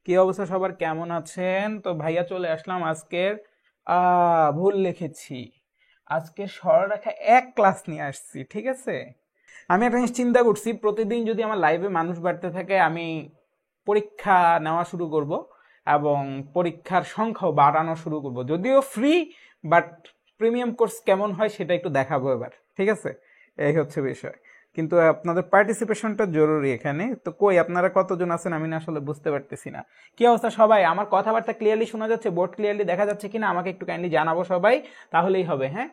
কি অবস্থা সবার, কেমন আছেন? তো ভাইয়া চলে আসলাম আজকের ভুল লিখেছি। আজকে সরলরেখা এক ক্লাস নিয়ে আসছি, ঠিক আছে? আমি একটা জিনিস চিন্তা করছি, প্রতিদিন যদি আমার লাইভে মানুষ বাড়তে থাকে আমি পরীক্ষা নেওয়া শুরু করব এবং পরীক্ষার সংখ্যাও বাড়ানো শুরু করব। যদিও ফ্রি, বাট প্রিমিয়াম কোর্স কেমন হয় সেটা একটু দেখাবো এবার, ঠিক আছে? এই হচ্ছে বিষয়। কিন্তু আপনাদের পার্টিসিপেশনটা জরুরি এখানে। তো কই আপনারা কতজন আছেন আমি না আসলে বুঝতে পারতেছি না। কি অবস্থা সবাই? আমার কথাবার্তা ক্লিয়ারলি শোনা যাচ্ছে? বোর্ড ক্লিয়ারলি দেখা যাচ্ছে কিনা আমাকে একটু কাইন্ডলি জানাবো সবাই, তাহলেই হবে। হ্যাঁ,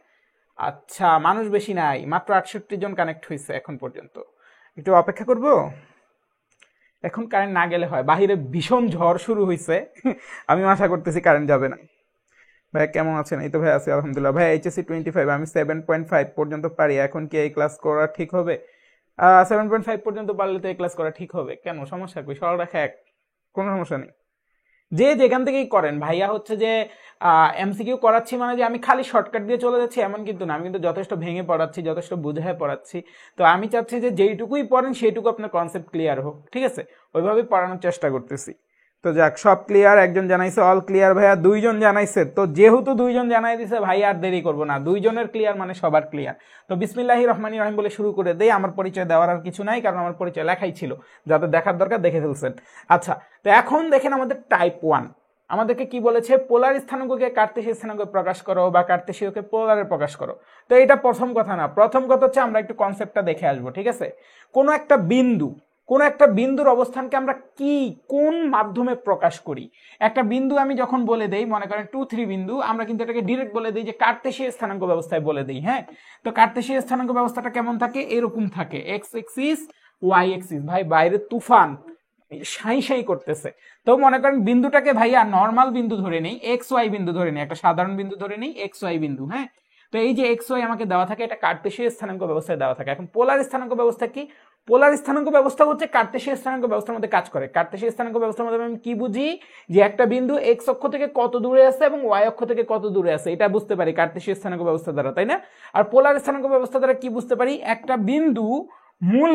আচ্ছা, মানুষ বেশি নাই, মাত্র 68 জন কানেক্ট হয়েছে এখন পর্যন্ত। একটু অপেক্ষা করব, এখন কারেন্ট না গেলে হয়। বাহিরে ভীষণ ঝড় শুরু হয়েছে। আমি আশা করতেছি কারেন্ট যাবে না। ভাই কেমন আছেন? এই তো ভাই আছি আলহামদুলিল্লাহ। ভাই HSC 25, আমি 7.5 পর্যন্ত পারি, এখন কি এই ক্লাস করা ঠিক হবে? 7.5 পর্যন্ত পারলে তো এই ক্লাস করা ঠিক হবে। কেন, সমস্যা কই? সরল রেখা এক, কোনো সমস্যা নেই। যে যেখান থেকেই করেন ভাইয়া, হচ্ছে যে এমসিকিউ করাচ্ছি মানে যে আমি খালি শর্টকাট দিয়ে চলে যাচ্ছি এমন কিন্তু না। আমি কিন্তু যথেষ্ট ভেঙে পড়াচ্ছি, যথেষ্ট বুঝায় পড়াচ্ছি। তো আমি চাচ্ছি যে যেইটুকুই পড়েন সেইটুকু আপনার কনসেপ্ট ক্লিয়ার হোক, ঠিক আছে? ওইভাবেই পড়ানোর চেষ্টা করতেছি। তো যাক, সব ক্লিয়ার। একজন জানাইছে অল ক্লিয়ার ভাইয়া, দুইজন জানাইছে। তো যেহেতু দুইজন জানাই দিছে ভাই, আর দেরি করবো না, দুইজনের ক্লিয়ার মানে সবার ক্লিয়ার। তো বিসমিল্লাহির রহমানির রহিম বলে শুরু করে দেই। আমার পরিচয় দেওয়ার আর কিছু নাই, কারণ আমার পরিচয় লেখাই ছিল। যাদের দেখার দরকার দেখে ফেলছেন। আচ্ছা, তো এখন দেখেন আমাদের টাইপ 1 আমাদেরকে কি বলেছে? পোলার স্থানাঙ্ককে কার্তেশীয় স্থানাঙ্কে প্রকাশ করো বা কার্তেশীয়কে পোলারে প্রকাশ করো। তো এটা প্রথম কথা না, প্রথম কথা হচ্ছে আমরা একটু কনসেপ্টটা দেখে আসবো, ঠিক আছে? কোনো একটা বিন্দুর অবস্থানকে আমরা কি কোন মাধ্যমে প্রকাশ করি? একটা বিন্দু আমি যখন বলে দেই, মনে করেন 2, 3 বিন্দু, আমরা কিন্তু এটাকে ডিরেক্ট বলে দিই যে কার্তেশীয় স্থানাঙ্ক ব্যবস্থায় বলে দিই। হ্যাঁ, তো কার্তেশীয় স্থানাঙ্ক ব্যবস্থাটা কেমন থাকে? এরকম থাকে, এক্স এক্সিস ওয়াই এক্সিস। ভাই বাইরে তুফান সাই সাই করতেছে। তো মনে করেন বিন্দুটাকে ভাইয়া নর্মাল বিন্দু ধরে নেই, এক্স ওয়াই বিন্দু ধরে নেই, একটা সাধারণ বিন্দু ধরে নেই, এক্স ওয়াই বিন্দু। হ্যাঁ, তো এই যে এক্স ওয়াই আমাকে দেওয়া থাকে, এটা কার্তেশীয় স্থানাঙ্ক ব্যবস্থায় দেওয়া থাকে। এখন পোলার স্থানাঙ্ক ব্যবস্থা কি? পোলার স্থানাঙ্ক ব্যবস্থা হচ্ছে কার্তেশীয় স্থানাঙ্ক ব্যবস্থার মধ্যে কাজ করে। কার্তেশীয় স্থানাঙ্ক ব্যবস্থার মধ্যে আমি কি বুঝি? যে একটা বিন্দু এক্স অক্ষ থেকে কত দূরে আছে এবং ওয়াই অক্ষ থেকে কত দূরে আছে, এটা বুঝতে পারি কার্তেশীয় স্থানাঙ্ক ব্যবস্থা দ্বারা, তাই না? আর পোলার স্থানাঙ্ক ব্যবস্থা দ্বারা কি বুঝতে পারি? একটা বিন্দু মূল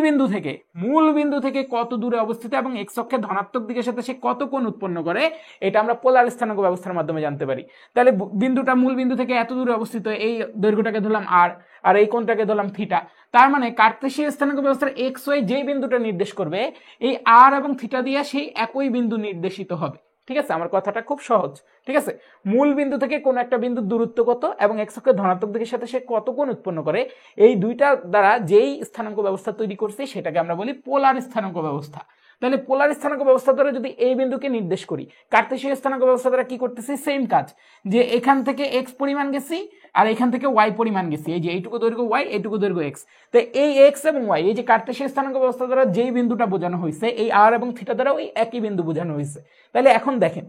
বিন্দু থেকে কত দূরে অবস্থিত এবং এক্স অক্ষের ধনাত্মক দিকের সাথে সে কত কোণ উৎপন্ন করে, এটা আমরা পোলার স্থানাঙ্ক ব্যবস্থার মাধ্যমে জানতে পারি। তাহলে বিন্দুটা মূল বিন্দু থেকে এত দূরে অবস্থিত, এই দৈর্ঘ্যটাকে ধরলাম আর, আর এই কোণটাকে ধরলাম থিটা। তার মানে কার্তেশীয় স্থানাঙ্ক ব্যবস্থার এক্স ওয়াই যে বিন্দুটা নির্দেশ করবে, এই আর এবং থিটা দিয়ে সেই একই বিন্দু নির্দেশিত হবে। ঠিক আছে, আমার কথাটা খুব সহজ। ঠিক আছে, মূল বিন্দু থেকে কোন একটা বিন্দুর দূরত্ব কত এবং এক্স অক্ষের ধনাত্মক দিকের সাথে সে কত কোণ উৎপন্ন করে, এই দুইটা দ্বারা যেই স্থানাঙ্ক ব্যবস্থা তৈরি করছে সেটাকে আমরা বলি পোলার স্থানাঙ্ক ব্যবস্থা। তাহলে পোলার স্থানাঙ্ক ব্যবস্থা দ্বারা যদি এই বিন্দুকে নির্দেশ করি, কার্তেশীয় স্থানাঙ্ক ব্যবস্থা দ্বারা কি করতেছি? সেম কাজ, যে এখান থেকে এক্স পরিমাণ গেছি আর এখান থেকে ওয়াই পরিমাণ গেছি, এই যে এইটুকু দৈর্ঘ্য ওয়াই, এইটুকু দৈর্ঘ্য এক্স। তো এই এক্স এবং ওয়াই, এই যে কার্তেশীয় স্থানাঙ্ক ব্যবস্থা দ্বারা যেই বিন্দুটা বোঝানো হয়েছে, এই আর এবং থিটা দ্বারা ওই একই বিন্দু বোঝানো হয়েছে। তাহলে এখন দেখেন,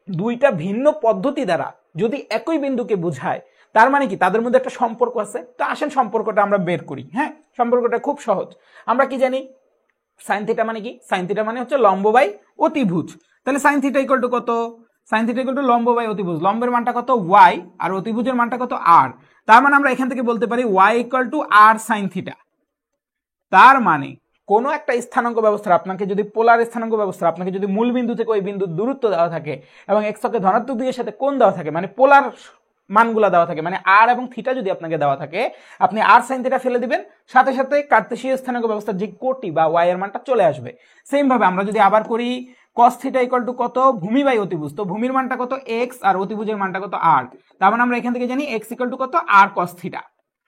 দুইটা ভিন্ন পদ্ধতি দ্বারা যদি একই বিন্দুকে বোঝায়, তার মানে কি তাদের মধ্যে একটা সম্পর্ক আছে। তো আসেন সম্পর্কটা আমরা বের করি। হ্যাঁ, সম্পর্কটা খুব সহজ। আমরা কি জানি? সাইন থিটা মানে কি? সাইন থিটা মানে হচ্ছে লম্ব বাই অতিভুজ। তাহলে সাইন থিটা ইকুয়াল টু কত? সাইন থিটা ইকুয়াল টু লম্ব বাই অতিভুজ। লম্বের মানটা কত? ওয়াই, আর অতিভুজের মানটা কত? আর। তার মানে আমরা এখান থেকে বলতে পারি y equal to r sine theta. তার মানে কোনো একটা স্থানাঙ্ক ব্যবস্থা আপনাকে যদি পোলার স্থানাঙ্ক ব্যবস্থা আপনাকে যদি মূল বিন্দু থেকে ওই বিন্দুর দূরত্ব দেওয়া থাকে এবং এক্স অক্ষের ধনাত্মক দিকের সাথে কোণ দেওয়া থাকে, মানে পোলার মানগুলা দেওয়া থাকে, মানে আর এবং থিটা যদি আপনাকে দেওয়া থাকে, আপনি আর সাইন থিটা ফেলে দিবেন, সাথে সাথে কার্তেশীয় স্থানাঙ্ক ব্যবস্থার যে কোটি বা ওয়াই এর মানটা চলে আসবে। সেম ভাবে আমরা যদি আবার করি, cos থিটা ইকুয়াল টু কত? ভূমি বাই অতিভুজ। তো ভূমির মানটা কত? এক্স, আর অতিভুজের মানটা কত? আর। তার মানে আমরা এখান থেকে জানি এক্স ইকুয়াল টু কত? আর cos থিটা।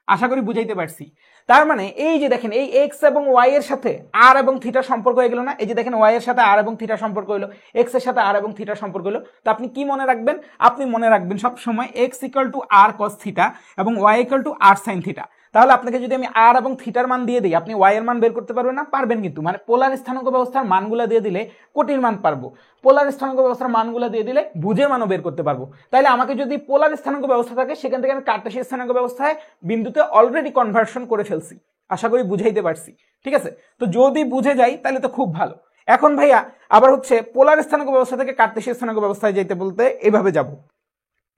আশা করি বুঝাইতে পারছি। তার মানে এই যে দেখেন, এই এক্স এবং ওয়াই এর সাথে আর এবং থিটা সম্পর্ক হয়ে গেল না? এই যে দেখেন, ওয়াই এর সাথে আর এবং থিটা সম্পর্ক হলো, এক্স এর সাথে আর এবং থিটা সম্পর্ক হলো। তো আপনি কি মনে রাখবেন? আপনি মনে রাখবেন সব সময় x equal to r cos theta এবং y equal to r sine theta. তাহলে আপনাকে যদি আমি আর এবং থিটার মান দিয়ে দিই, আপনি ওয়াই এর মান বের করতে পারবেন না? পারবেন, কিন্তু মানে পোলার স্থানাঙ্ক ব্যবস্থার মানগুলো দিয়ে দিলে কোটির মান পারবো, পোলার স্থানাঙ্ক ব্যবস্থার মানগুলো দিয়ে দিলে ভুজের মানও বের করতে পারবো। তাইলে আমাকে যদি পোলার স্থানাঙ্ক ব্যবস্থা থাকে, সেখান থেকে আমি কার্তেশীয় স্থানাঙ্ক ব্যবস্থায় বিন্দুতে অলরেডি কনভার্সন করে ফেলছি। আশা করি বুঝাইতে পারছি। ঠিক আছে, তো যদি বুঝে যাই তাহলে তো খুব ভালো। এখন ভাইয়া আবার হচ্ছে পোলার স্থানাঙ্ক ব্যবস্থা থেকে কার্তেশীয় স্থানাঙ্ক ব্যবস্থায় যেতে বলতে এভাবে যাব।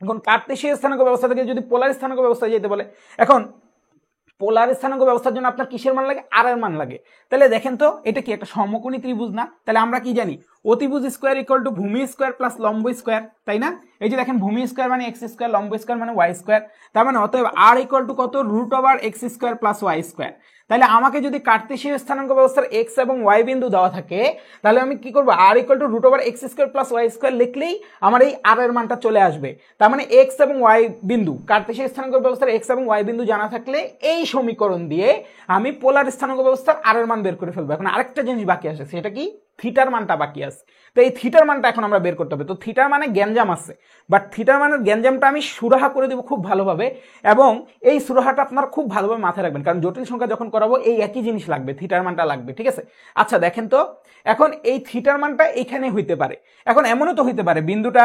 এখন কার্তেশীয় স্থানাঙ্ক ব্যবস্থা থেকে যদি পোলার স্থানাঙ্ক ব্যবস্থায় যেতে বলে, এখন পোলার স্থানাঙ্ক ব্যবস্থার জন্য আপনার কিসের মান লাগে? আর এর মান লাগে। তাহলে দেখেন তো, এটা কি একটা সমকোণী ত্রিভুজ না? তাহলে আমরা কি জানি? অতিভুজ স্কোয়ার ইকুয়াল টু ভূমি স্কোয়ার প্লাস লম্ব স্কোয়ার, তাই না? এই যে দেখেন ভূমি স্কোয়ার মানে এক্স স্কোয়ার, লম্ব স্কোয়ার মানে ওয়াই স্কোয়ার, তার মানে অতএব আর ইকুয়াল টু কত, root over x square plus y square. তাহলে আমাকে যদি কার্তেশীয় স্থানাঙ্ক ব্যবস্থার এক্স এবং ওয়াই বিন্দু দেওয়া থাকে, তাহলে আমি কি করবো, r equal to root over x square plus y square লিখলেই আমার এই আর এর মানটা চলে আসবে। তার মানে এক্স এবং ওয়াই বিন্দু, কার্তেশীয় স্থানাঙ্ক ব্যবস্থার এক্স এবং ওয়াই বিন্দু জানা থাকলে এই সমীকরণ দিয়ে আমি পোলার স্থানাঙ্ক ব্যবস্থার আর এর মান বের করে ফেলবো। এখন আরেকটা জিনিস বাকি আছে, সেটা কি, থিটার মানটা বাকি আছে। তো এই থিটার মানটা এখন আমরা বের করতে হবে। তো থিটার মানে গ্যাঞ্জাম আছে, বাট থিটার মানের গ্যাঞ্জামটা আমি সুরাহা করে দেবো খুব ভালোভাবে, এবং এই সুরাহাটা আপনারা খুব ভালোভাবে মাথায় রাখবেন, কারণ জটিল সংখ্যা যখন করাবো এই একই জিনিস লাগবে, থিটার মানটা লাগবে, ঠিক আছে? আচ্ছা দেখেন তো, এখন এই থিটার মানটা এখানে হইতে পারে, এখন এমনও তো হইতে পারে বিন্দুটা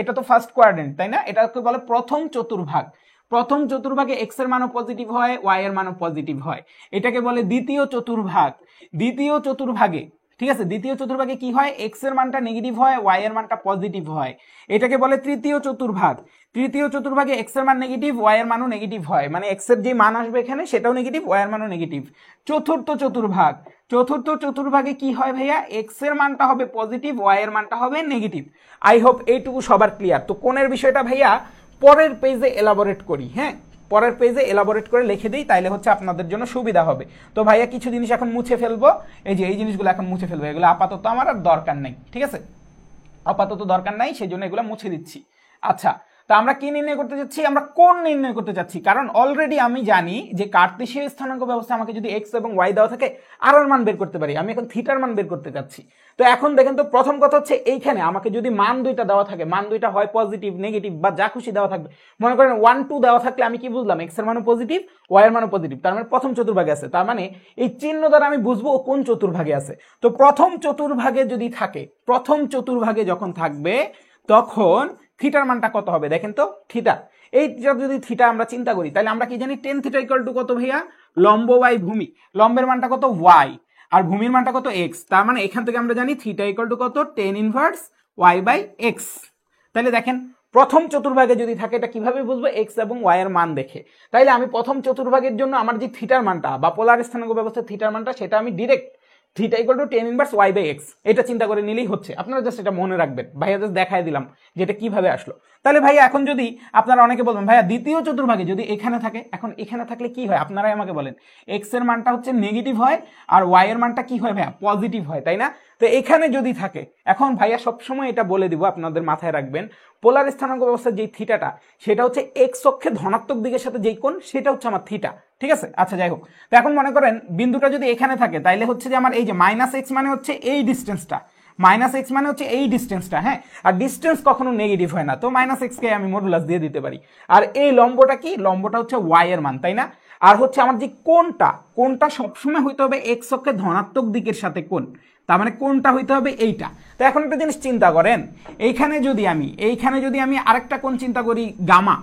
এটা তো ফার্স্ট কোয়াড্রেন্ট, তাই না? এটাকে বলে প্রথম চতুর্ভাগ। প্রথম চতুর্ভাগে এক্স এর মানও পজিটিভ হয়, ওয়াই এর মানও পজিটিভ হয়, এটাকে বলে দ্বিতীয় চতুর্ভাগ। দ্বিতীয় চতুর্ভাগে, ঠিক আছে, দ্বিতীয় চতুর্ভাগে কি হয়, এক্স এর মানটা নেগেটিভ হয়, ওয়াই এর মানটা পজিটিভ হয়, এটাকে বলে তৃতীয় চতুর্ভাগ। তৃতীয় চতুর্ভাগে এক্স এর মান নেগেটিভ, ওয়াই এর মানও নেগেটিভ হয়, মানে এক্স এর যে মান আসবে এখানে সেটাও নেগেটিভ, ওয়াই এর মানও নেগেটিভ। চতুর্থ চতুর্ভাগ, চতুর্থ চতুর্ভাগে কি হয় ভাইয়া, এক্স এর মানটা হবে পজিটিভ, ওয়াই এর মানটা হবে নেগেটিভ। আই হোপ এইটুকু সবার ক্লিয়ার। তো কোণের বিষয়টা ভাইয়া পরের পেজে এলাবোরেট করি, হ্যাঁ, পরের পেজে এলাবোরেট করে লিখে দিই, তাইলে হচ্ছে আপনাদের জন্য সুবিধা হবে। তো ভাইয়া কিছু জিনিস এখন মুছে ফেলবো, এই যে এই জিনিসগুলো এখন মুছে ফেলবো, এগুলো আপাতত আমার আর দরকার নেই, ঠিক আছে, আপাতত দরকার নাই, সেই জন্য এগুলো মুছে দিচ্ছি। আচ্ছা, তা আমরা কি নির্ণয় করতে যাচ্ছি, আমরা কোণ নির্ণয় করতে যাচ্ছি, কারণ অলরেডি আমি জানি যে কার্তেশীয় স্থানাঙ্ক ব্যবস্থা আমাকে যদি এক্স এবং ওয়াই দেওয়া থাকে আর এর মান বের করতে পারি, আমি এখন থিটার মান বের করতে যাচ্ছি। তো এখন দেখেন তো, প্রথম কথা হচ্ছে এইখানে আমাকে যদি মান দুইটা দেওয়া থাকে, মান দুইটা হয় পজিটিভ নেগেটিভ বা যা খুশি দেওয়া থাকবে, মনে করেন 1 2 দেওয়া থাকলে আমি কি বুঝলাম, এক্স এর মানও পজিটিভ, ওয়াই এর মানও পজিটিভ, তার মানে প্রথম চতুর্ভাগে আছে, তার মানে এই চিহ্ন দ্বারা আমি বুঝবো ও কোন চতুর্ভাগে আছে। তো প্রথম চতুর্ভাগে যদি থাকে, প্রথম চতুর্ভাগে যখন থাকবে তখন থিটার মানটা কত হবে, দেখেন তো, থিটা, এইটা যদি থিটা আমরা চিন্তা করি, তাহলে আমরা কি জানি, টেন থিটা ইকুয়াল টু কত ভাইয়া, লম্ব বাই ভূমি, লম্বের মানটা কত ওয়াই, আর ভূমির মানটা কত এক্স, তার মানে এখান থেকে আমরা জানি থিটা ইকুয়াল টু কত, tan inverse y by x. তাহলে দেখেন প্রথম চতুর্ভাগে যদি থাকে, এটা কিভাবে বুঝবো, এক্স এবং ওয়াই এর মান দেখে। তাইলে আমি প্রথম চতুর্ভাগের জন্য আমার যে থিটার মানটা বা পোলার স্থানাঙ্ক ব্যবস্থার থিটার মানটা, সেটা আমি direct theta equal to tan inverse y by x, এটা চিন্তা করে নিলেই হচ্ছে। আপনারা জাস্ট এটা মনে রাখবেন, ভাইয়া জাস্ট দেখাই দিলাম যে এটা কিভাবে আসলো। তাহলে ভাইয়া এখন যদি আপনারা অনেকে বলবেন, ভাইয়া দ্বিতীয় চতুর্ভাগে যদি এখানে থাকে, এখন এখানে থাকলে কি হয়, আপনারাই আমাকে বলেন, এক্স এর মানটা হচ্ছে নেগেটিভ হয় আর ওয়াই এর মানটা কি হয় ভাইয়া, পজিটিভ হয়, তাই না? তো এখানে যদি থাকে, এখন ভাইয়া সবসময় এটা বলে দিব, আপনাদের মাথায় রাখবেন, পোলার স্থানাঙ্ক ব্যবস্থার যেই থিটাটা, সেটা হচ্ছে এক্স অক্ষে ধনাত্মক দিকের সাথে যেই কোণ, সেটা হচ্ছে আমার থিটা, ঠিক আছে? আচ্ছা যাই হোক, তো এখন মনে করেন বিন্দুটা যদি এখানে থাকে, তাইলে হচ্ছে যে আমার এই যে মাইনাস এক্স মানে হচ্ছে এই ডিস্টেন্সটা, মাইনাস এক্স মানে হচ্ছে এই ডিস্টেন্সটা, হ্যাঁ, আর ডিস্টেন্স কখনো নেগেটিভ হয় না, তো মাইনাস এক্স কে আমি মডুলাস দিয়ে দিতে পারি। আর এই লম্বটা কি, লম্বটা হচ্ছে ওয়াই এর মান, তাই না? আর হচ্ছে আমার যে কোণটা, কোণটা সবসময় হইতে হবে এক্স অক্ষে ধনাত্মক দিকের সাথে কোণ, তার মানে কোণটা হইতে হবে এইটা। তো এখন একটা জিনিস চিন্তা করেন, এইখানে যদি আমি আরেকটা কোণ চিন্তা করি, গামা,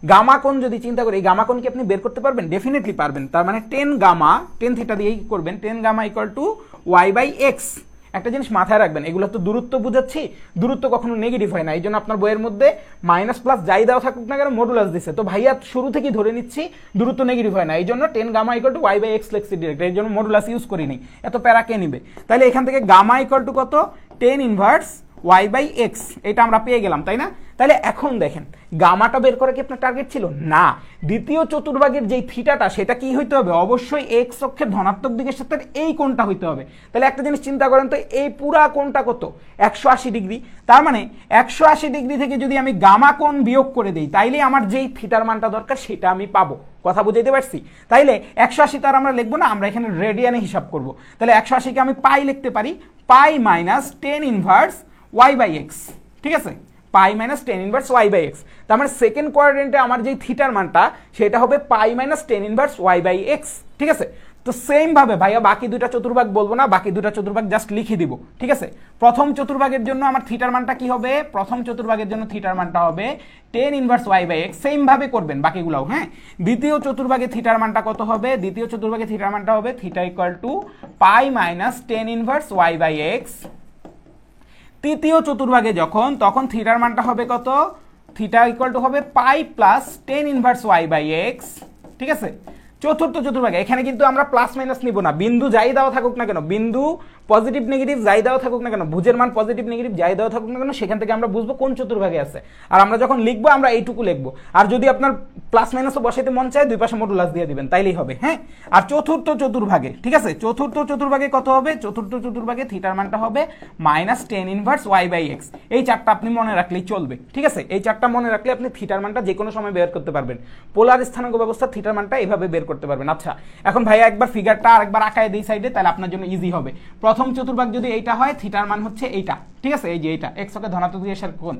গামা কোণ যদি চিন্তা করি, গামা কোণ কি আপনি বের করতে পারবেন? ডেফিনেটলি পারবেন। তার মানে টেন গামা, টেন থিটা দিয়েই করবেন, tan gamma equal to y by x. একটা জিনিস মাথায় রাখবেন, এগুলো তো দূরত্ব বুঝাচ্ছি, দূরত্ব কখনো নেগেটিভ হয় না, এই জন্য আপনার বইয়ের মধ্যে মাইনাস প্লাস যাই দেওয়া থাকুক না কেন মডুলাস দিচ্ছে, তো ভাইয়া শুরু থেকেই ধরে নিচ্ছি দূরত্ব নেগেটিভ হয় না, এই জন্য tan gamma equal to y by x লেখছি ডিরেক্ট, এই জন্য মডুলাস ইউজ করিনি, এত প্যারা কে নিবে। তাহলে এখান থেকে গামা ইকুয়াল টু কত, tan inverse y by x, এটা আমরা পেয়ে গেলাম, তাই না? তাহলে এখন দেখেন, গামাটা বের করা কি আপনার টার্গেট ছিল না? দ্বিতীয় চতুর্ভাগের যেই থিটাটা, সেটা কি হইতে হবে, অবশ্যই এক্স অক্ষের ধনাত্মক দিকের সাথে এই কোণটা হইতে হবে। তাহলে একটা জিনিস চিন্তা করেন তো, এই পুরা কোণটা কত, 180 ডিগ্রি, তার মানে 180 ডিগ্রি থেকে যদি আমি গামা কোণ বিয়োগ করে দিই, তাইলে আমার যেই থিটার মানটা দরকার সেটা আমি পাবো। কথা বুঝাইতে পারছি? তাইলে 180 তো আর আমরা লিখবো না, আমরা এখানে রেডিয়ানে হিসাব করব। তাহলে 180কে আমি পাই লিখতে পারি, pi minus tan inverse y by x, ঠিক আছে, pi minus tan inverse y by x. তার মানে সেকেন্ড কোয়াড্রেন্টে আমার যে থিটার মানটা, সেটা হবে pi minus tan inverse y by x, ঠিক আছে? তো সেম ভাবে ভাইয়া বাকি দুটা চতুর্ভাগ বলবো না, বাকি দুটা চতুর্ভাগ জাস্ট লিখে দিব, ঠিক আছে? প্রথম চতুর্ভাগের জন্য আমার থিটার মানটা কি হবে, প্রথম চতুর্ভাগের জন্য থিটার মানটা হবে tan inverse y by x, same ভাবে করবেন বাকিগুলোও, হ্যাঁ। দ্বিতীয় চতুর্ভাগে থিটার মানটা কত হবে, দ্বিতীয় চতুর্ভাগে থিটার মানটা হবে theta equal to pi minus tan inverse y by x. তৃতীয় চতুর্ভাগে যখন, তখন থিটার মানটা হবে কত, থিটা ইকুয়াল টু হবে pi plus tan inverse y by x, ঠিক আছে? চতুর্থ চতুর্ভাগে এখানে কিন্তু আমরা প্লাস মাইনাস নিব না, বিন্দু যাই দেওয়া থাকুক না কেন, বিন্দু পজিটিভ নেগেটিভ যাই দেওয়া থাকুক না কেন, ভুজের মান পজিটিভ নেগেটিভ যাই দেওয়া থাকুক না কেন, সেখান থেকে আমরা বুঝবো কোন চতুর্ভাগে আছে। আর আমরা যখন লিখবো আমরা এইটুকু লিখবো। আর যদি আপনার প্লাস মাইনাসও বসাইতে মন চায় দুই পাশে মডুলাস দিয়ে দিবেন, তাইলেই হবে। হ্যাঁ, আর চতুর্থ চতুর্ভাগে, ঠিক আছে, চতুর্থ চতুর্ভাগে কত হবে? চতুর্থ চতুর্ভাগে থিটার মানটা হবে -tan−1y/x। এই চারটা আপনি মনে রাখলেই চলবে, ঠিক আছে। এই চারটা মনে রাখলে আপনি থিটার মানটা যে কোনো সময় বের করতে পারবেন। পোলার স্থানাঙ্ক ব্যবস্থা থিটার মানটা এইভাবে বের করতে পারবেন। আচ্ছা, এখন ভাইয়া একবার ফিগারটা আরেকবার আঁকায় দিই সাইডে, তাহলে আপনার জন্য ইজি হবে। প্রথম চতুর্ভাগ যদি এইটা হয়, থিটার মান হচ্ছে এইটা, ঠিক আছে, এই যে এইটা এক্স অক্ষে ধনাত্মক দিকের কোণ।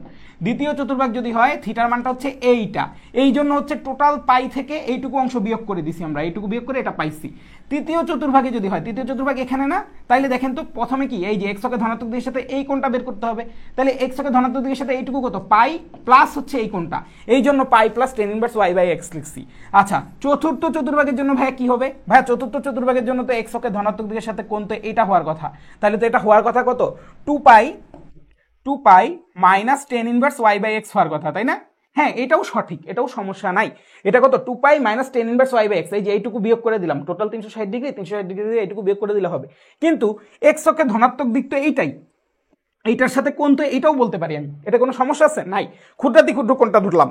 দ্বিতীয় চতুর্ভাগ যদি হয়, থিটার মানটা হচ্ছে এইটা, এই জন্য হচ্ছে টোটাল পাই থেকে এইটুকু অংশ বিয়োগ করে দিছি আমরা, এইটুকু বিয়োগ করে এটা পাইছি। তৃতীয় চতুর্ভাগে যদি হয়, তৃতীয় চতুর্ভাগ এখানে না, তাইলে দেখেন তো প্রথমে কি এই যে এক্স অক্ষে ধনাত্মক দিকের সাথে এই কোণটা বের করতে হবে। তাহলে এক্স অক্ষে ধনাত্মক দিকের সাথে এইটুকু কত? পাই প্লাস হচ্ছে এই কোণটা, এই জন্য পাই প্লাস tan−1y/x লিখছি। আচ্ছা, চতুর্থ চতুর্ভাগের জন্য ভাইয়া কি হবে? ভাইয়া চতুর্থ চতুর্ভাগের জন্য তো এক্স অক্ষে ধনাত্মক দিকের সাথে কোণ তো এটা হওয়ার কথা, তাহলে তো এটা হওয়ার কথা কত? 2পাই -tan−1y/x হওয়ার কথা, তাই না? হ্যাঁ, এটাও সঠিক, এটাও সমস্যা নাই। এটা কত? 2পাই -tan−1y/x, এই যে এইটুকু বিয়োগ করে দিলাম, টোটাল 360 ডিগ্রি, 360 ডিগ্রি দিয়ে এইটুকু বিয়োগ করে দিলে হবে। কিন্তু এক্স অক্ষের ধনাত্মক দিক তো এইটাই, এইটার সাথে কোণ তো এটাও বলতে পারি আমি, এটা কোনো সমস্যা আছে? নাই। ক্ষুদ্রাতি ক্ষুদ্র কোণটা ধরলাম,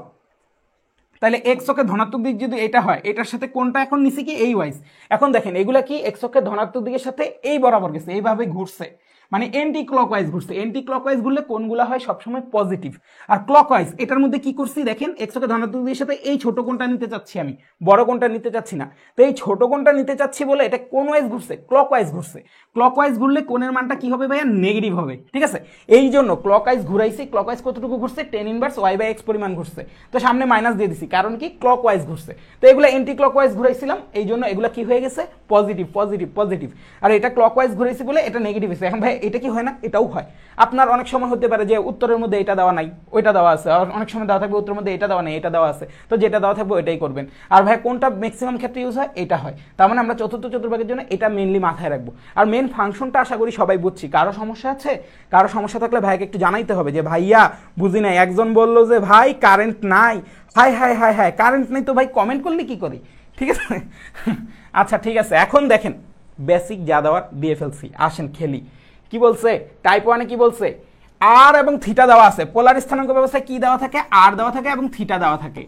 তাহলে এক্স অক্ষের ধনাত্মক দিক যদি এটা হয়, এটার সাথে কোণটা এখন নিচে কি এই ওয়াইজ। এখন দেখেন এগুলা কি এক্স অক্ষের ধনাত্মক দিকের সাথে এই বরাবর গেছে, এইভাবে ঘুরছে, মানে এন্টি ক্লকওয়াইজ ঘুরছে। এন্টি ক্লকওয়াইজ ঘুরলে কোণগুলা হয় সবসময় পজিটিভ। আর ক্লকওয়াইজ এটার মধ্যে কি করছি দেখেন, এক্স অক্ষের ধনাত্মক দিকের সাথে এই ছোট কোণটা নিতে চাচ্ছি আমি, বড় কোণটা নিতে চাচ্ছি না। তো এই ছোট কোণটা নিতে চাচ্ছি বলে এটা কোন ওয়াইজ ঘুরছে? ক্লকওয়াইজ ঘুরছে। ক্লকওয়াইজ ঘুরলে কোণের মানটা কি হবে ভাইয়া? নেগেটিভ হবে, ঠিক আছে। এই জন্য ক্লকওয়াইজ ঘুরাইছি। ক্লকওয়াইজ কতটুকু ঘুরছে? tan−1y/x পরিমাণ ঘুরছে। তো সামনে মাইনাস দিয়ে দিছি, কারণ কি ক্লকওয়াইজ ঘুরছে। তো এগুলো এন্টি ক্লকওয়াইজ ঘুরাইছিলাম, এই জন্য এগুলো কি হয়ে গেছে? Positive positive positive. আর এটা ক্লকওয়াইজ ঘুরাইছি বলে এটা নেগেটিভ হয়েছে। এখন ভাই এটা কি হয় না? এটাও হয়। আপনার অনেক সময় হতে পারে যে উত্তরের মধ্যে এটা দেওয়া নাই, ওইটা দেওয়া আছে, আর অনেক সময় দেওয়া থাকবে উত্তরের মধ্যে এটা দেওয়া নেই, এটা দেওয়া আছে, তো যেটা দেওয়া থাকবে ওইটাই করবেন। আর ভাই কোনটা ম্যাক্সিমাম ক্ষেত্রে ইউজ হয়? এটা হয়। তার মানে আমরা চতুর্থ চতুর্ভাগের জন্য এটা মেইনলি মাথায় রাখবো। আর মেন ফাংশনটা আশা করি সবাই বুঝছি। কারো সমস্যা আছে? কারো সমস্যা থাকলে ভাইকে একটু জানাইতে হবে যে ভাইয়া বুঝি নাই। একজন বললো যে ভাই কারেন্ট নাই, high high high high current নেই, তো ভাই কমেন্ট করলে কি করি, ঠিক আছে। আচ্ছা ঠিক আছে, এখন দেখেন বেসিক যা দেওয়ার দিয়ে ফেলছি, আসেন খেলি। কি বলছে টাইপ 1-এ? কি বলছে? আর এবং থিটা দেওয়া আছে। পোলার স্থানাঙ্ক ব্যবস্থায় কি দেওয়া থাকে? আর দেওয়া থাকে এবং থিটা দেওয়া থাকে।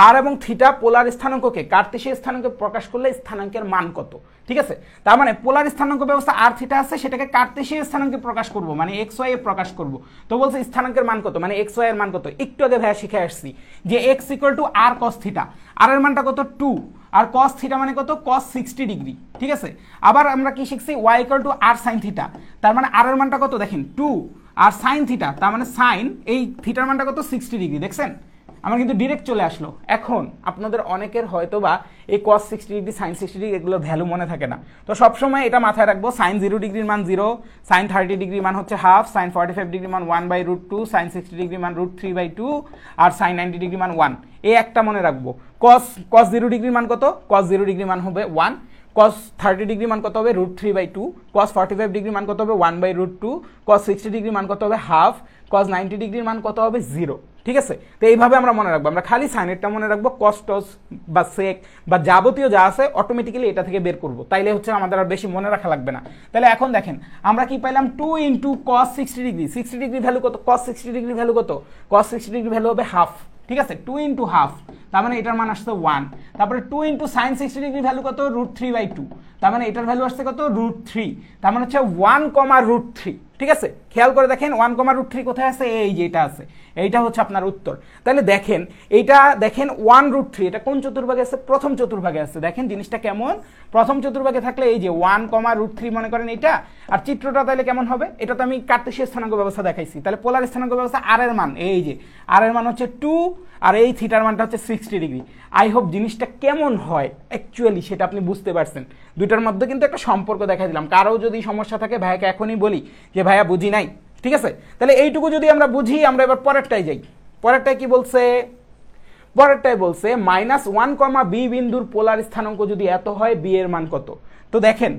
আর এবং থিটা পোলার স্থানাঙ্ককে কার্তেশীয় স্থানাঙ্কে প্রকাশ করলে স্থানাঙ্কের মান কত, ঠিক আছে। তার মানে পোলার স্থানাঙ্ক ব্যবস্থা আর থিটা আছে, সেটাকে কার্তেশীয় স্থানাঙ্কে প্রকাশ করব, মানে এক্স ওয়াই এ প্রকাশ করব। তো বলছে স্থানাঙ্কের মান কত, মানে এক্স ওয়াই এর মান কত। একটু আগে ভাইয়া শিখে আসছি যে x equal to r cos theta. আর এর মানটা কত? 2। আর কস থিটা মানে কত? কস 60 ডিগ্রি, ঠিক আছে। আবার আমরা কি শিখছি? Y equal to r sine theta. তার মানে আর এর মানটা কত দেখেন? 2। আর সাইন থিটা, তার মানে সাইন এই থিটার মানটা কত? 60 ডিগ্রি। দেখছেন আমার কিন্তু ডিরেক্ট চলে আসলো। এখন আপনাদের অনেকের হয়তো বা এই কস 60 ডিগ্রি সাইন 60 ডিগ্রি এগুলোর ভ্যালু মনে থাকে না। তো সবসময় এটা মাথায় রাখবো, সাইন 0 ডিগ্রির মান 0, সাইন 30 ডিগ্রির মান হচ্ছে হাফ, সাইন 45 ডিগ্রির মান 1/√2, সাইন 60 ডিগ্রির মান √3/2, আর সাইন 90 ডিগ্রির মান 1। এই একটা মনে রাখবো। কস 0 ডিগ্রির মান কত? কস 0 ডিগ্রির মান হবে 1। cos 30 ডিগ্রি মান কত হবে? √3/2। cos 45 ডিগ্রি মান কত হবে? 1/√2। cos 60 ডিগ্রি মান কত হবে? হাফ। cos 90 ডিগ্রির মান কত হবে? 0। ঠিক আছে, তো এইভাবে আমরা মনে রাখবো। আমরা খালি সাইনেরটা মনে রাখবো, cos টস বা সেক বা যাবতীয় যা আছে অটোমেটিক্যালি এটা থেকে বের করবো, তাইলে হচ্ছে আমাদের আর বেশি মনে রাখা লাগবে না। তাহলে এখন দেখেন আমরা কি পাইলাম? 2 into cos 60 degree. 60 degree value কত? cos 60 ডিগ্রি ভ্যালু কত? cos 60 ডিগ্রি ভ্যালু হবে হাফ। ঠিক আছে, 2 ইন্টু হাফ, তার মানে এটার মান আসছে 1। তারপরে 2 ইন্টু সাইন 60 ডিগ্রি ভ্যালু কত? √3/2, তার মানে এটার ভ্যালু আসছে কত? √3, তার মানে হচ্ছে 1, ঠিক আছে। খেয়াল করে দেখেন 1, কোথায় আছে? এই যে এটা আছে, এইটা হচ্ছে আপনার উত্তর। তাহলে দেখেন এইটা দেখেন 1√3, এটা কোন চতুর্ভাগে আছে? প্রথম চতুর্ভাগে আছে। দেখেন জিনিসটা কেমন, প্রথম চতুর্ভাগে থাকলে এই যে 1, মনে করেন এইটা। আর চিত্রটা তাহলে কেমন হবে? এটা তো আমি কার্তেশীয় স্থানাঙ্ক ব্যবস্থা দেখাইছি, তাহলে পোলার স্থানাঙ্ক ব্যবস্থা আর এর মান এই যে, আর এর মান হচ্ছে 2, আর এই থিটার মানটা হচ্ছে 60 ডিগ্রি। আই হোপ জিনিসটা কেমন হয় অ্যাকচুয়ালি সেটা আপনি বুঝতে পারছেন। দুইটার মধ্যে কিন্তু একটা সম্পর্ক দেখাই দিলাম। কারো যদি সমস্যা থাকে ভাইয়াকে এখনই বলি যে ভাইয়া বুঝি নাই, ঠিক আছে। তাহলে এইটুকু যদি আমরা বুঝি, আমরা এবার পরেরটাই যাই। পরেরটায় কি বলছে? পরেরটায় বলছে -1, বি বিন্দুর পোলার স্থানাঙ্ক যদি এত হয়, বি এর মান কত? তো দেখেন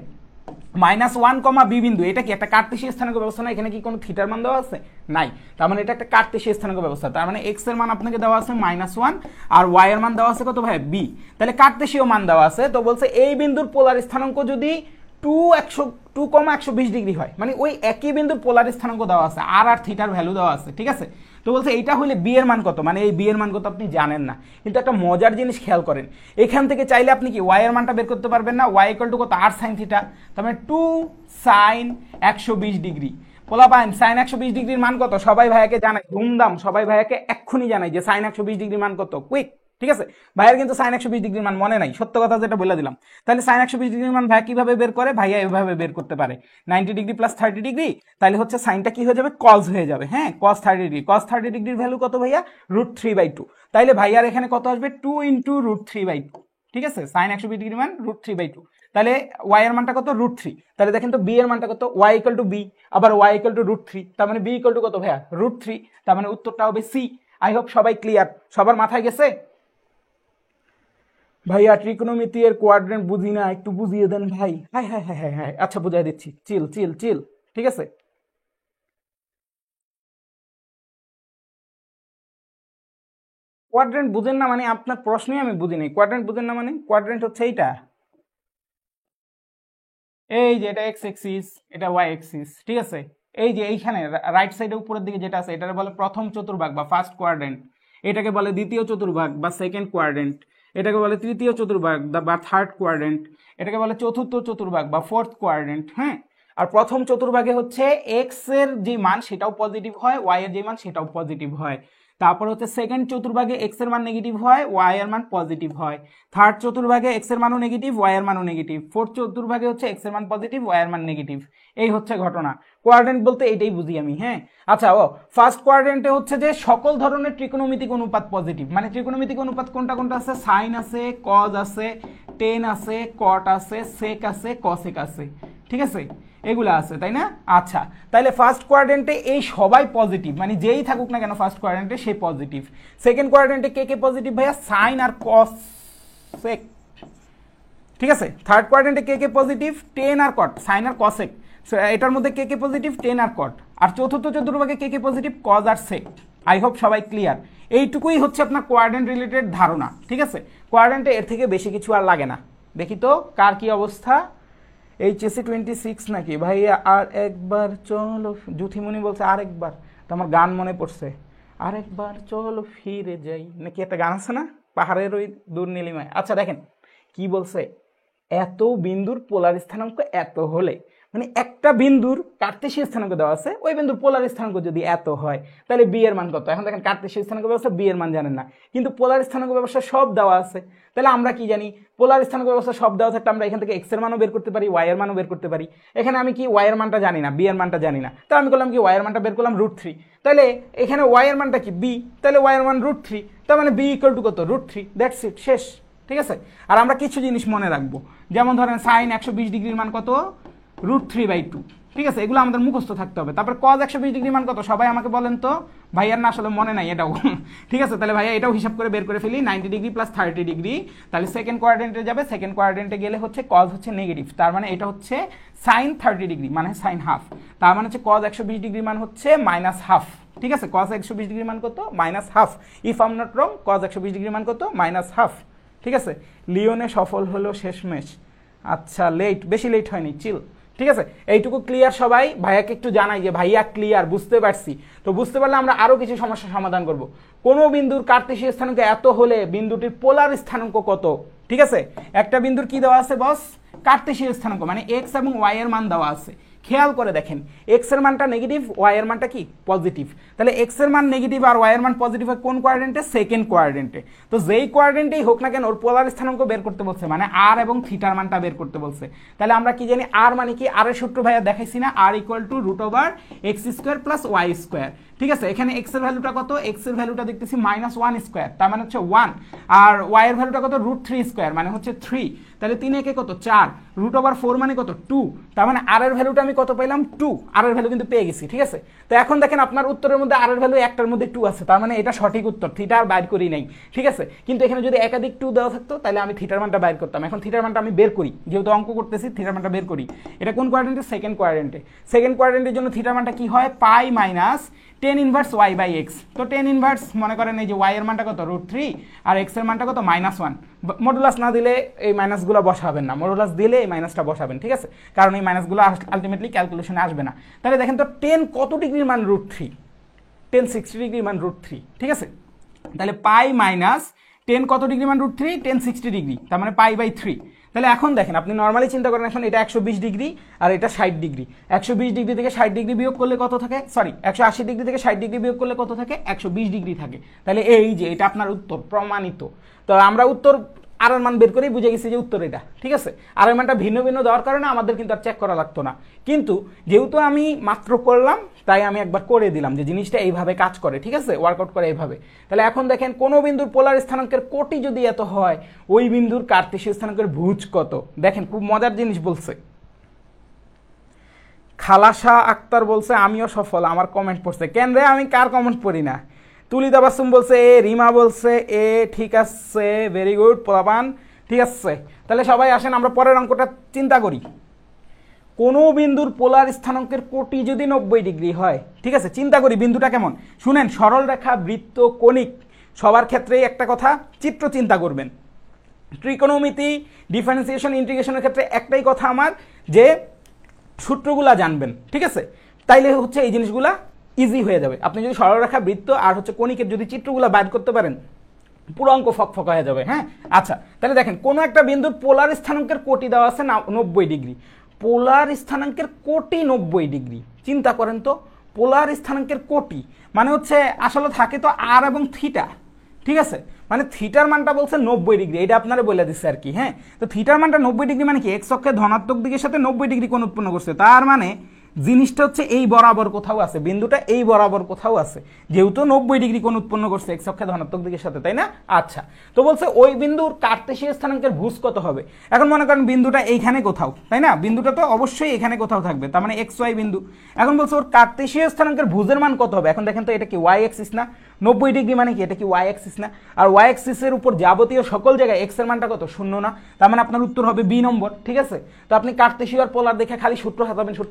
-1, বি বিন্দু, এটা কি একটা কার্তেশীয় স্থানাঙ্ক ব্যবস্থা না? এখানে কি কোনো থিটার মান দেওয়া আছে? নাই। তার মানে এটা একটা কার্তেশীয় স্থানাঙ্ক ব্যবস্থা। তার মানে এক্স এর মান আপনাকে দেওয়া আছে -1 আর ওয়াই এর মান দেওয়া আছে কত ভাই? বি। তাহলে কার্তেশীয় মান দেওয়া আছে, তো বলছে এই বিন্দুর পোলার স্থানাঙ্ক যদি 2,120 ডিগ্রি হয়, মানে ওই একই বিন্দুর পোলার স্থানাঙ্ক দেওয়া আছে, আর থিটার ভ্যালু দেওয়া আছে, ঠিক আছে? তো বলছে এইটা হলে বি এর মান কত, মানে এই বি এর মান কত আপনি জানেন না। কিন্তু একটা মজার জিনিস খেয়াল করেন, এখান থেকে চাইলে আপনি কি ওয়াই এর মানটা বের করতে পারবেন না? ওয়াই ইকুয়াল টু কত? আর সাইন থিটা, তার মানে 2 sin 120 ডিগ্রি। পোলা পাইন সাইন 120 ডিগ্রির মান কত? সবাই ভাইয়াকে জানাই, ধুমধাম সবাই ভাইয়াকে এক্ষুনি জানাই যে সাইন 120 ডিগ্রির মান কত, কুইক। ঠিক আছে, ভাইয়ার কিন্তু সাইন 120 ডিগ্রির মান মনে নাই, সত্য কথা যেটা বলে দিলাম। তাহলে সাইন 120 ডিগ্রির মান ভাইয়া কিভাবে বের করে? ভাইয়া এভাবে বের করতে পারে, 90 ডিগ্রি প্লাস 30 ডিগ্রি, তাহলে হচ্ছে সাইনটা কি হয়ে যাবে? কজ হয়ে যাবে। হ্যাঁ, কজ 30 ডিগ্রি, কজ 30 ডিগ্রির ভ্যালু কত ভাইয়া? √3/2। তাইলে ভাইয়ার এখানে কত আসবে? 2 × √3/2। ঠিক আছে, সাইন 120 ডিগ্রি মান √3/2। তাহলে ওয়াই এর মানটা কত? √3। তাহলে দেখেন তো বি এর মানটা কত? ওয়াই ইকুয়াল টু বি, আবার ওয়াই ইকুয়াল টু √3, তার মানে বি ইকুয়াল টু কত ভাইয়া? √3। তার মানে উত্তরটা হবে সি। আই হোপ সবাই ক্লিয়ার, সবার মাথায় গেছে? ভাইয়া ট্রিকোনোমিতি এর কোয়াড্রেন্ট বুঝি না, একটু বুঝিয়ে দেন ভাই। হ্যাঁ হ্যাঁ হ্যাঁ হ্যাঁ হ্যাঁ, আচ্ছা বুঝাই দিচ্ছি, চিল চিল চিল। ঠিক আছে, কোয়াড্রেন্ট বুঝেন না মানে? আপনার প্রশ্নই আমি বুঝি নাই, কোয়াড্রেন্ট বুঝেন না মানে? কোয়াড্রেন্ট হচ্ছে এইটা, এই যে এটা এক্স এক্সিস, এটা ওয়াই এক্সিস, ঠিক আছে? এই যে এইখানে রাইট সাইডে উপরের দিকে যেটা আছে, এটাকে বলে প্রথম চতুর্ভাগ বা ফার্স্ট কোয়াড্রেন্ট, এটাকে বলে দ্বিতীয় চতুর্ভাগ বা সেকেন্ড কোয়াড্রেন্ট, এটাকে বলে তৃতীয় চতুর্ভাগ বা থার্ড কোয়াড্রেন্ট, এটাকে বলে চতুর্থ চতুর্ভাগ বা ফোর্থ কোয়াড্রেন্ট। হ্যাঁ, আর প্রথম চতুর্ভাগে হচ্ছে এক্স এর যে মান সেটাও পজিটিভ হয়, ওয়াই এর যে মান সেটাও পজিটিভ হয়। তারপর হচ্ছে সেকেন্ড চতুর্ভাগে এক্স এর মান নেগেটিভ হয়, ওয়াই এর মান পজিটিভ হয়। থার্ড চতুর্ভাগে এক্স এর মানও নেগেটিভ, ওয়াই এর মানও নেগেটিভ। ফোর্থ চতুর্ভাগে হচ্ছে এক্স এর মান পজিটিভ, ওয়াই এর মান নেগেটিভ। এই হচ্ছে ঘটনা। কোয়াড্রেন্ট বলতে এটাই বুঝি আমি। হ্যাঁ, আচ্ছা, ফার্স্ট কোয়াড্রেন্টে হচ্ছে যে সকল ধরনের ত্রিকোণমিতিক অনুপাত পজিটিভ, মানে ত্রিকোণমিতিক অনুপাত কোনটা কোনটা আছে? সাইন আছে, কজ আছে, টেন আছে, কট আছে, সেক আছে, কসেক আছে, ঠিক আছে? এগুলো আছে, তাই না? আচ্ছা, তাহলে ফার্স্ট কোয়াড্রেন্টে এই সবাই পজিটিভ, মানে যেই থাকুক না কেন ফার্স্ট কোয়াড্রেন্টে সে পজিটিভ। সেকেন্ড কোয়াড্রেন্টে কে কে পজিটিভ ভাইয়া? সাইন আর কস সেক, ঠিক আছে? থার্ড কোয়াড্রেন্টে কে কে পজিটিভ? টেন আর কট, সাইন আর কসেক, এটার মধ্যে কে কে পজিটিভ? টেন আর কট। আর চতুর্থ চতুর্ভাগে কে কে পজিটিভ? কজ আর সেক। আই হোপ সবাই ক্লিয়ার। এইটুকুই হচ্ছে আপনার কোয়াড্রেন্ট রিলেটেড ধারণা, ঠিক আছে? কোয়াড্রেন্টে এর থেকে বেশি কিছু আর লাগে না। দেখি তো কার কি অবস্থা। HSC 26 নাকি ভাইয়া? আর একবার চলো, জুথিমণি বলছে আরেকবার, তো আমার গান মনে পড়ছে, আরেকবার চলো ফিরে যাই, নাকি একটা গান আছে না, পাহাড়ের ওই দূর নীলিমায়। আচ্ছা দেখেন কি বলছে, এত বিন্দুর পোলার স্থানাঙ্ক এত হলে, মানে একটা বিন্দুর কার্তেশীয় স্থানাঙ্ক দেওয়া আছে, ওই বিন্দুর পোলার স্থানাঙ্ক যদি এত হয়, তাহলে বি এর মান কত? এখন দেখেন কার্তেশীয় স্থানাঙ্ক ব্যবস্থা বি এর মান জানেন না, কিন্তু পোলার স্থানাঙ্ক ব্যবস্থা সব দেওয়া আছে। তাহলে আমরা কি জানি? পোলার স্থানাঙ্ক ব্যবস্থা সব দেওয়া থাকলে আমরা এখান থেকে এক্স এর মানও বের করতে পারি, ওয়াই এর মানও বের করতে পারি। এখানে আমি কি ওয়াই এর মানটা জানি না, বি এর মানটা জানি না, তো আমি করলাম কি ওয়াই এর মানটা বের করলাম √3। তাহলে এখানে ওয়াই এর মানটা কি? বি, তাহলে ওয়াই এর মান √3, তার মানে বি ইকুয়াল টু কত? √3, দ্যাটস ইট, শেষ। ঠিক আছে, আর আমরা কিছু জিনিস মনে রাখবো, যেমন ধরেন সাইন 120 ডিগ্রির মান কত? √3/2, ঠিক আছে? এগুলো আমাদের মুখস্থ থাকতে হবে। তারপর কজ 120 ডিগ্রি মান কত? সবাই আমাকে বলেন তো। ভাইয়ার না আসলে মনে নাই এটাও। ঠিক আছে, তাহলে ভাইয়া এটাও হিসাব করে বের করে ফেলি, 90 ডিগ্রি প্লাস 30 ডিগ্রি। তাহলে সেকেন্ড কোয়াড্রেন্টে যাবে, সেকেন্ড কোয়াড্রেন্টে গেলে হচ্ছে কজ হচ্ছে নেগেটিভ, তার মানে এটা হচ্ছে সাইন 30 ডিগ্রি, মানে সাইন হাফ। তার মানে হচ্ছে কজ 120 ডিগ্রি মান হচ্ছে -হাফ। ঠিক আছে, কজ 120 ডিগ্রি মান কত? -Half. If I'm not wrong, cause 120 degree মান কত? -হাফ। ঠিক আছে, লিওনে সফল হলো শেষমেশ। আচ্ছা, লেট, বেশি লেট হয়নি, চিল। ঠিক আছে, এইটুকু ক্লিয়ার সবাই? ভাইয়াকে একটু জানাই যে ভাইয়া ক্লিয়ার, বুঝতে পারছি। তো বুঝতে পারলে আমরা আরো কিছু সমস্যার সমাধান করব। কোন বিন্দুর কার্তেশীয় স্থানাঙ্ক এত হলে বিন্দুটির পোলার স্থানাঙ্ক কত? ঠিক আছে, একটা বিন্দুর কি দেওয়া আছে বস? কার্তেশীয় স্থানাঙ্ক, মানে এক্স এবং ওয়াই এর মান দেওয়া আছে। খেয়াল করে দেখেন, এক্স এর মানটা নেগেটিভ, ওয়াই এর মানটা কি? পজিটিভ। তাহলে এক্স এর মান নেগেটিভ আর ওয়াই এর মান পজিটিভ হয় কোন কোয়াড্রেন্টে? সেকেন্ড কোয়াড্রেন্টে। তো যেই কোয়াড্রেন্টেই হোক না কেন ওর পোলার স্থানাঙ্ক বের করতে বলছে, মানে আর এবং থিটার মানটা বের করতে বলছে। তাহলে আমরা কি জানি? আর মানে কি? আর এর সূত্র ভাইয়া দেখাইছি না, আর equal two √x² plus y²। ঠিক আছে, এখানে এক্স এর ভ্যালুটা কত? এক্স এর ভ্যালুটা দেখতেছি -1², তার মানে হচ্ছে 1। আর ওয়াই এর ভ্যালুটা কত? √3², মানে হচ্ছে 3। তাহলে 3 একে কত 4, √4 মানে কত 2, তার মানে আর এর ভ্যালুটা আমি কত পেলাম 2, আর এর ভ্যালু কিন্তু পেয়ে গেছি, ঠিক আছে। তো এখন দেখেন আপনার উত্তরের মধ্যে আর এর ভ্যালু একটার মধ্যে 2 আছে, তার মানে এটা সঠিক উত্তর, থিটা আর বাইর করি নাই, ঠিক আছে। কিন্তু এখানে যদি একাধিক 2 দেওয়া থাকতো তাহলে আমি থিটার মানটা বাইর করতাম। এখন থিটার মানটা আমি বের করি, যেহেতু অঙ্ক করতেছি থিটার মানটা বের করি। এটা কোন কোয়াড্রেন্টে? সেকেন্ড কোয়াড্রেন্টে। সেকেন্ড কোয়াড্রেন্টের জন্য থিটার মানটা কি হয়? Pi minus tan inverse y by x. তো টেন ইনভার্স মনে করেন এই যে ওয়াই এর মানটা কত √3 আর এক্স এর মানটা কত -1। মডুলাস না দিলে এই মাইনাসগুলো বসাবেন না, মডুলাস দিলে এই মাইনাসটা বসাবেন, ঠিক আছে, কারণ এই মাইনাসগুলো আলটিমেটলি ক্যালকুলেশনে আসবে না। তাহলে দেখেন তো 10 কত ডিগ্রির মান √3, 10 60 ডিগ্রির মান √3, ঠিক আছে। তাহলে পাই মাইনাস 10 কত ডিগ্রি মান √3, 10 60 ডিগ্রি, তার মানে পাই বাই 3। তাহলে এখন দেখেন আপনি নর্মালি চিন্তা করেন, এখন এটা 120 ডিগ্রি আর এটা 60 ডিগ্রি, 120 ডিগ্রি থেকে 60 ডিগ্রি বিয়োগ করলে কত থাকে? সরি, 180 ডিগ্রি থেকে 60 ডিগ্রি বিয়োগ করলে কত থাকে? 120 ডিগ্রি থাকে। তাহলে এই যে এটা আপনার উত্তর প্রমাণিত। তো আমরা উত্তর আর এর মান বের করেই বুঝে গেছি যে উত্তর এটা, ঠিক আছে। আর এর মানটা ভিন্ন ভিন্ন দেওয়ার কারণে আমাদের কিন্তু আর চেক করা লাগতো না, কিন্তু যেহেতু আমি মাত্র করলাম তাই আমি একবার করে দিলাম যে জিনিসটা এইভাবে কাজ করে, ঠিক আছে, ওয়ার্কআউট করে এইভাবে। তাহলে এখন দেখেন কোন বিন্দুর পোলার স্থানাঙ্কের কোটি যদি এত হয়, ওই বিন্দুর কার্তেশীয় স্থানাঙ্কের ভুজ কত? দেখেন খুব মজার জিনিস বলছে, খালাসা আক্তার বলছে আমিও সফল, আমার কমেন্ট পড়ছে। কেন রে, আমি কার কমেন্ট পড়ি না? তুলিদা বাসুম বলছে এ, রিমা বলছে এ, ঠিক আছে, ভেরি গুড পোলাপান, ঠিক আছে। তাহলে সবাই আসেন আমরা পরের অঙ্কটা চিন্তা করি। কোনো বিন্দুর পোলার স্থানাঙ্কের কোটি যদি 90 ডিগ্রি হয়, ঠিক আছে, চিন্তা করি বিন্দুটা কেমন। শুনেন, সরল রেখা, বৃত্ত, কণিক সবার ক্ষেত্রেই একটা কথা, চিত্র চিন্তা করবেন। ত্রিকোণমিতি, ডিফারেন্সিয়েশন, ইন্টিগ্রেশনের ক্ষেত্রে একটাই কথা আমার, যে সূত্রগুলা জানবেন, ঠিক আছে, তাইলে হচ্ছে এই জিনিসগুলা ইজি হয়ে যাবে। আপনি যদি সরলরেখা, বৃত্ত আর হচ্ছে কণিকের যদি চিত্রগুলা বাইর করতে পারেন, পুরো অঙ্ক ফকফকা হয়ে যাবে। হ্যাঁ, আচ্ছা, তাহলে দেখেন কোনো একটা বিন্দুর পোলার স্থানাঙ্কের কোটি দেওয়া আছে 90 ডিগ্রি, পোলার স্থানাঙ্কের কোটি 90 ডিগ্রি। চিন্তা করেন তো, পোলার স্থানাঙ্কের কোটি মানে হচ্ছে আসলে থাকে তো আর এবং থিটা, ঠিক আছে, মানে থিটার মানটা বলছে 90 ডিগ্রি, এটা আপনারা বলে দিচ্ছে আর কি। হ্যাঁ, তো থিটার মানটা 90 ডিগ্রি মানে কি? এক্স অক্ষে ধনাত্মক দিকের সাথে 90 ডিগ্রি কোণ উৎপন্ন করছে, তার মানে জিনিসটা হচ্ছে এই বরাবর কোথাও আছে, বিন্দুটা এই বরাবর কোথাও আছে, যেহেতু 90 ডিগ্রি কোণ উৎপন্ন করছে এক্স অক্ষে ধনাত্মক দিকের সাথে, তাই না? আচ্ছা, তো বলছে ওই বিন্দুর কার্তেশীয় স্থানাঙ্কের ভুজ কত হবে। এখন মনে করেন বিন্দুটা এইখানে কোথাও, তাই না? বিন্দুটা তো অবশ্যই এখানে কোথাও থাকবে, তার মানে এক্স ওয়াই বিন্দু। এখন বলছে ওর কার্তেশীয় স্থানাঙ্কের ভুজের মান কত হবে। এখন দেখেন তো, এটা কি ওয়াই অ্যাক্সিস না? 90 ডিগ্রি মানে কি? এটা কি ওয়াই অ্যাক্সিস না? আর ওয়াই অ্যাক্সিসের উপর যাবতীয় সকল জায়গায় এক্স এর মানটা কত? 0 না? তার মানে আপনার উত্তর হবে বি নম্বর, ঠিক আছে। তো আপনি কার্তেশীয় আর পোলার দেখে খালি সূত্র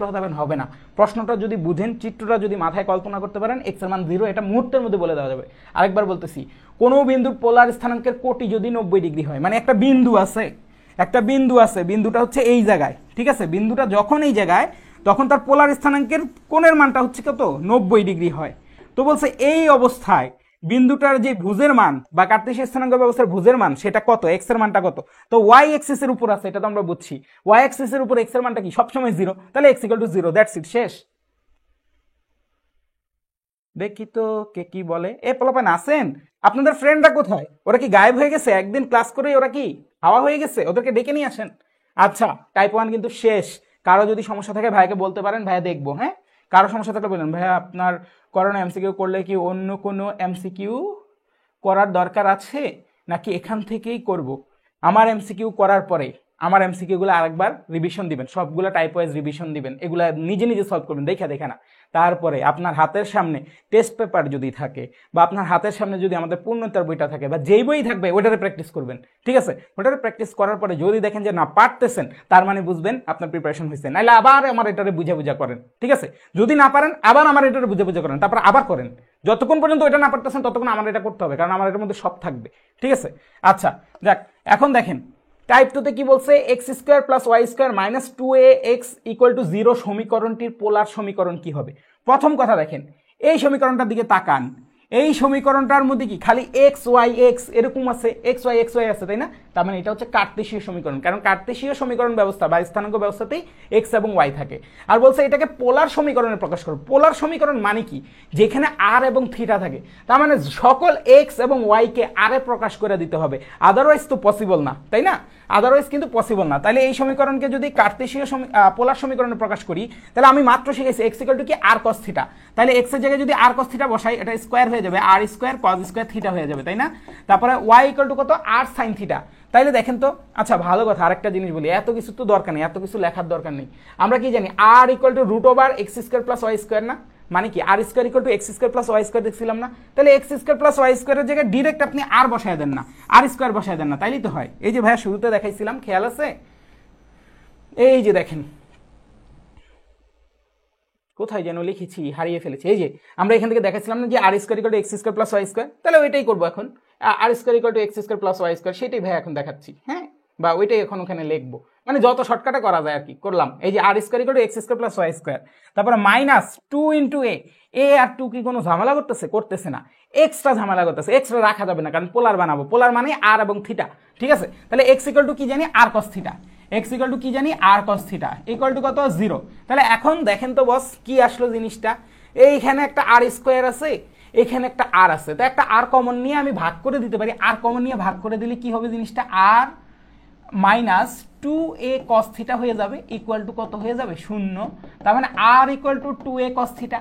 হাতাবেন হবে না। প্রশ্নটা যদি বুঝেন, চিত্রটা যদি মাথায় কল্পনা করতে পারেন, এক্স এর মান 0, এটা মুহূর্তের মধ্যে বলে দেওয়া যাবে। আরেকবার বলতেছি, কোনো বিন্দুর পোলার স্থানাঙ্কের কোটি যদি 90 ডিগ্রি হয়, মানে একটা বিন্দু আছে, বিন্দুটা হচ্ছে এই জায়গায়, ঠিক আছে, বিন্দুটা যখন এই জায়গায়, তখন তার পোলার স্থানাঙ্কের কোণের মানটা হচ্ছে কত? 90 ডিগ্রি হয়। তো বলছে এই অবস্থায় বিন্দুটার যে ভুজের মান বা কার্তেশীয় স্থানাঙ্ক ব্যবস্থার ভুজের মান সেটা কত? এক্স এর মানটা কত? তো ওয়াই অ্যাক্সিস এর উপর আছে, এটা তো আমরা বুঝছি। ওয়াই অ্যাক্সিস এর উপর এক্স এর মানটা কি? সবসময় 0, তাহলে x equal to 0, that's it, শেষ। দেখি তো কে কি বলে। এ পোলাপান আছেন? আপনাদের ফ্রেন্ডরা কোথায়? ওরা কি গায়েব হয়ে গেছে? একদিন ক্লাস করে ওরা কি হাওয়া হয়ে গেছে? ওদেরকে ডেকে নিয়ে আসেন। আচ্ছা, টাইপ 1 কিন্তু শেষ। কারো যদি সমস্যা থাকে ভাইকে বলতে পারেন, ভাইয়া দেখবো। হ্যাঁ, কারো সমস্যা থাকলে বললেন, ভাইয়া আপনার করোনা এমসিকিউ করলে কি অন্য কোনো এমসিকিউ করার দরকার আছে, নাকি এখান থেকেই করব? আমার এমসিকিউ করার পরে আমার এমসিকিউগুলো আরেকবার রিভিশন দিবেন, সবগুলো টাইপ ওয়াইজ রিভিশন দিবেন, এগুলা নিজে নিজে সলভ করবেন দেখে না। তারপরে আপনার হাতের সামনে টেস্ট পেপার যদি থাকে, বা আপনার হাতের সামনে যদি আমাদের পূর্ণতার বইটা থাকে, বা যেই বই থাকবে ওটারে প্র্যাকটিস করবেন, ঠিক আছে। ওটারে প্র্যাকটিস করার পরে যদি দেখেন যে না পারতেছেন, তার মানে বুঝবেন আপনার প্রিপারেশন হয়েছে। নাহলে আবার আমার এটারে বুঝা করেন, ঠিক আছে। যদি না পারেন আবার আমার এটারে বুঝা করেন, তারপর আবার করেন। যতক্ষণ পর্যন্ত এটা না পারতেছেন ততক্ষণ আমার এটা করতে হবে, কারণ আমার এটার মধ্যে সব থাকবে, ঠিক আছে। আচ্ছা, যাক, এখন দেখেন টাইপ 2 তে কি বলছে? X square plus y square minus 2ax equal to 0 সমীকরণটির পোলার সমীকরণ কি হবে? প্রথম কথা দেখেন, এই সমীকরণটার দিকে তাকান। এই সমীকরণটার মধ্যে কি খালি এক্স ওয়াই এক্স এরকম আছে, এক্স ওয়াই আছে, তাই না? তার মানে এটা হচ্ছে কার্তেশীয় সমীকরণ, কারণ কার্তেশীয় সমীকরণ ব্যবস্থা বা স্থানাঙ্ক ব্যবস্থাতেই এক্স এবং ওয়াই থাকে। আর বলছে এটাকে পোলার সমীকরণে প্রকাশ করো। পোলার সমীকরণ মানে কি? যেখানে আর এবং থিটা থাকে, তার মানে সকল এক্স এবং ওয়াইকে আর এ প্রকাশ করে দিতে হবে, আদারওয়াইজ তো পসিবল না, তাই না? আদারওয়াইজ কিন্তু পসিবল না। তাহলে এই সমীকরণকে যদি কার্তেশীয় পোলার সমীকরণে প্রকাশ করি, তাহলে আমি মাত্র শিখেছি এক্স ইকুয়াল টু কি আর কস থিটা। তাহলে এক্স এর জায়গায় যদি আর কস থিটা বসাই, এটা স্কোয়ার হয়ে যাবে, আর স্কোয়ার কস স্কোয়ার থিটা হয়ে যাবে, তাই না? তারপরে ওয়াই ইকুয়াল টু কত, আর সাইন থিটা। তাইলে দেখেন তো, আচ্ছা ভালো কথা, আরেকটা জিনিস বলি, এত কিছু তো দরকার নেই, এত কিছু লেখার দরকার নেই। আমরা কি জানি r equal to root over x square plus y square না? মানে কি r square equal to x square plus y square দেখছিলাম না? তাহলে এক্স স্কোয়ার প্লাস ওয়াই স্কোয়ারের জায়গায় ডিরেক্ট আপনি আর বসায় দেন না, আর স্কোয়ার বসায় দেন না, তাইলেই তো হয়। এই যে ভাইয়া শুরুতে দেখাইছিলাম, খেয়াল আছে? এই যে দেখেন, কোথায় যেন লিখেছি, হারিয়ে ফেলেছি। এই যে আমরা এখান থেকে দেখাচ্ছিলাম না যে r square equal to x square plus y square, তাহলে ওইটাই করবো এখন। R square equal to x square plus y square, সেটাই ভাই এখন দেখাচ্ছি, হ্যাঁ, বা ওইটাই এখন ওখানে লিখবো, মানে যত শর্টকাটে করা যায় আর কি করলাম। এই যে r square equal to x square plus y square, তারপরে মাইনাস 2 ইন্টু এ আর 2 কি কোনো ঝামেলা করতেছে? করতেছে না। এক্সট্রা ঝামেলা করতেছে, এক্সট্রা রাখা যাবে না, কারণ পোলার বানাবো, পোলার মানে আর এবং থিটা, ঠিক আছে? তাহলে এক্স ইকুয়াল টু কি জানি, r cos theta, x equal to কি জানি, r cos theta equal to কত, 0। তাহলে এখন দেখেন তো বস কি আসলো জিনিসটা, এইখানে একটা আর স্কোয়ার আছে, এখানে একটা আর আছে, তো একটা আর কমন নিয়ে আমি ভাগ করে দিতে পারি। আর কমন নিয়ে ভাগ করে দিলে কি হবে জিনিসটা, আর মাইনাস 2a কস থিটা হয়ে যাবে, ইকুয়াল টু কত হয়ে যাবে, 0। তার মানে r equal to 2a cos theta.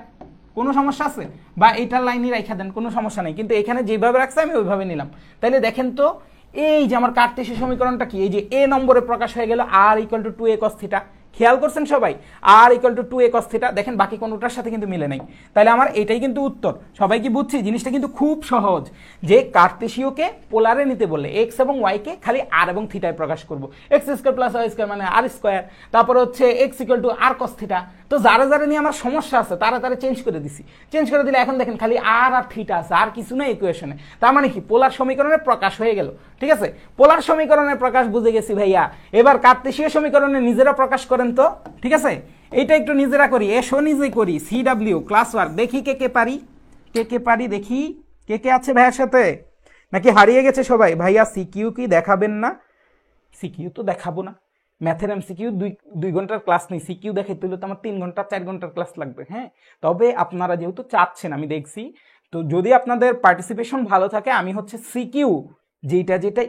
কোনো সমস্যা আছে? বা এইটার লাইনই রাখা দেন, কোনো সমস্যা নেই, কিন্তু এখানে যেভাবে রাখছে আমি ওইভাবে নিলাম। তাহলে দেখেন তো, এই যে আমার কার্তেশীয় সমীকরণটা কি, এই যে এ নম্বরে প্রকাশ হয়ে গেল r equal to 2a cos theta. খেয়াল করছেন সবাই, r equal to 2a cos theta, দেখেন বাকি কোনোটার সাথে কিন্তু মিলে নাই। তাহলে আমার এটাই কিন্তু উত্তর। সবাই কি বুঝছি? জিনিসটা কিন্তু খুব সহজ, যে কার্তেশীয়কে পোলারে নিতে বললে এক্স এবং ওয়াইকে খালি আর এবং থিটায় প্রকাশ করবো। X square plus y square মানে আর স্কোয়ার, তারপর হচ্ছে x equal to r cos theta. তো যারা যারা নিয়ে আমার সমস্যা আছে তারা তারা চেঞ্জ করে দিছি, চেঞ্জ করে দিলে এখন দেখেন খালি আর আর থিটা আছে, আর কিছু না ইকুয়েশনে। তার মানে কি পোলার সমীকরণের প্রকাশ হয়ে গেল, ঠিক আছে? পোলার সমীকরণের প্রকাশ বুঝে গেছি ভাইয়া। এবার কার্তেশীয় সমীকরণে নিজেরা প্রকাশ করেন তো, ঠিক আছে? এইটা একটু নিজেরা করি, এসো নিজে করি। সিডাব্লিউ ক্লাস ওয়ার্ক, দেখি কে কে পারি, কে কে পারি দেখি, কে কে আছে ভাইয়ার সাথে, নাকি হারিয়ে গেছে সবাই? ভাইয়া সিকিউ কি দেখাবেন না? সিকিউ তো দেখাবো না, ম্যাথের এমসিকিউ 2 ঘন্টার ক্লাস নেই, সিকিউ দেখাইতে হলে তো আমার 3 ঘন্টা 4 ঘন্টার ক্লাস লাগবে। হ্যাঁ, তবে আপনারা যেহেতু চাচ্ছেন, আমি দেখছি, তো যদি আপনাদের পার্টিসিপেশন ভালো থাকে, আমি হচ্ছে সিকিউ যেটা যেটা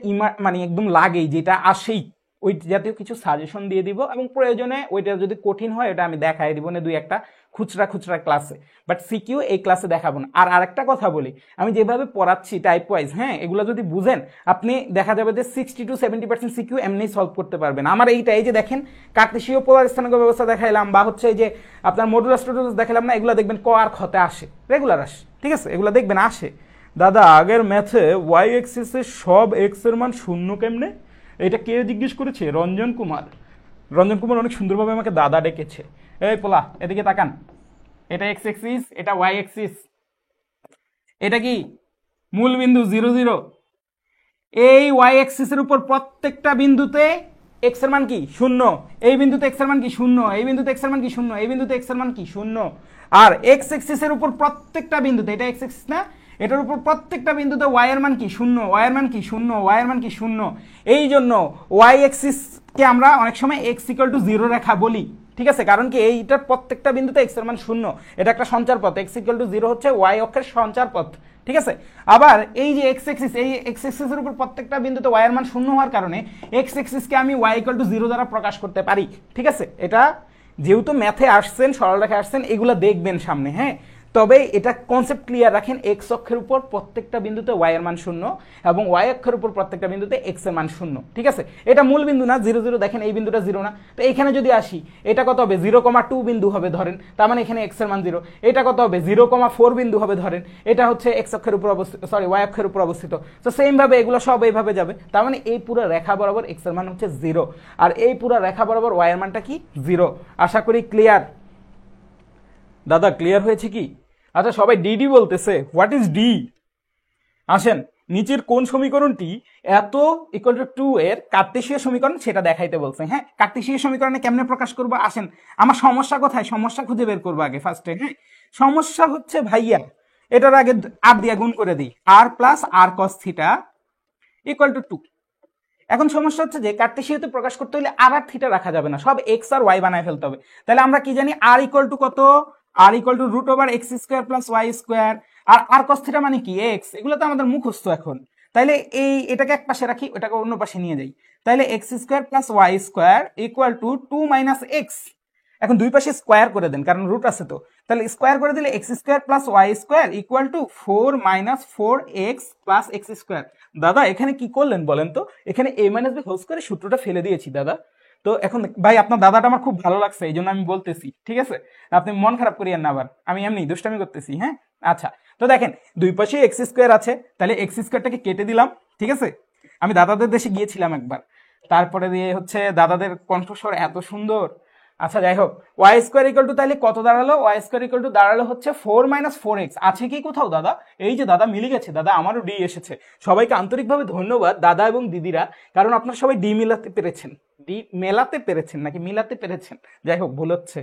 মানে একদম লাগেই, যেটা আসেই, ওই জাতীয় কিছু সাজেশন দিয়ে দিব, এবং প্রয়োজনে ওইটা যদি কঠিন হয় এটা আমি দেখাই দিব না 2-1টা খুচরা খুচরা ক্লাসে, বাট সিকিউ এই ক্লাসে দেখাবো না। আর আরেকটা কথা বলি, আমি যেভাবে পড়াচ্ছি টাইপ ওয়াইজ, হ্যাঁ, এগুলো যদি বুঝেন আপনি, দেখা যাবে যে 60 to 70% সিকিউ এমনি সলভ করতে পারবেন। আমার এইটা, এই যে দেখেন কার্তেশীয় পোলার স্থানাঙ্ক ব্যবস্থা দেখাইলাম, বা হচ্ছে এই যে আপনার মডুলাস টডুলাস দেখালাম না, এগুলো দেখবেন ক আর খতে আসে, রেগুলার আসে, ঠিক আছে? এগুলো দেখবেন আসে। দাদা আগের ম্যাথে ওয়াই এক্সিসে সব এক্স এর মান 0 কেমনে? এটা কে জিজ্ঞেস করেছে? রঞ্জন কুমার। রঞ্জন কুমার অনেক সুন্দরভাবে আমাকে দাদা ডেকেছে। এই পোলা এদিকে তাকান, এটা এক্স এক্সিস, এটা ওয়াই এক্সিস, এটা কি মূল বিন্দু 0 0। এই ওয়াই এক্সিসের উপর প্রত্যেকটা বিন্দুতে এক্স এর মান কি 0, এই বিন্দুতে এক্স এর মান কি 0, এই বিন্দুতে এক্স এর মান কি 0, এই বিন্দুতে এক্স এর মান কি 0। আর এক্স এক্সিসের উপর প্রত্যেকটা বিন্দুতে, এটা এক্স এক্সিস না, এটার উপর প্রত্যেকটা বিন্দুতে ওয়াই এর মান কি 0, ওয়াই এর মান কি 0, ওয়াই এর মান কি 0। এই জন্য ওয়াই এক্সিসকে আমরা অনেক সময় এক্স ইকুয়াল টু 0 রেখা বলি, ঠিক আছে? কারণ কি এইটার প্রত্যেকটা বিন্দুতে এক্স এর মান 0, এটা একটা সঞ্চার পথ, এক্স ইকুয়াল টু 0 হচ্ছে ওয়াই অক্ষের সঞ্চার পথ, ঠিক আছে? আবার এই যে এক্স এক্সিস, এই এক্স এক্সিসের উপর প্রত্যেকটা বিন্দুতে ওয়াই এর মান 0 হওয়ার কারণে এক্স এক্সিসকে আমি ওয়াই ইকুয়াল টু 0 দ্বারা প্রকাশ করতে পারি, ঠিক আছে? এটা যেহেতু ম্যাথে আসছেন, সরলরেখায় আসছেন, এগুলো দেখবেন সামনে, হ্যাঁ। তবে এটা কনসেপ্ট ক্লিয়ার রাখেন, এক্স অক্ষের উপর প্রত্যেকটা বিন্দুতে ওয়াই এর মান 0 এবং ওয়াই অক্ষের উপর প্রত্যেকটা বিন্দুতে এক্স এর মান 0, ঠিক আছে? এটা মূল বিন্দু না, 0 0, দেখেন এই বিন্দুটা 0 না, তো এখানে যদি আসি এটা কত হবে, 0,2 বিন্দু হবে ধরেন, তার মানে এখানে এক্স এর মান 0। এটা কত হবে, 0,4 বিন্দু হবে ধরেন, এটা হচ্ছে এক্স অক্ষের উপর অবস্থিত, সরি ওয়াই অক্ষের উপর অবস্থিত। তো সেম ভাবে এগুলো সব এইভাবে যাবে, তার মানে এই পুরো রেখা বরাবর এক্স এর মান হচ্ছে 0, আর এই পুরো রেখা বরাবর ওয়াই এর মানটা কি 0। আশা করি ক্লিয়ার। দাদা ক্লিয়ার হয়েছে কি? আচ্ছা সবাই ডিডি বলতেছে, হোয়াট ইজ ডি? আসেন, নিচের কোন সমীকরণটি এত ইকুয়াল টু 2 এর কার্তেশীয় সমীকরণ সেটা দেখাইতে বলছে। হ্যাঁ, কার্তেশীয় সমীকরণে কেমনে প্রকাশ করবো? আসেন, আমার সমস্যা কোথায়, সমস্যা খুঁজে বের করবো আগে ফার্স্টে। হ্যাঁ, সমস্যা হচ্ছে ভাইয়া, এটার আগে আর দিয়ে গুণ করে দিই, r plus r cos theta equal to 2। এখন সমস্যা হচ্ছে যে কার্তেশীয়তে প্রকাশ করতে হলে আর আর থিটা রাখা যাবে না, সব এক্স আর ওয়াই বানায় ফেলতে হবে। তাহলে আমরা কি জানি, আর ইকুয়াল টু কত, r equal to root over x square plus y square, আর আর কস থিটা মানে কি এক্স, এগুলো তো আমাদের মুখস্থ এখন। তাইলে এটাকে এক পাশে রাখি, ওটাকে অন্য পাশে নিয়ে যাই। তাইলে x square plus y square equal to 2 minus x. এখন দুই পাশে স্কোয়ার করে দেন, কারণ রুট আছে তো। তাহলে স্কোয়ার করে দিলে x square plus y square equal to 4 minus 4x plus x square. দাদা এখানে কি করলেন বলেন তো? এখানে a মাইনাস b হোল স্কোয়ারের সূত্রটা ফেলে দিয়েছি দাদা। তো এখন ভাই আপনার দাদাটা আমার খুব ভালো লাগছে, এই জন্য আমি বলতেছি, ঠিক আছে? আপনি মন খারাপ করিয়েন না, আবার আমি এমনি দুষ্টামি করতেছি, হ্যাঁ? আচ্ছা, তো দেখেন দুই পাশে এক্স স্কোয়ার আছে, তাহলে এক্স স্কোয়ারটাকে কেটে দিলাম, ঠিক আছে? আমি দাদাদের দেশে গিয়েছিলাম একবার, তারপরে দিয়ে হচ্ছে দাদাদের কণ্ঠস্বর এত সুন্দর। আচ্ছা যাই হোক, ওয়াই স্কোয়ার ইকুয়াল টু তাহলে কত দাঁড়ালো? ওয়াই স্কোয়ার ইকুয়াল টু দাঁড়ালো হচ্ছে 4 মাইনাস 4x। আছে কি কোথাও দাদা? এই যে দাদা মিলে গেছে, দাদা আমারও ডি এসেছে। সবাইকে আন্তরিকভাবে ধন্যবাদ দাদা এবং দিদিরা, কারণ আপনারা সবাই ডি মিলাতে পেরেছেন। ডি মেলাতে পেরেছেন নাকি মিলাতে পেরেছেন? যাই হোক, ভুল হচ্ছে।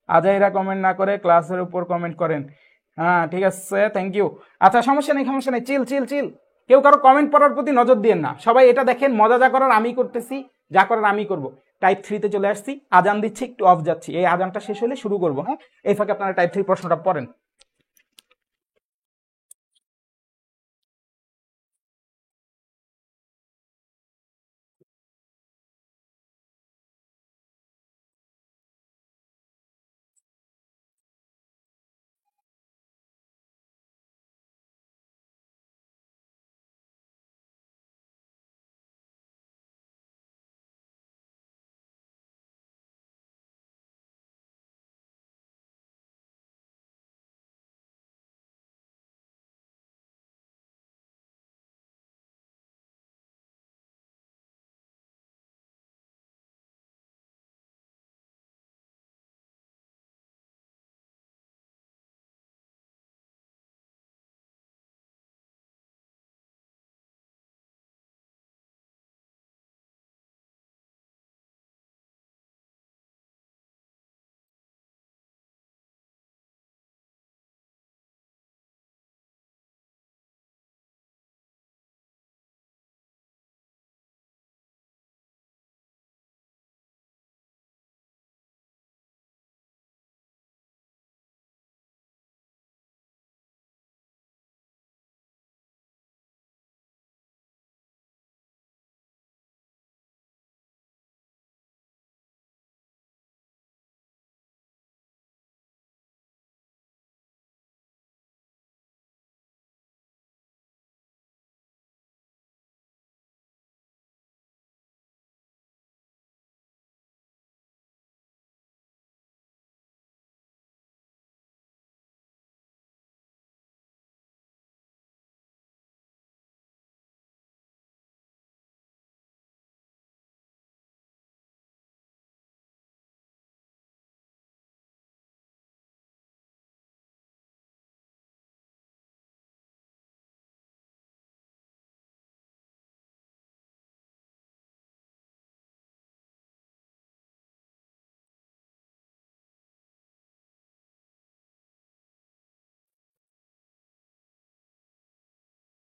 আজাইরা কমেন্ট না করে ক্লাসের উপর কমেন্ট করেন। হ্যাঁ ঠিক আছে, থ্যাংক ইউ। আচ্ছা সমস্যা নেই, সমস্যা নেই, চিল চিল চিল। কেউ কারো কমেন্ট পড়ার প্রতি নজর দিয়েন না, সবাই এটা দেখেন, মজা যা করার আমি করতেছি, যা করার আমি করব। টাইপ 3-তে চলে আসছি, আজান দিচ্ছি, একটু অফ যাচ্ছি, এই আজানটা শেষ হলে শুরু করবো, হ্যাঁ? এই ফাঁকে আপনারা টাইপ 3 প্রশ্নটা পড়েন।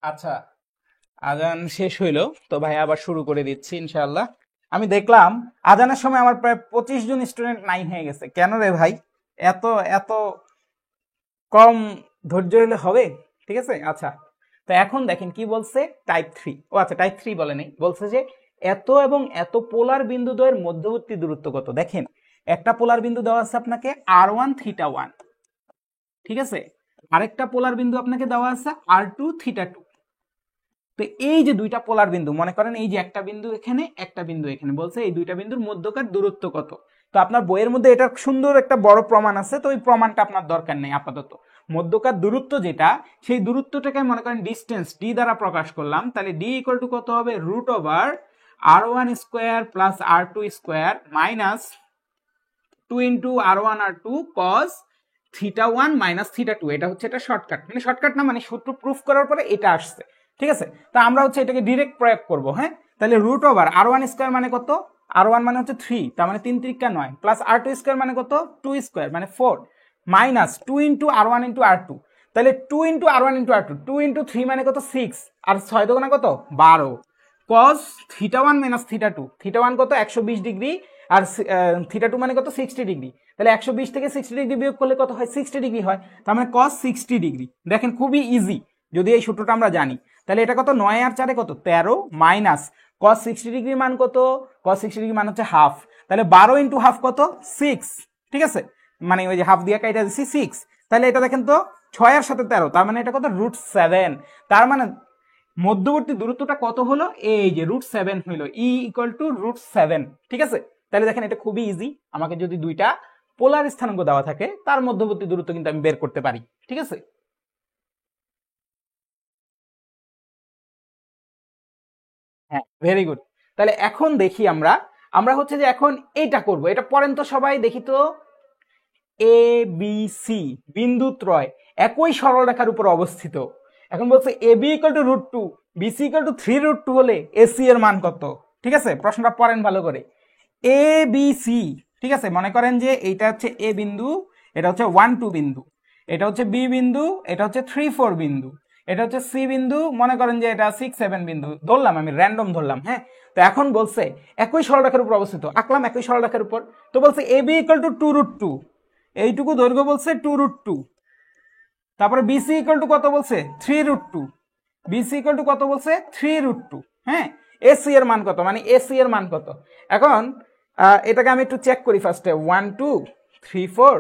আচ্ছা, আজান শেষ হইলো, তো ভাই আবার শুরু করে দিচ্ছি ইনশাআল্লাহ। আমি দেখলাম আজানের সময় আমার প্রায় 25 জন স্টুডেন্ট নাইন হয়ে গেছে। কেন রে ভাই? এত এত কম ধৈর্য হলে হবে? ঠিক আছে, আচ্ছা। তো এখন দেখেন কি বলছে, টাইপ 3। ও আচ্ছা, টাইপ 3 বলে নেই, বলছে যে এত এবং এত পোলার বিন্দু দ্বয়ের মধ্যবর্তী দূরত্ব কত। দেখেন একটা পোলার বিন্দু দেওয়া আছে আপনাকে r1 থিটা 1, ঠিক আছে? আরেকটা পোলার বিন্দু আপনাকে দেওয়া আছে r2 থিটা 2। তো এই যে দুইটা পোলার বিন্দু, মনে করেন এই যে একটা বিন্দু এখানে, একটা বিন্দু এখানে, বলছে এই দুইটা বিন্দুর মধ্যকার দূরত্ব কত। তো আপনার বইয়ের মধ্যে এটার সুন্দর একটা বড় প্রমাণ আছে, তো ওই প্রমাণটা আপনার দরকার নেই আপাতত। মধ্যকার দূরত্ব যেটা, সেই দূরত্বটাকে মনে করেন ডিস্টেন্স ডি দ্বারা প্রকাশ করলাম, তাহলে ডি ইকুয়াল টু কত হবে? Root over r1 square plus r2 square minus 2 into r1 r2 cos theta 1 minus theta 2। এটা হচ্ছে এটা শর্টকাট, মানে শর্টকাট না, মানে সূত্র প্রুফ করার পরে এটা আসছে, ঠিক আছে? তা আমরা হচ্ছে এটাকে ডিরেক্ট প্রয়োগ করব, হ্যাঁ? তাহলে রুট ওভার r1 স্কোয়ার মানে কত? r1 মানে হচ্ছে 3, তার মানে 3 3 9, প্লাস r2 স্কোয়ার মানে কত? 2 স্কোয়ার মানে 4, minus 2 into r1 into r2। তাহলে 2 into r1 into r2, 2 into 3 মানে কত? 6, আর 6 দোকানে কত? 12, cos theta 1 minus theta 2। Theta 1 কত? 120 ডিগ্রি, আর থিটা 2 মানে কত? 60 ডিগ্রি। তাহলে 120 থেকে 60 ডিগ্রি বিয়োগ করলে কত হয়? 60 ডিগ্রি হয়। তার মানে cos 60 ডিগ্রি। দেখেন খুবই ইজি যদি এই সূত্রটা আমরা জানি। তাহলে এটা কত, 9 আর 4 কত 13 মাইনাস cos 60 ডিগ্রি মান কত, cos 60 ডিগ্রি মান হচ্ছে হাফ, তাহলে 12 ইন্টু হাফ কত 6, ঠিক আছে, মানে ওই যে হাফ দিয়ে কাইটা দিচ্ছি 6, তাহলে এটা দেখেন তো 6 এর সাথে 13, তার মানে এটা কত √7, তার মানে মধ্যবর্তী দূরত্বটা কত হলো, এই যে √7 হইলো, E = √7, ঠিক আছে। তাহলে দেখেন এটা খুবই ইজি, আমাকে যদি দুইটা পোলার স্থানাঙ্ক দেওয়া থাকে তার মধ্যবর্তী দূরত্ব কিন্তু আমি বের করতে পারি, ঠিক আছে। হ্যাঁ, ভেরি গুড। তাহলে এখন দেখি আমরা আমরা হচ্ছে যে এখন এইটা করব, এটা পড়েন তো সবাই দেখি তো। এ বি সি বিন্দু ত্রয় একই সরলরেখার উপর অবস্থিত। এখন বলছে এ বি = √2, বিসি = 3√2 হলে এসি এর মান কত, ঠিক আছে। প্রশ্নটা পড়েন ভালো করে। এ বি সি, ঠিক আছে, মনে করেন যে এইটা হচ্ছে এ বিন্দু, এটা হচ্ছে 1 2 বিন্দু, এটা হচ্ছে বি বিন্দু, এটা হচ্ছে 3 4 বিন্দু, এটা হচ্ছে সি বিন্দু, মনে করেন যে এটা 6 7 বিন্দু ধরলাম, আমি র্যান্ডম ধরলাম, হ্যাঁ। তো এখন বলছে একই সরলরেখার উপর অবস্থিত, আঁকলাম একই সরলরেখার উপর, তো বলছে এ বি = 2√2, এইটুকু দৈর্ঘ্য বলছে 2√2, তারপরে বিসি = কত বলছে 3√2, বিসি = কত বলছে 3√2, হ্যাঁ। এসি এর মান কত, মানে এসি এর মান কত। এখন এটাকে আমি একটু চেক করি ফার্স্টে, 1 2 3 4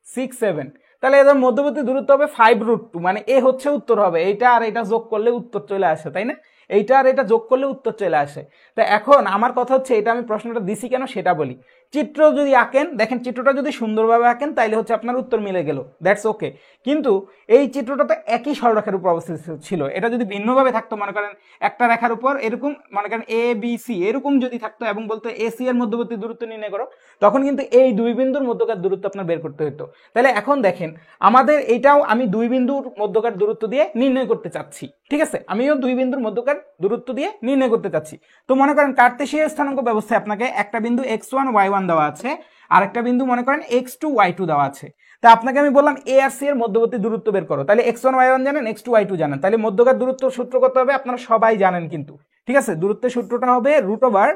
6 7, তাহলে এদের মধ্যবর্তী দূরত্ব হবে 5√2, মানে এ হচ্ছে উত্তর হবে, এইটা আর এটা যোগ করলে উত্তর চলে আসে, তাই না, এইটা আর এটা যোগ করলে উত্তর চলে আসে। তো এখন আমার কথা হচ্ছে, এটা আমি প্রশ্নটা দিছি কেন সেটা বলি। চিত্র যদি আঁকেন, দেখেন চিত্রটা যদি সুন্দরভাবে আঁকেন তাইলে হচ্ছে আপনার উত্তর মিলে গেল, দ্যাটস ওকে। কিন্তু এই চিত্রটা তো একই সরলরেখার উপর অবস্থিত ছিল, এটা যদি ভিন্নভাবে থাকতো, মনে করেন একটা রেখার উপর এরকম, মনে করেন এ বি সি এরকম যদি থাকতো এবং বলতো এসি এর মধ্যবর্তী দূরত্ব নির্ণয় করো, তখন কিন্তু এই দুই বিন্দুর মধ্যকার দূরত্ব আপনার বের করতে হতো। তাহলে এখন দেখেন আমাদের এটাও আমি দুই বিন্দুর মধ্যকার দূরত্ব দিয়ে নির্ণয় করতে চাচ্ছি, ঠিক আছে, আমিও দুই বিন্দুর মধ্যকার দূরত্ব দিয়ে নির্ণয় করতে চাচ্ছি। তো মনে করেন কার্তেশীয় স্থানাঙ্ক ব্যবস্থায় আপনাকে একটা বিন্দু x1 y1 দেওয়া আছে, আর একটা বিন্দু মনে করেন x2 y2 দেওয়া আছে। তা আপনাকে আমি বললাম এ আর সি এর মধ্যবর্তী দূরত্ব বের করো, তাহলে x1 y1 জানেন, x2 y2 জানেন, তাহলে মধ্যকার দূরত্ব সূত্র কত হবে আপনারা সবাই জানেন কিন্তু, ঠিক আছে। দূরত্বের সূত্রটা হবে √x1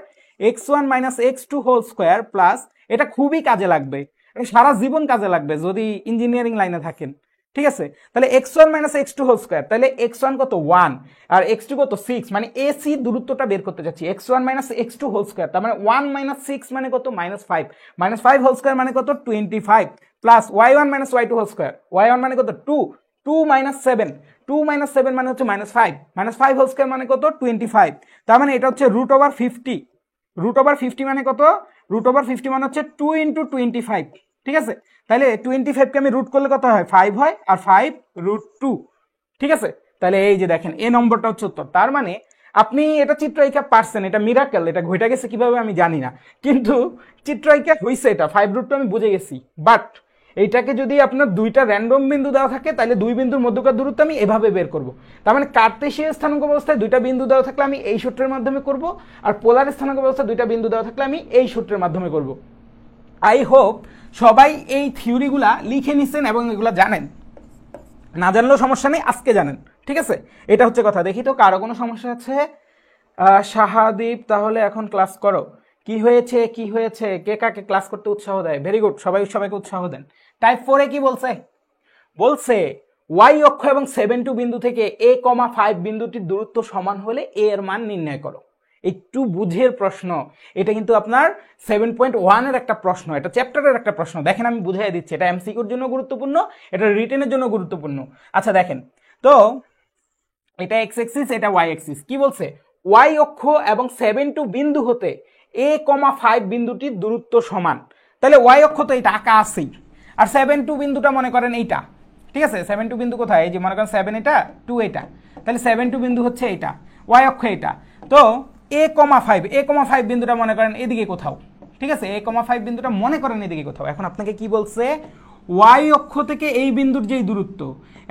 - x2² প্লাস, এটা খুবই কাজে লাগবে, সারা জীবন কাজে লাগবে যদি ইঞ্জিনিয়ারিং লাইনে থাকেন, ঠিক আছে। তাহলে x1 - x2², তাহলে x1 কত 1 আর x2 কত 6, মানে এসি দূরত্বটা বের করতে যাচ্ছি, x1 - x2², তার মানে 1 - 6 মানে কত -5, -5² মানে কত 25, প্লাস y1 - y2², y1 মানে কত 2, 2 - 7, 2 - 7 মানে হচ্ছে -5, -5² মানে কত 25, তার মানে এটা হচ্ছে √50, √50 মানে কত, √50 মানে হচ্ছে 2 × 25, ঠিক আছে। তাহলে 25 কে আমি রুট করলে কত হয় 5 হয়, আর 5√2, ঠিক আছে। তাহলে এই যে দেখেন এই নম্বরটা হচ্ছে উত্তর। তার মানে আপনি এটা চিত্র আঁকা পারছেন, এটা মিরাকেল, এটা ঘটে গেছে কিভাবে আমি জানি না, কিন্তু চিত্র আঁকা হইছে, এটা 5√2 আমি বুঝে গেছি। বাট এইটাকে যদি আপনার দুইটা র্যান্ডম বিন্দু দেওয়া থাকে তাহলে দুই বিন্দুর মধ্যকার দূরত্ব আমি এভাবে বের করব। তার মানে কার্তেশীয় স্থানাঙ্ক ব্যবস্থায় দুইটা বিন্দু দেওয়া থাকলে আমি এই সূত্রের মাধ্যমে করব, আর পোলার স্থানাঙ্ক ব্যবস্থায় দুইটা বিন্দু দেওয়া থাকলে আমি এই সূত্রের মাধ্যমে করব। আই হোপ সবাই এই থিওরিগুলা লিখে নিচ্ছেন এবং এগুলা জানেন, না জানলেও সমস্যা নেই, আজকে জানেন, ঠিক আছে। এটা হচ্ছে কথা। দেখি তো কারো কোনো সমস্যা আছে? শাহাদীপ, তাহলে এখন ক্লাস করো। কি হয়েছে কি হয়েছে, কে কাকে ক্লাস করতে উৎসাহ দেয়? ভেরি গুড, সবাই সবাইকে উৎসাহ দেন। টাইপ 4 কি বলছে? বলছে ওয়াই অক্ষ এবং 7 2 বিন্দু থেকে a,5 বিন্দুটির দূরত্ব সমান হলে a এর মান নির্ণয় করো। একটু বুঝের প্রশ্ন, এটা কিন্তু আপনার 7.1 এর একটা প্রশ্ন, এটা চ্যাপ্টারের একটা প্রশ্ন। দেখেন আমি বুঝাই দিচ্ছি, এটা এমসিকিউর জন্য গুরুত্বপূর্ণ, এটা রিটেনের জন্য গুরুত্বপূর্ণ। আচ্ছা দেখেন তো, এটা এক্স এক্সিস, এটা ওয়াই এক্সিস। কি বলছে? ওয়াই অক্ষ এবং 7 2 বিন্দু হতে a,5 বিন্দুটির দূরত্ব সমান। তাহলে ওয়াই অক্ষ তো এটা আঁকা আছেই, আর 7 2 বিন্দুটা মনে করেন এইটা, ঠিক আছে। 7 2 বিন্দু কোথায়? এই যে মনে করেন 7 এটা 2 এটা, তাহলে 7 2 বিন্দু হচ্ছে এইটা, ওয়াই অক্ষ এটা। তো a,5 বিন্দুটা মনে করেন এদিকে কোথাও, ঠিক আছে। a,5 বিন্দুটা মনে করেন এদিকে কোথাও। এখন আপনাকে কি বলছে? ওয়াই অক্ষ থেকে এই বিন্দুর যেই দূরত্ব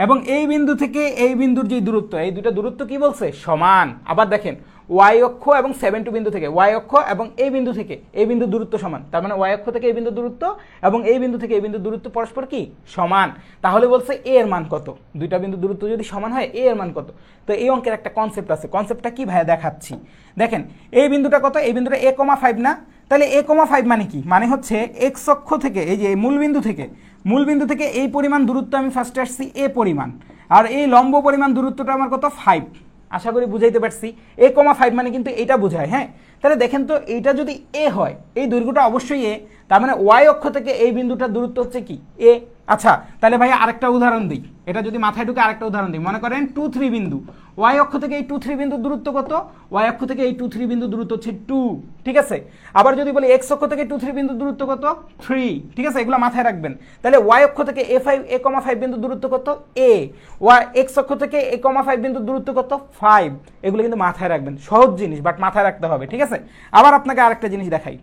এবং এই বিন্দু থেকে এই বিন্দুর যেই দূরত্ব, এই দুটো দূরত্ব কি বলছে? সমান। আবার দেখেন ওয়াই অক্ষ এবং 7 2 বিন্দু থেকে, ওয়াই অক্ষ এবং এই বিন্দু থেকে এই বিন্দুর দূরত্ব সমান, তার মানে ওয়াই অক্ষ থেকে এই বিন্দুর দূরত্ব এবং এই বিন্দু থেকে এই বিন্দুর দূরত্ব পরস্পর কি সমান। তাহলে বলছে এ এর মান কত? দুইটা বিন্দুর দূরত্ব যদি সমান হয় এ এর মান কত? তো এই অঙ্কের একটা কনসেপ্ট আছে, কনসেপ্টটা কি ভাইয়া দেখাচ্ছি। দেখেন এই বিন্দুটা কত? এই বিন্দুটা a,5 না? তাহলে a,5 মানে কি? মানে হচ্ছে এক্স অক্ষ থেকে এই যে মূল বিন্দু থেকে এই পরিমাণ দূরত্ব আমি ফার্স্টে আসছি এ পরিমাণ, আর এই লম্ব পরিমাণ দূরত্বটা আমার কত 5, আশা করি বুঝাইতে পারছি। a,5 মানে কিন্তু এটা বোঝায়। হ্যাঁ, তাহলে দেখেন তো এইটা যদি এ হয়, এই দৈর্ঘ্যটা অবশ্যই এ, তার মানে ওয়াই অক্ষ থেকে এই বিন্দুটার দূরত্ব হচ্ছে কি এ। আচ্ছা, তাহলে ভাই আরেকটা উদাহরণ দিই, এটা যদি মাথায় ঢুকে আরেকটা উদাহরণ দিই। মনে করেন 2, 3 বিন্দু, ওয়াই অক্ষ থেকে এই 2, 3 বিন্দুর দূরত্ব কত? ওয়াই অক্ষ থেকে এই 2, 3 বিন্দুর দূরত্ব হচ্ছে 2, ঠিক আছে। আবার যদি বলি এক্স অক্ষ থেকে 2, 3 বিন্দুর দূরত্ব কত? 3, ঠিক আছে, এগুলো মাথায় রাখবেন। তাহলে ওয়াই অক্ষ থেকে a,5 বিন্দুর দূরত্ব কত? এ। ওয়াই এক্স অক্ষ থেকে a,5 বিন্দুর দূরত্ব কত? 5। এগুলো কিন্তু মাথায় রাখবেন, সহজ জিনিস, বাট মাথায় রাখতে হবে, ঠিক আছে। আবার আপনাকে আরেকটা জিনিস দেখাই।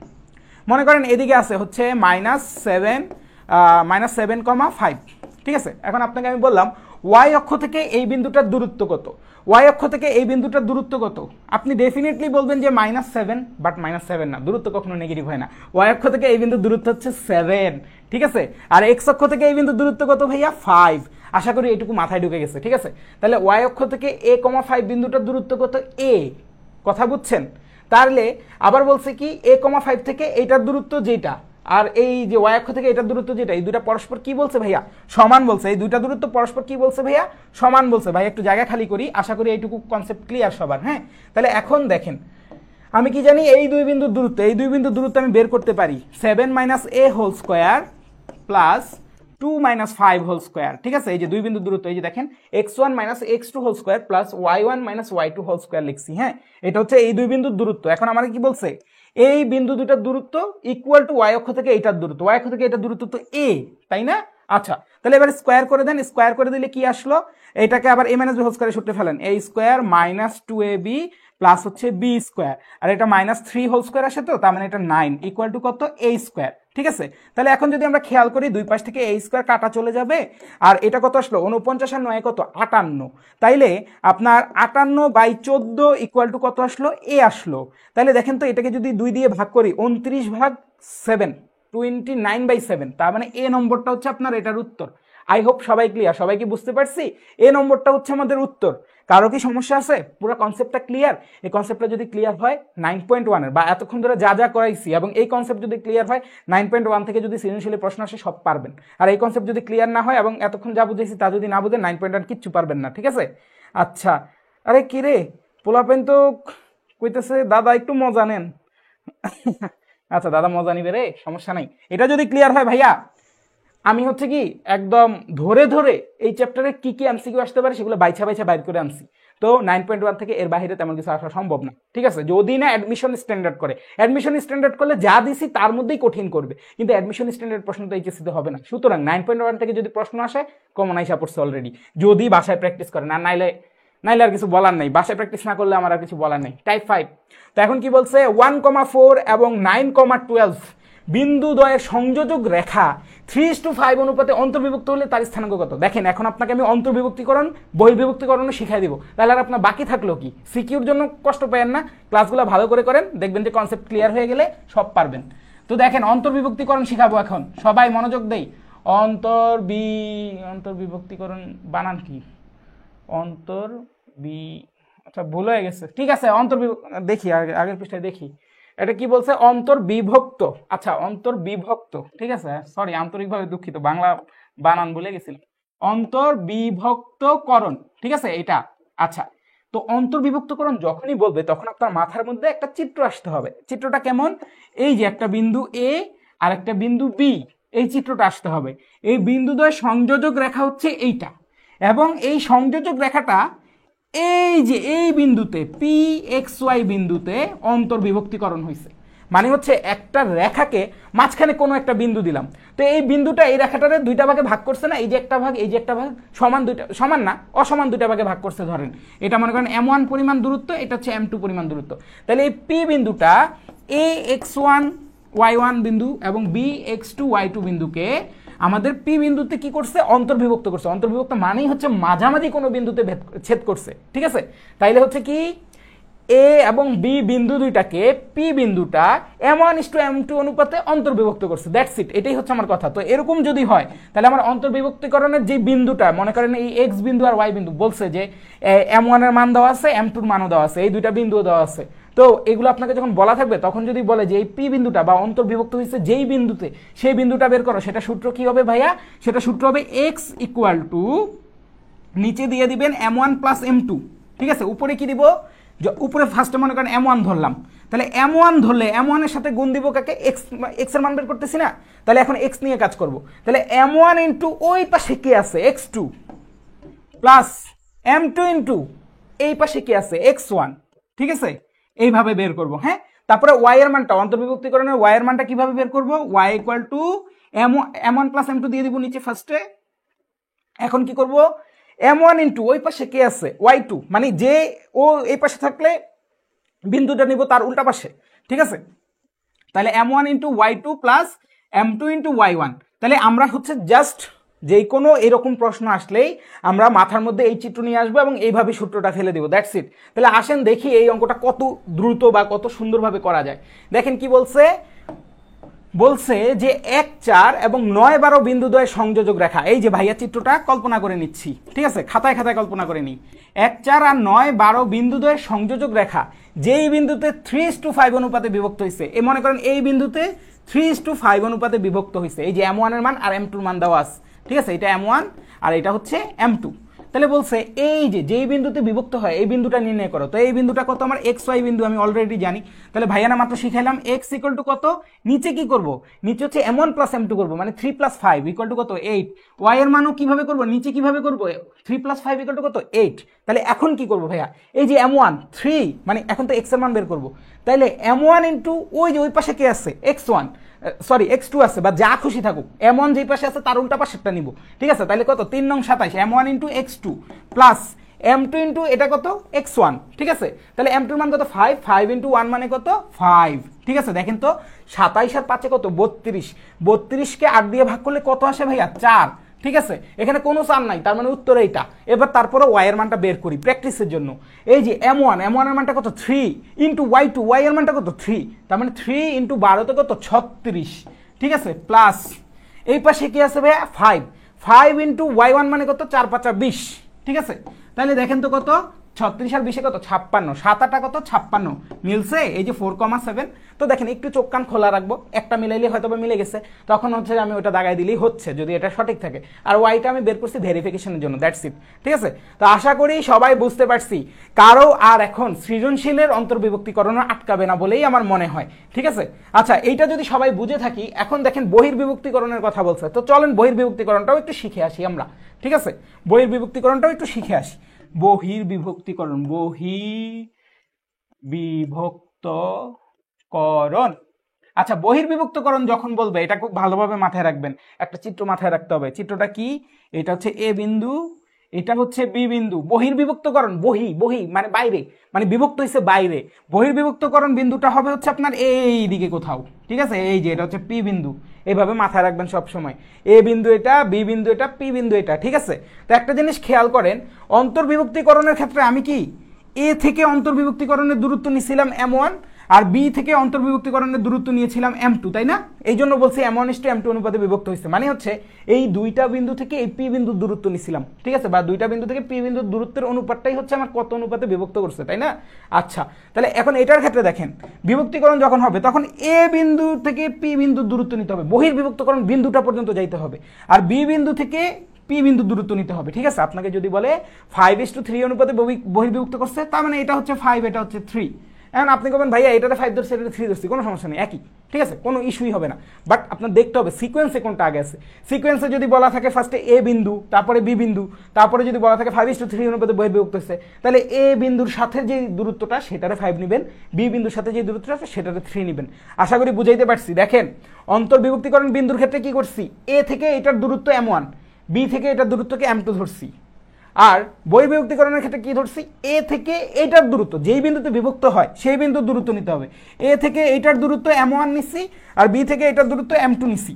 মনে করেন এদিকে আছে হচ্ছে -7,5, ঠিক আছে। এখন আপনাকে আমি বললাম ওয়াই অক্ষ থেকে এই বিন্দুটার দূরত্ব কত? ওয়াই অক্ষ থেকে এই বিন্দুটার দূরত্ব কত? আপনি ডেফিনেটলি বলবেন যে -7, বাট -7 না, দূরত্ব কখনো নেগেটিভ হয় না। ওয়াই অক্ষ থেকে এই বিন্দুর দূরত্ব হচ্ছে 7, ঠিক আছে। আর এক্স অক্ষ থেকে এই বিন্দুর দূরত্ব কত ভাইয়া? 5। আশা করি এইটুকু মাথায় ঢুকে গেছে, ঠিক আছে। তাহলে ওয়াই অক্ষ থেকে a,5 বিন্দুটার দূরত্ব কত? এ। কথা বুঝছেন? তাহলে আবার বলছে কি a,5 থেকে এইটার দূরত্ব যেটা, আর এই যে ওয়াই অক্ষ থেকে এটার দূরত্ব যেটা, এই দুইটা পরস্পর কি বলছে ভাইয়া? সমান বলছে। এই দুইটা দূরত্ব পরস্পর কি বলছে ভাইয়া? সমান বলছে। ভাই একটু জায়গা খালি করি, আশা করি এইটুকু কনসেপ্ট ক্লিয়ার সবার। হ্যাঁ, তাহলে এখন দেখেন আমি কি জানি, এই দুই বিন্দুর দূরত্ব, এই দুই বিন্দুর দূরত্ব আমি বের করতে পারি 7 - a whole square plus 2 - 5 whole square, ঠিক আছে। এই যে দুই বিন্দুর দূরত্ব, এই যে দেখেন x1 - x2 whole square plus y1 - y2 whole square লিখছি। হ্যাঁ, এটা হচ্ছে এই দুই বিন্দুর দূরত্ব। এখন আমার কি বলছে? এই বিন্দু দুটার দূরত্ব ইকুয়াল টু ওয়াই অক্ষ থেকে এইটার দূরত্ব। ওয়াই অক্ষ থেকে এটার দূরত্ব তো এ, তাই না? আচ্ছা, তাহলে এবার স্কোয়ার করে দেন। স্কোয়ার করে দিলে কি আসলো? এটাকে আবার a - b হোল স্কোয়ারে সূত্রে ফেলেন। a স্কোয়ার -2ab প্লাস হচ্ছে b স্কোয়ার, আর এটা -3 হোল স্কোয়ার আসে, তো তার মানে এটা 9 ইকুয়াল টু কত? a স্কোয়ার, ঠিক আছে। তাহলে এখন যদি আমরা খেয়াল করি, দুই পাশ থেকে a স্কোয়ার কাটা চলে যাবে, আর এটা কত আসলো? 49 আর 9 কত? 58। তাইলে আপনার 58/14 ইকুয়াল টু কত আসলো? এ আসলো। তাহলে দেখেন তো, এটাকে যদি 2 দিয়ে ভাগ করি, 29/7, 29/7, তার মানে এ নম্বরটা হচ্ছে আপনার এটার উত্তর। আই হোপ সবাই ক্লিয়ার, সবাই কি বুঝতে পারছি? এ নম্বরটা হচ্ছে আমাদের উত্তর। কারো কি সমস্যা আছে? পুরো কনসেপ্টটা ক্লিয়ার? এই কনসেপ্টটা যদি ক্লিয়ার হয় 9.1 এর, বা এতক্ষণ ধরে যা যা করাইছি, এবং এই কনসেপ্ট যদি ক্লিয়ার হয় 9.1 থেকে যদি সৃজনশীল প্রশ্ন আসে সব পারবেন। আর এই কনসেপ্ট যদি ক্লিয়ার না হয় এবং এতক্ষণ যা বুঝেছি তা যদি না বুঝেন, 9.1 কিচ্ছু পারবেন না, ঠিক আছে। আচ্ছা, আরে কি রে, পোলাপেন তো কইতেছে দাদা একটু মজা নেন। আচ্ছা, দাদা মজা নিবে রে, সমস্যা নাই। এটা যদি ক্লিয়ার হয় ভাইয়া, আমি হচ্ছে কি একদম ধরে ধরে এই চ্যাপ্টারে কি কি এমসিকিউ আসতে পারে সেগুলো বাইছা বাইছা বাইর করে আনছি। তো 9.1 থেকে এর বাইরে তেমন কিছু আসা সম্ভব না, ঠিক আছে, যদি না অ্যাডমিশন স্ট্যান্ডার্ড করে। অ্যাডমিশন স্ট্যান্ডার্ড করলে যা দিছি তার মধ্যেই কঠিন করবে, কিন্তু অ্যাডমিশন স্ট্যান্ডার্ড প্রশ্ন তো এইচএসসিতে হবে না। সুতরাং 9.1 থেকে যদি প্রশ্ন আসে, কমন আইসা পড়ছে অলরেডি, যদি বাসায় প্র্যাকটিস করেন। আর নাইলে আর কিছু বলার নেই, বাসায় প্র্যাকটিস না করলে আমার আর কিছু বলার নেই। টাইপ 5। তো এখন কি বলছে? 1,4 এবং 9,12 বিন্দুদ্বয়ের সংযোজক রেখা 3:5 অনুপাতে অন্তর্বিভক্ত হলে তার স্থানাঙ্ক কত? দেখেন, এখন আপনাকে আমি অন্তর্বিভক্তিকরণ বহির্বিভক্তিকরণও শিখাই দিব। তাহলে আর আপনার বাকি থাকলো কি? সিকিউর জন্য কষ্ট পাবেন না, ক্লাসগুলো ভালো করে করেন, দেখবেন যে কনসেপ্ট ক্লিয়ার হয়ে গেলে সব পারবেন। তো দেখেন, অন্তর্বিভক্তিকরণ শিখাবো এখন, সবাই মনোযোগ দেই। অন্তর্বিভক্তিকরণ বানান কি? আচ্ছা, ভুল হয়ে গেছে, ঠিক আছে। দেখি আগের পৃষ্ঠায় দেখি, এটা কি বলছে? অন্তর্বিভক্ত। আচ্ছা, অন্তর্বিভক্ত, ঠিক আছে। সরি, আন্তরিকভাবে দুঃখিত, বাংলা বানান ভুলে গেছিলাম। অন্তর্বিভক্তকরণ, ঠিক আছে, এটা। আচ্ছা, তো অন্তর্বিভক্তকরণ যখনই বলবে তখন আপনার মাথার মধ্যে একটা চিত্র আসতে হবে। চিত্রটা কেমন? এই যে একটা বিন্দু এ আর একটা বিন্দু বি, এই চিত্রটা আসতে হবে। এই বিন্দুদ্বয় সংযোজক রেখা হচ্ছে এইটা, এবং এই সংযোজক রেখাটা এই যে এই বিন্দুতে PXY বিন্দুতে অন্তর্বিভক্তিকরণ হয়েছে। মানে হচ্ছে একটা রেখাকে মাঝখানে কোনো একটা বিন্দু দিলাম, তো এই বিন্দুটা এই রেখাটারে দুইটা ভাগে ভাগ করছে না, এই যে একটা ভাগ, এই যে একটা ভাগ, সমান না, অসমান দুইটা ভাগে ভাগ করছে। ধরেন এটা মনে করেন M1 পরিমাণ দূরত্ব, এটা হচ্ছে M2 পরিমাণ দূরত্ব। তাহলে এই P বিন্দুটা AX1 Y1 বিন্দু এবং BX2 Y2 বিন্দুকে আমাদের পি বিন্দুতে কি করছে? অন্তর্বিভক্ত করছে। অন্তর্বিভক্ত মানেই হচ্ছে মাঝামাঝি কোনো বিন্দুতে ছেদ করছে, ঠিক আছে। তাইলে হচ্ছে কি এ এবং বি বিন্দু দুইটাকে পি বিন্দুটা M1:M2 অনুপাতে অন্তর্বিভক্ত করছে। দ্যাটস ইট, এটাই হচ্ছে আমার কথা। তো এরকম যদি হয়, তাহলে আমার অন্তর্বিভক্তিকরণের যে বিন্দুটা, মনে করেন এই এক্স বিন্দু আর ওয়াই বিন্দু, বলছে যে M1 এর মান দেওয়া আছে, M2 এর মানও দেওয়া আছে, এই দুইটা বিন্দুও দেওয়া আছে। তো এগুলো আপনাকে যখন বলা থাকবে, তখন যদি বলে যে এই পি বিন্দুটা বা অন্তর্বিভক্ত হয়েছে যেই বিন্দুতে, সেই বিন্দুটা বের করো, সেটা সূত্র কি হবে ভাইয়া? সেটা সূত্র হবে x ইকুয়াল টু, নিচে দিয়ে দিবেন M1 প্লাস M2, ঠিক আছে, উপরে কি দিব, উপরে ফার্স্টে মনে করেন M1 ধরলাম, তাহলে M1 ধরলে M1 এর সাথে গুণ দিব কাকে, x এর মান বের করতেছি না, তাহলে এখন x নিয়ে কাজ করব, তাহলে M1 ইন্টু ওই পাশে কি আছে x2 প্লাস M2 ইন্টু এই পাশে কি আছে x1, ঠিক আছে, এইভাবে বের করব। হ্যাঁ, তারপরে y এর মানটা অন্তর্বিভক্তিকরণের y এর মানটা কিভাবে বের করব, y equal to M1 plus M2 দিয়ে দিব নিচে ফার্স্টে। এখন কি করব, M1 ইন্টু ওই পাশে কে আছে y2, মানে যে ও এই পাশে থাকলে বিন্দুটা নিব তার উল্টা পাশে, ঠিক আছে, তাহলে M1 into y2 plus M2 into y1। তাহলে আমরা হচ্ছে জাস্ট যে কোনো এরকম প্রশ্ন আসলেই আমরা মাথার মধ্যে এই চিত্র নিয়ে আসবো এবং এইভাবে সূত্রটা ফেলে দিব, দ্যাটস ইট। তাহলে আসেন দেখি এই অঙ্কটা কত দ্রুত বা কত সুন্দরভাবে করা যায়। দেখেন কি বলছে, বলছে যে 1, 4 এবং 9, 12 বিন্দুদ্বয় সংযোজক রেখা, এই যে ভাইয়া চিত্রটা কল্পনা করে নিচ্ছি, ঠিক আছে, খাতায় খাতায় কল্পনা করে নিই। 1, 4 আর 9, 12 বিন্দুদ্বয় সংযোজক রেখা যেই বিন্দুতে 3:5 অনুপাতে বিভক্ত হয়েছে, এই মনে করেন এই বিন্দুতে 3:5 অনুপাতে বিভক্ত হয়েছে, এই যে M1 এর মান আর M2 এর মান দেওয়া আছে, ঠিক আছে, এটা M1 আর এটা হচ্ছে M2। তাহলে বলছে এই যে যেই বিন্দুতে বিভক্ত হয় এই বিন্দুটা নির্ণয় করো, তো এই বিন্দুটা কত, আমার XY বিন্দু আমি অলরেডি জানি, তাহলে ভাইয়া না মাত্র শিখাইলাম x ইকুয়াল টু কত, নিচে কি করব, নিচে হচ্ছে M1 প্লাস M2 করবো, মানে 3 প্লাস 5 ইকুয়াল টু কত 8, y এর মানও কিভাবে করবো, নিচে কিভাবে করবো, 3 প্লাস 5 ইকুয়াল টু কত 8। তাহলে এখন কি করবো ভাইয়া, এই যে M1 3, মানে এখন তো x এর মান বের করবো, তাহলে M1 ইন্টু ওই যে ওই পাশে কে আছে x1, সরি x2 আছে বা যা খুশি থাকুক, M1 যেই পাশে আছে তার উল্টা পাশেরটা নিব, ঠিক আছে, তাহলে কত 3 নং 27 M1 into x2 plus M2 into এটা কত x1, ঠিক আছে, তাহলে M2 এর মান কত 5, 5 ইন্টু 1 মানে কত 5, ঠিক আছে, দেখেন তো 27 আর 5 কত 32, 32 কে 8 দিয়ে ভাগ করলে কত আসে ভাইয়া 4, ঠিক আছে, এখানে কোনো 4 নাই, তার মানে উত্তর এইটা। এবার তারপরে y এর মানটা বের করি প্র্যাকটিসের জন্য, এই যে M1 এর মানটা কত 3 ইন্টু y2, y এর মানটা কত 3, তার মানে 3 ইন্টু 12 তে কত 36, ঠিক আছে, প্লাস এই পাশে কি আছে ভাইয়া 5, 5 ইন্টু y1 মানে কত 4 5 20, ঠিক আছে, তাহলে দেখেন তো কত 36 আর 20 কত 56, 7 8 কত 56 মিলছে, এই যে 4,7। তো দেখেন একটু চোখ কান খোলা রাখবো, একটা মিলাইলে হয়তো বা মিলে গেছে, তখন হচ্ছে আমি ওটা দাগাই দিলেই হচ্ছে যদি এটা সঠিক থাকে, আর ওয়াইটা আমি বের করছি ভেরিফিকেশনের জন্য, দ্যাটস ইট, ঠিক আছে। তো আশা করি সবাই বুঝতে পারছি, কারো আর এখন সৃজনশীলের অন্তর্বিভক্তিকরণ আটকাবে না বলেই আমার মনে হয়, ঠিক আছে। আচ্ছা, এইটা যদি সবাই বুঝে থাকি, এখন দেখেন বহির্বিভক্তিকরণের কথা বলছে, তো চলেন বহির্বিভক্তিকরণটাও একটু শিখে আসি আমরা, ঠিক আছে, বহির্বিভক্তিকরণটাও একটু শিখে আসি। বহির্বিভক্তিকরণ, বহির্বিভক্তকরণ, আচ্ছা বহির্বিভক্তকরণ যখন বলবে এটা খুব ভালোভাবে মাথায় রাখবেন, একটা চিত্র মাথায় রাখতে হবে, চিত্রটা কি, এটা হচ্ছে এ বিন্দু, এটা হচ্ছে বি বিন্দু, বহির্বিভক্তকরণ, বহি মানে বাইরে, মানে বিভক্ত হয়েছে বাইরে, বহির্বিভক্তকরণ বিন্দুটা হবে হচ্ছে আপনার এই দিকে কোথাও, ঠিক আছে, এই যে এটা হচ্ছে পি বিন্দু, এইভাবে মাথায় রাখবেন সব সময়, এ বিন্দু এটা, বি বিন্দু এটা, পি বিন্দু এটা, ঠিক আছে। তো একটা জিনিস খেয়াল করেন, অন্তর্বিভক্তিকরণের ক্ষেত্রে আমি কি এ থেকে অন্তর্বিভক্তিকরণের দূরত্ব নিয়েছিলাম M1 আর বি থেকে অন্তর্বিভক্তিকরণের দূরত্ব নিয়েছিলাম M2, তাই না, এই জন্য বলছি M1:M2 অনুপাতে বিভক্ত হয়েছে, মানে হচ্ছে এই দুইটা বিন্দু থেকে এই পি বিন্দুর দূরত্ব নিয়েছিলাম, ঠিক আছে, বা দুইটা বিন্দু থেকে পি বিন্দুর দূরত্বের অনুপাতটাই হচ্ছে আমার কত অনুপাতে বিভক্ত করছে, তাই না। আচ্ছা, তাহলে এখন এটার ক্ষেত্রে দেখেন বিভক্তিকরণ যখন হবে তখন এ বিন্দু থেকে পি বিন্দুর দূরত্ব নিতে হবে, বহির্বিভক্তকরণ বিন্দুটা পর্যন্ত যাইতে হবে, আর বি বিন্দু থেকে পি বিন্দু দূরত্ব নিতে হবে, ঠিক আছে। আপনাকে যদি বলে 5:3 অনুপাতে বহির্বিভক্ত করছে, তার মানে এটা হচ্ছে 5, এটা হচ্ছে 3, এখন আপনি বলবেন ভাইয়া এটাতে 5 ধরছি এটাতে 3 ধরছি, কোনো সমস্যা নেই, একই, ঠিক আছে, কোনো ইস্যুই হবে না, বাট আপনার দেখতে হবে সিকোয়েন্সে কোনটা আগে আছে। সিকোয়েন্সে যদি বলা থাকে ফার্স্টে এ বিন্দু, তারপরে বি বিন্দু, তারপরে যদি বলা থাকে 5:3 অনুপাতে বহির্বিভক্ত হচ্ছে, তাহলে এ বিন্দুর সাথে যে দূরত্বটা সেটারে 5 নেবেন, বি বিন্দুর সাথে যে দূরত্বটা আছে সেটারে 3 নেবেন। আশা করি বুঝাইতে পারছি। দেখেন অন্তর্বিভক্তিকরণ বিন্দুর ক্ষেত্রে কি করছি, এ থেকে এটার দূরত্ব M1, বি থেকে এটার দূরত্বকে M2 ধরছি, আর বহির্বিভক্তিকরণের ক্ষেত্রে কি ধরছি, এ থেকে এইটার দূরত্ব, যেই বিন্দুতে বিভক্ত হয় সেই বিন্দুর দূরত্ব নিতে হবে, এ থেকে এইটার দূরত্ব M1 নিচ্ছি আর বি থেকে এটার দূরত্ব M2 নিচ্ছি।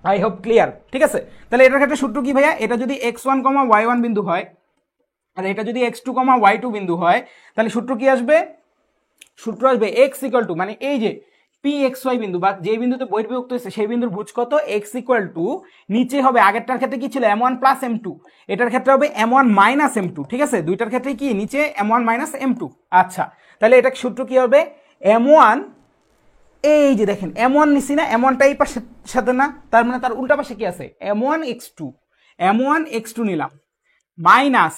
আই হোপ ক্লিয়ার, ঠিক আছে। তাহলে এটার ক্ষেত্রে সূত্র কি ভাইয়া, এটা যদি x1, y1 বিন্দু হয় আর এটা যদি x2, y2 বিন্দু হয়, তাহলে সূত্র কি আসবে, সূত্র আসবে x ইকুয়াল টু, মানে এই যে PXY বিন্দু বা যে বিন্দুতে বহির্বিভক্ত হয়েছে সেই বিন্দুর ভুজ কত, x ইকুয়াল টু নিচে হবে, আগেরটার ক্ষেত্রে কি ছিল M1 প্লাস M2, এটার ক্ষেত্রে হবে M1 মাইনাস M2, ঠিক আছে, দুইটার ক্ষেত্রে কি নিচে M1 মাইনাস M2। আচ্ছা, তাহলে এটা সূত্র কি হবে, M1, এই যে দেখেন M1 নিছি না, M1টা এই পাশের সাথে না, তার মানে তার উল্টা পাশে কি আছে M1 x2 নিলাম, মাইনাস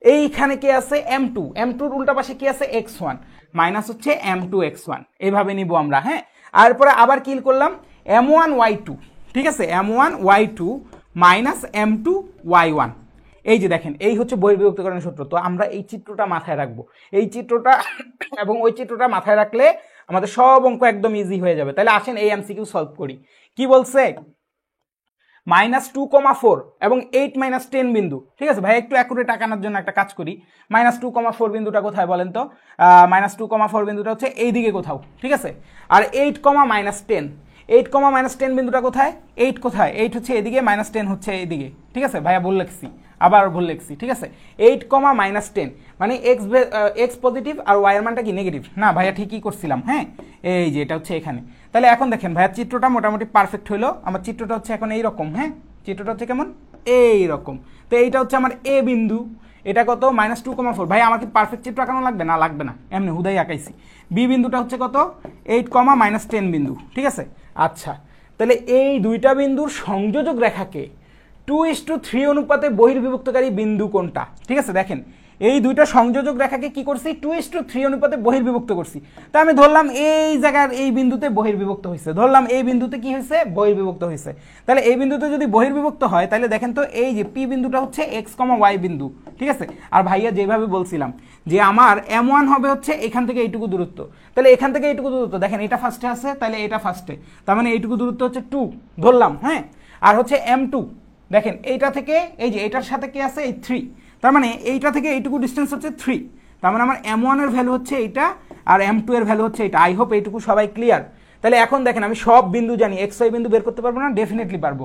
এইখানে কি আছে m2, m2 উল্টা পাশে কি আছে x1 মাইনাস হচ্ছে m2 x1, এইভাবে নিব আমরা। হ্যাঁ, আর পরে আবার কি করলাম m1 y2, ঠিক আছে, m1 y2 minus m2 y1। এই যে দেখেন এই হচ্ছে বহির্বিভক্তকরণের সূত্র। তো আমরা এই চিত্রটা মাথায় রাখবো, এই চিত্রটা এবং ওই চিত্রটা মাথায় রাখলে আমাদের সব অঙ্ক একদম ইজি হয়ে যাবে। তাহলে আসেন এই এমসিকিউ সলভ করি। কি বলছে, -2,4 এবং 8 - 10 বিন্দু, ঠিক আছে ভাই, একটু অ্যাকুরেট আঁকানোর জন্য একটা কাজ করি। -2,4 বিন্দুটা কোথায় বলেন তো? -2,4 বিন্দুটা হচ্ছে এইদিকে কোথাও, ঠিক আছে। আর 8, -10, 8, বিন্দুটা কোথায়? 8 কোথায়? 8 হচ্ছে এদিকে, -10 হচ্ছে এইদিকে, ঠিক আছে ভাইয়া, ভুল লিখছি, আবার ভুল লিখছি, ঠিক আছে। 8, -10 মানে এক্স পজিটিভ আর ওয়াই এর মানটা কি নেগেটিভ? না ভাইয়া, ঠিকই করছিলাম। হ্যাঁ, এই যে এটা হচ্ছে এখানে। তাহলে এখন দেখেন ভাইয়া চিত্রটা মোটামুটি পারফেক্ট হলো। আমার চিত্রটা হচ্ছে এখন এইরকম। হ্যাঁ, চিত্রটা হচ্ছে কেমন? এইরকম। তো এইটা হচ্ছে আমার এ বিন্দু, এটা কত? -2,4। ভাই আমার কি পারফেক্ট চিত্র আঁকানো লাগবে? না, লাগবে না, এমনি হুদাই আঁকাইছি। বি বিন্দুটা হচ্ছে কত? 8, -10 বিন্দু, ঠিক আছে। আচ্ছা, তাহলে এই দুইটা বিন্দুর সংযোজক রেখাকে 2:3 অনুপাতে বহির্বিভক্তকারী বিন্দু কোনটা? ঠিক আছে, দেখেন এই দুইটা সংযোজক রেখাকে কি করছি? 2:3 অনুপাতে বহির্বিভক্ত করছি। তা আমি ধরলাম এই জায়গার এই বিন্দুতে বহির্বিভক্ত হয়েছে, ধরলাম এই বিন্দুতে কি হয়েছে? বহির্বিভক্ত হয়েছে। তাহলে এই বিন্দুতে যদি বহির্বিভক্ত হয় তাহলে দেখেন তো এই যে পি বিন্দুটা হচ্ছে x, y বিন্দু, ঠিক আছে। আর ভাইয়া যেভাবে বলছিলাম যে আমার m1 হবে হচ্ছে এখান থেকে এইটুকু দূরত্ব, তাহলে এখান থেকে এইটুকু দূরত্ব, দেখেন এটা ফার্স্টে আছে, তাহলে এটা ফার্স্টে, তার মানে এইটুকু দূরত্ব হচ্ছে 2 ধরলাম। হ্যাঁ, আর হচ্ছে m2, দেখেন এইটা থেকে এই যে এটার সাথে কি আছে? এই 3, তার মানে এইটা থেকে এইটুকু ডিস্টেন্স হচ্ছে 3, তার মানে আমার m1 এর ভ্যালু হচ্ছে এইটা আর m2 এর ভ্যালু হচ্ছে এটা। আই হোপ এইটুকু সবাই ক্লিয়ার। তাহলে এখন দেখেন আমি সব বিন্দু জানি, x, y বিন্দু বের করতে পারবো না? ডেফিনেটলি পারবো।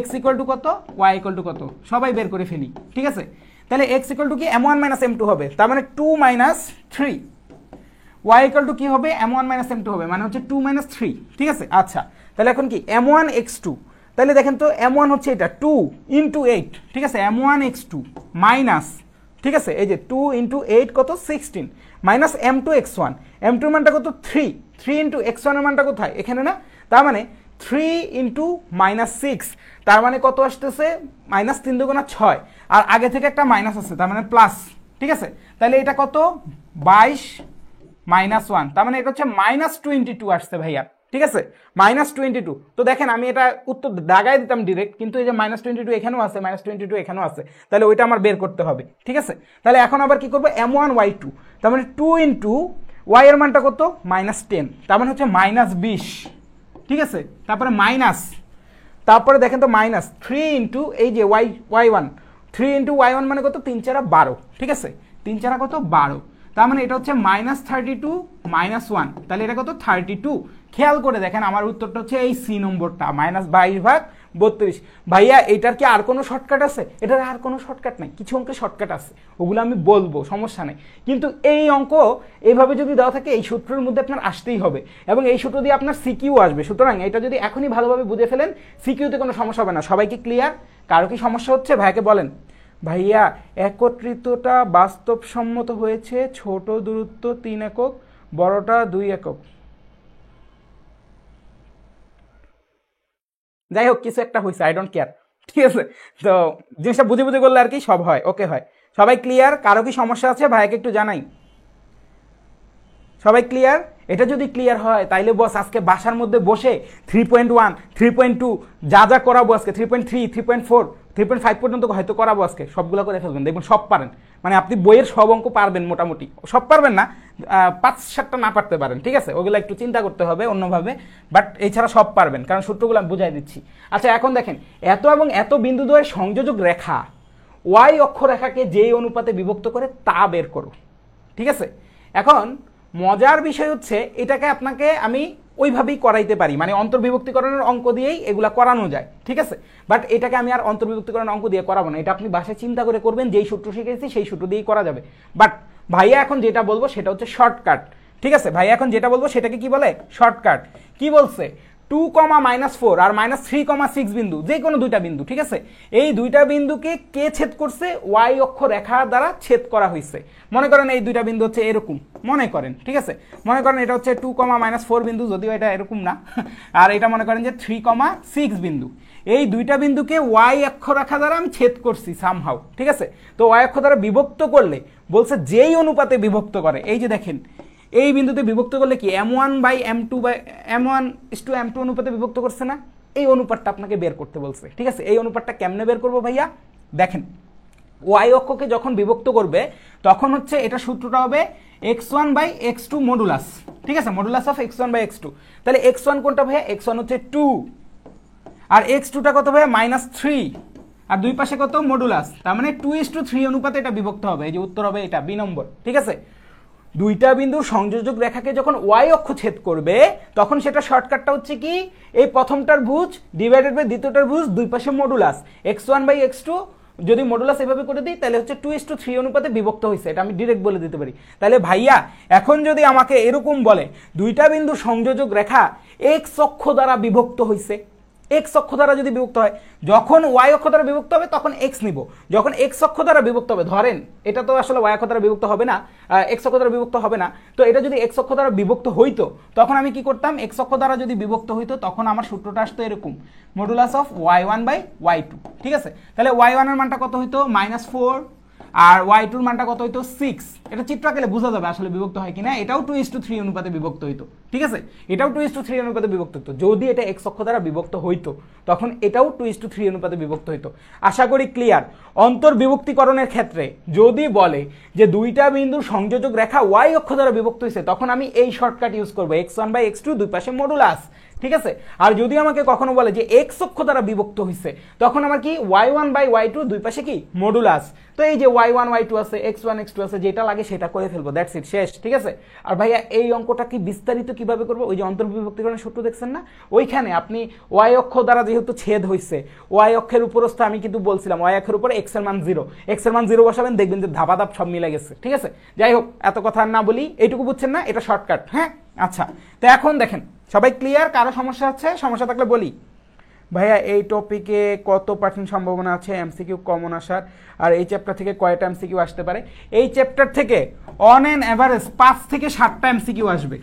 x = কত, y = কত, সবাই বের করে ফেলি, ঠিক আছে। তাহলে x = কি? m1 - m2 হবে, তার মানে 2 - 3। y = কি হবে? m1 - m2 হবে, মানে হচ্ছে 2 - 3, ঠিক আছে। আচ্ছা, তাহলে এখন কি m1 x2, তাহলে দেখেন তো m1 হচ্ছে এটা 2 × 8, ঠিক আছে, m1 x2 মাইনাস, ঠিক আছে, এই যে 2 × 8 কত? 16 মাইনাস m2 x1, m2 এর মানটা কত? 3, 3 × x1 এর মানটা কোথায়? এখানে না, তার মানে 3 × -6, তার মানে কত আসতেছে? -3 × 6, আর আগে থেকে একটা মাইনাস আছে, তার মানে প্লাস, ঠিক আছে। তাহলে এটা কত? 22 - 1, তার মানে এটা হচ্ছে -22 আসছে ভাইয়া, ঠিক আছে, -22। তো দেখেন আমি এটা উত্তর দাগায় দিতাম ডিরেক্ট, কিন্তু এই যে -22 এখানেও আছে, -22 এখানেও আছে, তাহলে ওইটা আমার বের করতে হবে, ঠিক আছে। তাহলে এখন আবার কি করবো? m1 y2, তার মানে 2 × y এর মানটা কত? -10, তার মানে হচ্ছে -20, ঠিক আছে। তারপরে মাইনাস, তারপরে দেখেন তো -3 × এই যে y1, 3 × y1 মানে কত? 3 × 4 = 12, ঠিক আছে, 3 × 4 কত? 12, তার মানে এটা হচ্ছে -32 - 1, তাহলে এটা কত? 32। খেয়াল করে দেখেন আমার উত্তরটা হচ্ছে এই সি নম্বরটা, -22/32। ভাইয়া এটার কি আর কোনো শর্টকাট আছে? এটার আর কোনো শর্টকাট নাই, কিছু অঙ্কে শর্টকাট আছে, ওগুলো আমি বলবো, সমস্যা নেই, কিন্তু এই অঙ্ক এইভাবে যদি দেওয়া থাকে এই সূত্রের মধ্যে আপনার আসতেই হবে, এবং এই সূত্র দিয়ে আপনার সিকিউ আসবে। সুতরাং এটা যদি এখনই ভালোভাবে বুঝে ফেলেন সিকিউতে কোনো সমস্যা হবে না। সবাইকে ক্লিয়ার? কারো কি সমস্যা হচ্ছে? ভাইয়াকে বলেন, ভাইয়া একত্রিতটা বাস্তবসম্মত হয়েছে, ছোট দূরত্ব 3 একক, বড়টা 2 একক। যাই হোক, কিছু একটা হয়েছে, আই ডোন্ট কেয়ার, ঠিক আছে। তো জিনিসটা বুঝে বুঝে করলে আর কি সব হয়, ওকে হয়। সবাই ক্লিয়ার? কারো কি সমস্যা আছে? ভাইয়াকে একটু জানাই। সবাই ক্লিয়ার? এটা যদি ক্লিয়ার হয় তাইলে বস আজকে বাসার মধ্যে বসে 3.1, 3.2 যা যা করাবো আজকে, 3.3, 3.4, 3.5 পর্যন্ত হয়তো করাবো আজকে, সবগুলো করে ফেলবেন, দেখবেন সব পারেন। মানে আপনি বইয়ের সব অঙ্ক পারবেন মোটামুটি, সব পারবেন না, 5-7টা না পারতে পারেন, ঠিক আছে, ওগুলো একটু চিন্তা করতে হবে অন্যভাবে, বাট এছাড়া সব পারবেন, কারণ সূত্রগুলো আমি বুঝাই দিচ্ছি। আচ্ছা, এখন দেখেন এত এবং এত বিন্দুদ্বয়ের সংযোজক রেখা ওয়াই অক্ষরেখাকে যেই অনুপাতে বিভক্ত করে তা বের করো, ঠিক আছে। এখন মজার বিষয় হচ্ছে এটাকে আপনাকে আমি ওইভাবেই করাইতে পারি, মানে অন্তর্বিভক্তিকরণের অঙ্ক দিয়েই এগুলা করানো যায়, ঠিক আছে। বাট এটাকে আমি আর অন্তর্বিভক্তিকরণের অঙ্ক দিয়ে করাবো না, এটা আপনি বাসায় চিন্তা করে করবেন, যেই সূত্র শিখেছি সেই সূত্র দিয়েই করা যাবে। বাট ভাইয়া এখন যেটা বলবো সেটা হচ্ছে শর্টকাট, ঠিক আছে। ভাইয়া এখন যেটা বলবো সেটাকে কি বলে? শর্টকাট। কি বলছে? 2, -4 আর -3,6 বিন্দু, যে কোনো দুইটা বিন্দু, ঠিক আছে, এই দুইটা বিন্দুকে কে ছেদ করছে? ওয়াই অক্ষ রেখা দ্বারা ছেদ করা হয়েছে। মনে করেন এই দুইটা বিন্দু হচ্ছে এরকম, মনে করেন, ঠিক আছে, মনে করেন এটা হচ্ছে 2, -4 বিন্দু, যদিও এটা এরকম না, আর এটা মনে করেন যে 3,6 বিন্দু। এই দুইটা বিন্দুকে ওয়াই অক্ষরেখা দ্বারা আমি ছেদ করছি সামহাউ, ঠিক আছে। তো ওয়াই অক্ষ দ্বারা বিভক্ত করলে বলছে যেই অনুপাতে বিভক্ত করে, এই যে দেখেন এই বিন্দুতে বিভক্ত করলে কি m1/m2 অনুপাতে বিভক্ত করছে না, এই অনুপাতটা আপনাকে বের করতে বলছে, ঠিক আছে। এই অনুপাতটা কেমনে বের করবো ভাইয়া, দেখেন ওয়াই অক্ষকে যখন বিভক্ত করবে তখন হচ্ছে এটা সূত্রটা হবে x1/x2 মডুলাস, ঠিক আছে, মডুলাস অফ x1/x2। তাহলে x1 কোনটা ভাইয়া, x1 হচ্ছে 2, আর x2টা কত ভাইয়া -3, আর দুই পাশে কত মডুলাস, তার মানে 2:3 অনুপাতে এটা বিভক্ত হবে। এই যে উত্তর হবে এটা বি নম্বর, ঠিক আছে। দুইটা বিন্দুর সংযোজক রেখাকে যখন ওয়াই অক্ষ ছেদ করবে তখন সেটা শর্টকাটটা হচ্ছে কি, এই প্রথমটার ভুজ ডিভাইডেড বাই দ্বিতীয়টার ভুজ, দুই পাশে মডুলাস, x1/x2 যদি মডুলাস এভাবে করে দিই তাহলে হচ্ছে 2:3 অনুপাতে বিভক্ত হয়েছে, এটা আমি ডিরেক্ট বলে দিতে পারি। তাহলে ভাইয়া এখন যদি আমাকে এরকম বলে দুইটা বিন্দু সংযোজক রেখা x অক্ষ দ্বারা বিভক্ত হয়েছে, x অক্ষ দ্বারা যদি বিভক্ত হয়, যখন y অক্ষ দ্বারা বিভক্ত হবে তখন x নিব, যখন x অক্ষ দ্বারা বিভক্ত হবে, ধরেন এটা তো আসলে y অক্ষ দ্বারা বিভক্ত হবে না, x অক্ষ দ্বারা বিভক্ত হবে না, তো এটা যদি x অক্ষ দ্বারা বিভক্ত হইতো তখন আমি কি করতাম, x অক্ষ দ্বারা যদি বিভক্ত হইতো তখন আমার সূত্রটা আসতো এরকম, মডুলাস অফ y1/y2, ঠিক আছে। তাহলে y1 এর মানটা কত হইতো -4, আর y2 এর মানটা কত হইতো 6। এটা চিত্র আঁকলে বোঝা যাবে আসলে বিভক্ত হয় কিনা। এটাও 2:3 অনুপাতে বিভক্ত হইতো, ঠিক আছে, এটাও 2:3 অনুপাতে বিভক্ত হইতো। যদি এটা x অক্ষ দ্বারা বিভক্ত হইতো তখন এটাও 2:3 অনুপাতে বিভক্ত হইতো। আশা করি ক্লিয়ার। অন্তর্বিভক্তিকরণের ক্ষেত্রে যদি বলে যে দুইটা বিন্দুর সংযোজক রেখা y অক্ষ দ্বারা বিভক্ত হয়েছে তখন আমি এই শর্টকাট ইউজ করব, x1/x2 দুই পাশে মডুলাস, ঠিক আছে। আর যদি আমাকে কখনো বলে যে x অক্ষ দ্বারা বিভক্ত হয়েছে তখন আমার কি y1/y2 দুই পাশে কি মডুলাস। তো এই যে y1 y2 আছে, x1 x2 আছে, যেটা লাগে সেটা করে ফেলবো, দ্যাটস ইট, শেষ, ঠিক আছে। আর ভাইয়া এই অঙ্কটা কি বিস্তারিত কিভাবে করবো, ওই যে অন্তর্বিভক্তিকরণের সূত্র দেখছেন না, ওইখানে আপনি y অক্ষ দ্বারা যেহেতু ছেদ হয়েছে, y অক্ষের উপরস্থ আমি কিন্তু বলছিলাম y অক্ষের উপরে x এর মান 0, x এর মান 0 বসাবেন, দেখবেন যে ধাপাধাপ সব মিলে গেছে, ঠিক আছে। যাই হোক, এত কথা না বলি, এইটুকু বুঝছেন না, এটা শর্টকাট, হ্যাঁ। আচ্ছা, তো এখন দেখেন সবাই ক্লিয়ার, কারো সমস্যা আছে, সমস্যা থাকলে বলি। ভাইয়া এই টপিকে কত % সম্ভাবনা আছে এমসিকিউ কমন আসার, আর এই চ্যাপ্টার থেকে কয়টা এমসিকিউ আসতে পারে? এই চ্যাপ্টার থেকে অন অ্যান অ্যাভারেজ 5 থেকে 7টা এমসিকিউ আসবে।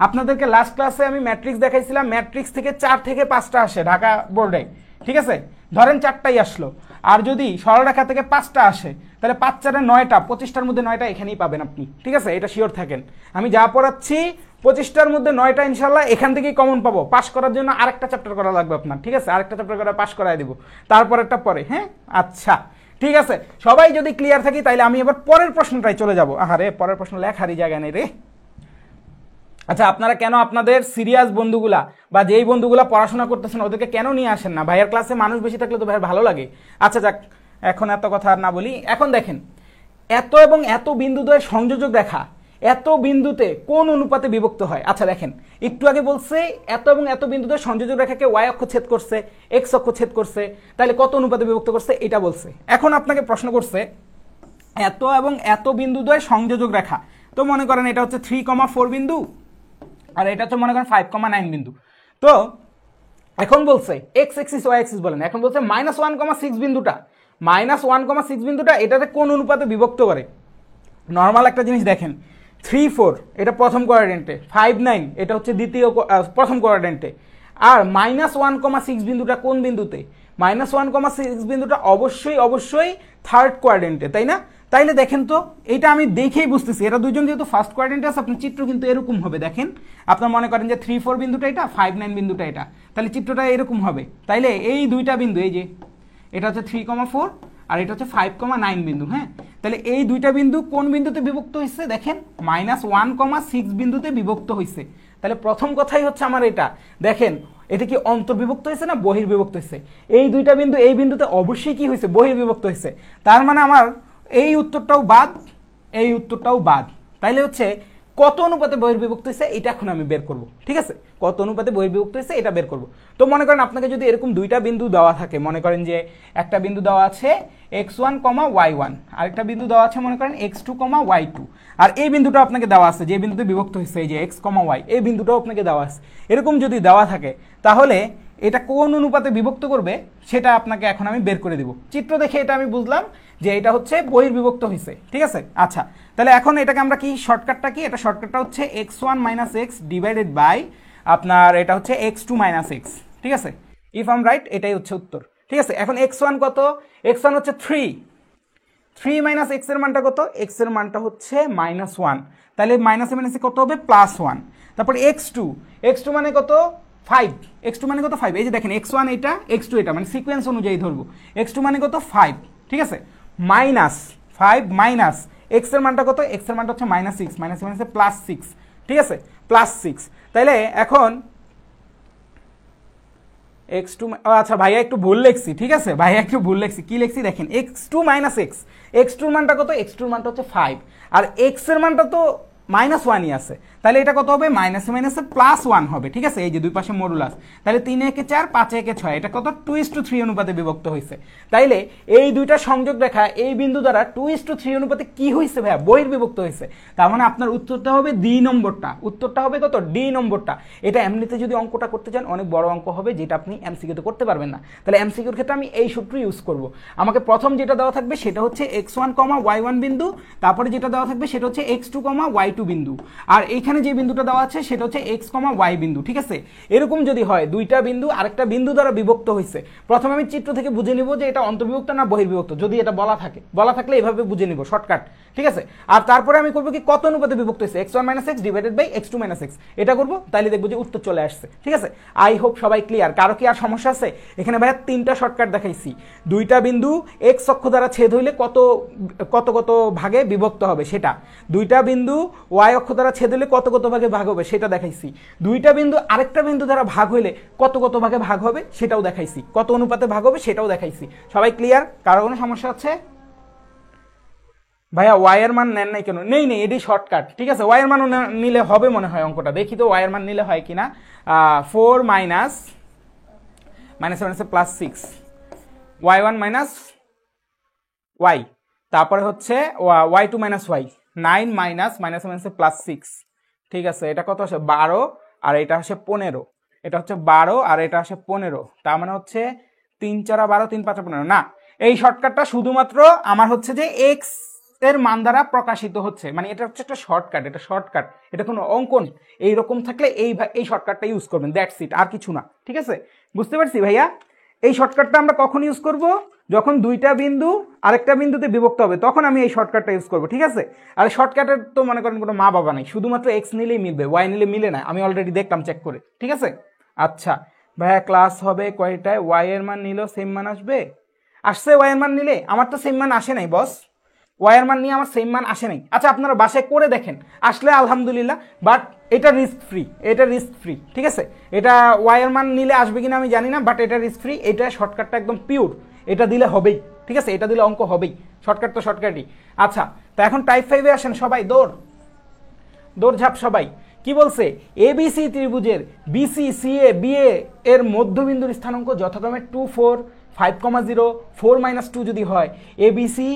আপনাদেরকে লাস্ট ক্লাসে আমি ম্যাট্রিক্স দেখাইছিলাম, ম্যাট্রিক্স থেকে 4 থেকে 5টা আসে ঢাকা বোর্ডে, ঠিক আছে। ধরেন 4টাই আসলো, আর যদি সরলরেখা থেকে 5টা আসে তাহলে 5 4 9টা, 25টার মধ্যে 9টা এখানেই পাবেন আপনি, ঠিক আছে, এটা শিওর থাকেন। আমি যা পড়াচ্ছি 25টার মধ্যে 9টা ইনশাল্লাহ এখান থেকেই কমন পাবো। পাস করার জন্য আরেকটা চ্যাপ্টার করা লাগবে আপনার, ঠিক আছে, আরেকটা চ্যাপ্টার করে পাস করাই দিব, তারপরেরটা পরে, হ্যাঁ। আচ্ছা ঠিক আছে, সবাই যদি ক্লিয়ার থাকি তাহলে আমি এবার পরের প্রশ্নটাই চলে যাব। আহারে, পরের প্রশ্ন লেখারই জায়গা নেই রে। আচ্ছা, আপনারা কেন আপনাদের সিরিয়াস বন্ধুগুলা বা যেই বন্ধুগুলা পড়াশোনা করতেছেন ওদেরকে কেন নিয়ে আসেন না? ভাইয়ের ক্লাসে মানুষ বেশি থাকলে তো ভাইয়ের ভালো লাগে। আচ্ছা যাক, এখন এত কথা আর না বলি। এখন দেখেন, এত এবং এত বিন্দুদ্বয়ের সংযোজক রেখা এত বিন্দুতে কোন অনুপাতে বিভক্ত হয়? আচ্ছা দেখেন, একটু আগে বলছে এত এবং এত বিন্দুদ্বয়ের সংযোজক রেখাকে y অক্ষ ছেদ করছে, x অক্ষ ছেদ করছে, তাহলে কত অনুপাতে বিভক্ত করছে এটা বলছে। এখন আপনাকে প্রশ্ন করছে এত এবং এত বিন্দুদ্বয়ের সংযোজক রেখা, তো মনে করেন এটা হচ্ছে 3,4 বিন্দু আর এটা হচ্ছে মনে করেন 5,9 বিন্দু। তো এখন বলছে x অ্যাক্সিস y অ্যাক্সিস বলেন, এখন বলছে -1,6 বিন্দুটা, -1,6 বিন্দুটা এটাতে কোন অনুপাতে বিভক্ত করে? নর্মাল একটা জিনিস দেখেন, 3 4 এটা প্রথম কোয়াড্রেন্টে, 5 9 এটা হচ্ছে দ্বিতীয় প্রথম কোয়াড্রেন্টে, আর -1,6 বিন্দুটা কোন বিন্দুতে? -1,6 বিন্দুটা অবশ্যই থার্ড কোয়াড্রেন্টে, তাই না? তাইলে দেখেন তো, এটা আমি দেখেই বুঝতেছি এরা দুজন যেহেতু ফার্স্ট কোয়াড্রেন্টে আছে, আপনার চিত্র কিন্তু এরকম হবে। দেখেন, আপনার মনে করেন যে 3 4 বিন্দুটা এটা, 5 9 বিন্দুটা এটা, তাহলে চিত্রটা এরকম হবে। তাইলে এই দুইটা বিন্দু, এই যে এটা হচ্ছে 3,4 আর এটা হচ্ছে 5,9 বিন্দু, হ্যাঁ। তাহলে এই দুইটা বিন্দু কোন বিন্দুতে বিভক্ত হয়েছে? দেখেন, -1,6 বিন্দুতে বিভক্ত হয়েছে। তাহলে প্রথম কথাই হচ্ছে আমার এটা, দেখেন এটা কি অন্তর্বিভক্ত হয়েছে না বহির্বিভক্ত হয়েছে? এই দুইটা বিন্দু এই বিন্দুতে অবশ্যই কি হয়েছে? বহির্বিভক্ত হয়েছে। তার মানে আমার এই উত্তরটাও বাদ, এই উত্তরটাও বাদ। তাইলে হচ্ছে কত অনুপাতে বহির্বিভক্ত হয়েছে এটা এখন আমি বের করব, ঠিক আছে, কত অনুপাতে বহির্বিভক্ত হয়েছে এটা বের করব। তো মনে করেন আপনাকে যদি এরকম দুইটা বিন্দু দেওয়া থাকে, মনে করেন যে একটা বিন্দু দেওয়া আছে x1, y1, আরেকটা বিন্দু দেওয়া আছে মনে করেন x2, y2, আর এই বিন্দুটা আপনাকে দেওয়া আছে যে বিন্দুতে বিভক্ত হয়েছে, এই যে x, y, এই বিন্দুটাও আপনাকে দেওয়া আছে। এরকম যদি দেওয়া থাকে তাহলে এটা কোন অনুপাতে বিভক্ত করবে সেটা আপনাকে এখন আমি বের করে দিব। চিত্র দেখে এটা আমি বুঝলাম যে এটা হচ্ছে বহির্বিভক্ত হয়েছে, ঠিক আছে। আচ্ছা, তাহলে এখন এটাকে আমরা কি শর্টকাটটা কি? এটা শর্টকাটটা হচ্ছে x1 - x ডিভাইডেড বাই আপনার এটা হচ্ছে x2 - x, ঠিক আছে। ইফ আই এম রাইট এটাই হচ্ছে উত্তর। ঠিক আছে, এখন x1 কত? x1 হচ্ছে 3 মাইনাস x এর মানটা কত? x এর মানটা হচ্ছে -1, তাহলে মাইনাসে মাইনাসে কত হবে? +1। তারপর x2 মানে কত? 5। x2 মানে কত? 5। এই যে দেখেন x1 এটা, x2 এটা, মানে সিকোয়েন্স অনুযায়ী ধরবো। x2 মানে কত? 5। ঠিক আছে, -5 মাইনাস x এর মানটা কত? x এর মানটা হচ্ছে -6, মাইনাসে মাইনাসে +6। ঠিক আছে, +6। তাহলে এখন x2, আচ্ছা ভাইয়া একটু ভুল লিখছি। ঠিক আছে ভাইয়া একটু ভুল লিখছি, কি লিখছি দেখেন, x2 মাইনাস x2 এর মানটা কত? x2 এর মানটা হচ্ছে 5, আর x এর মানটা তো -1ই আছে, তাহলে এটা কত হবে? মাইনাসে মাইনাসে +1 হবে। ঠিক আছে, এই যে দুই পাশে মডুলাস, তাহলে 3 একে 4, 5 একে 6, এটা কত? 2:3 অনুপাতে বিভক্ত হয়েছে। তাইলে এই দুইটা সংযোগ রেখা এই বিন্দু দ্বারা 2:3 অনুপাতে কি হয়েছে ভাইয়া? বহির্বিভক্ত হয়েছে। তার মানে আপনার উত্তরটা হবে ডি নম্বরটা। উত্তরটা হবে কত? ডি নম্বরটা। এটা এমনিতে যদি অঙ্কটা করতে চান অনেক বড় অঙ্ক হবে, যেটা আপনি এমসিকিউতে করতে পারবেন না। তাহলে এমসিকিউর ক্ষেত্রে আমি এই সূত্র ইউজ করব। আমাকে প্রথম যেটা দেওয়া থাকবে সেটা হচ্ছে x1, y1 বিন্দু, তারপরে যেটা দেওয়া থাকবে সেটা হচ্ছে x2, y2 বিন্দু, আর এইখানে যে বিন্দুটা দেওয়া আছে সেটা হচ্ছে x, y বিন্দু। ঠিক আছে, এরকম যদি হয় দুইটা বিন্দু আরেকটা বিন্দু দ্বারা বিভক্ত হয়েছে, প্রথমে আমি চিত্র থেকে বুঝে নিব যে এটা অন্তর্বিভক্ত না বহির্বিভক্ত, যদি এটা বলা থাকলে এভাবে বুঝে নিব, শর্টকাট। ঠিক আছে, আর তারপরে আমি করবো কি, কত অনুপাতে বিভক্ত হয়েছে? x1 - x divided by x2 - x, এটা করবো, তাহলে দেখবো যে উত্তর চলে আসছে। ঠিক আছে, আই হোপ সবাই ক্লিয়ার। কারো কি আর সমস্যা আছে? এখানে ভাইয়া 3টা শর্টকাট দেখাইছি। দুইটা বিন্দু x অক্ষ দ্বারা ছেদ হইলে কত কত কত ভাগে বিভক্ত হবে সেটা, দুইটা বিন্দু y অক্ষ দ্বারা ছেদ হলে কত কত ভাগে ভাগ হবে সেটা দেখাইছি, দুইটা বিন্দু আরেকটা বিন্দু দ্বারা ভাগ হইলে কত কত ভাগে ভাগ হবে সেটাও দেখাইছি, কত অনুপাতে ভাগ হবে সেটাও দেখাইছি। সবাই ক্লিয়ার? কারো কোনো সমস্যা আছে? ভাইয়া ওয়াই এর মান নেন নাই কেন? নেই, এটাই শর্টকাট। ঠিক আছে, ওয়াই এর মান নিলে হবে মনে হয় অঙ্কটা, দেখি তো ওয়াই এর মান নিলে হয় কিনা। 4 মাইনাস +6, y1 মাইনাস ওয়াই, তারপরে হচ্ছে y2 মাইনাস ওয়াই, 9 মাইনাস +6। ঠিক আছে, এটা কত আসে? 12, আর এটা আসে 15। এটা হচ্ছে 12 আর এটা আসে 15, তার মানে হচ্ছে 3 4 12, 3 5 15 না। এই শর্টকাটটা শুধুমাত্র আমার হচ্ছে যে x এর মান দ্বারা প্রকাশিত হচ্ছে, মানে এটা হচ্ছে একটা শর্টকাট, এটা কোনো অঙ্ক নেই। এইরকম থাকলে এই শর্টকাটটা ইউজ করবেন, দ্যাটস ইট, আর কিছু না। ঠিক আছে, বুঝতে পারছি ভাইয়া? এই শর্টকাটটা আমরা কখন ইউজ করব? যখন দুইটা বিন্দু আরেকটা বিন্দুতে বিভক্ত হবে, তখন আমি এই শর্টকাটটা ইউজ করব। ঠিক আছে, আর শর্টকাটের তো মনে করেন কোনো মা বাবা নেই, শুধুমাত্র এক্স নিলেই মিলবে, ওয়াই নিলে মিলে না, আমি অলরেডি দেখলাম চেক করে। ঠিক আছে, আচ্ছা ভাইয়া ক্লাস হবে কয়টায়? ওয়াই এর মান নিলেও সেম মান আসবে? আসছে ওয়াই এর মান নিলে, আমার তো সেম মান আসে নাই বস, ওয়াই এর মান নিয়ে আমার সেম মান আসে নাই। আচ্ছা আপনারা বাসায় করে দেখেন, আসলে আলহামদুলিল্লাহ, বাট এটা রিস্ক ফ্রি। ঠিক আছে, এটা ওয়াই এর মান নিলে আসবে কিনা আমি জানি না, বাট এটা রিস্ক ফ্রি, এটা শর্টকাটটা একদম পিওর, এটা দিলে হবেই। ঠিক আছে, এটা দিলে অঙ্ক হবেই, শর্টকাট তো শর্টকাটই। আচ্ছা, তো এখন টাইপ 5-এ আসেন সবাই, দৌড়ঝাঁপ সবাই। কি বলছে? এবিসি ত্রিভুজের বিসি, সিএ, বিএ এর মধ্যবিন্দুর স্থানাঙ্ক যথাক্রমে 2 4 5,0 4 - 2 যদি হয়, এবিসি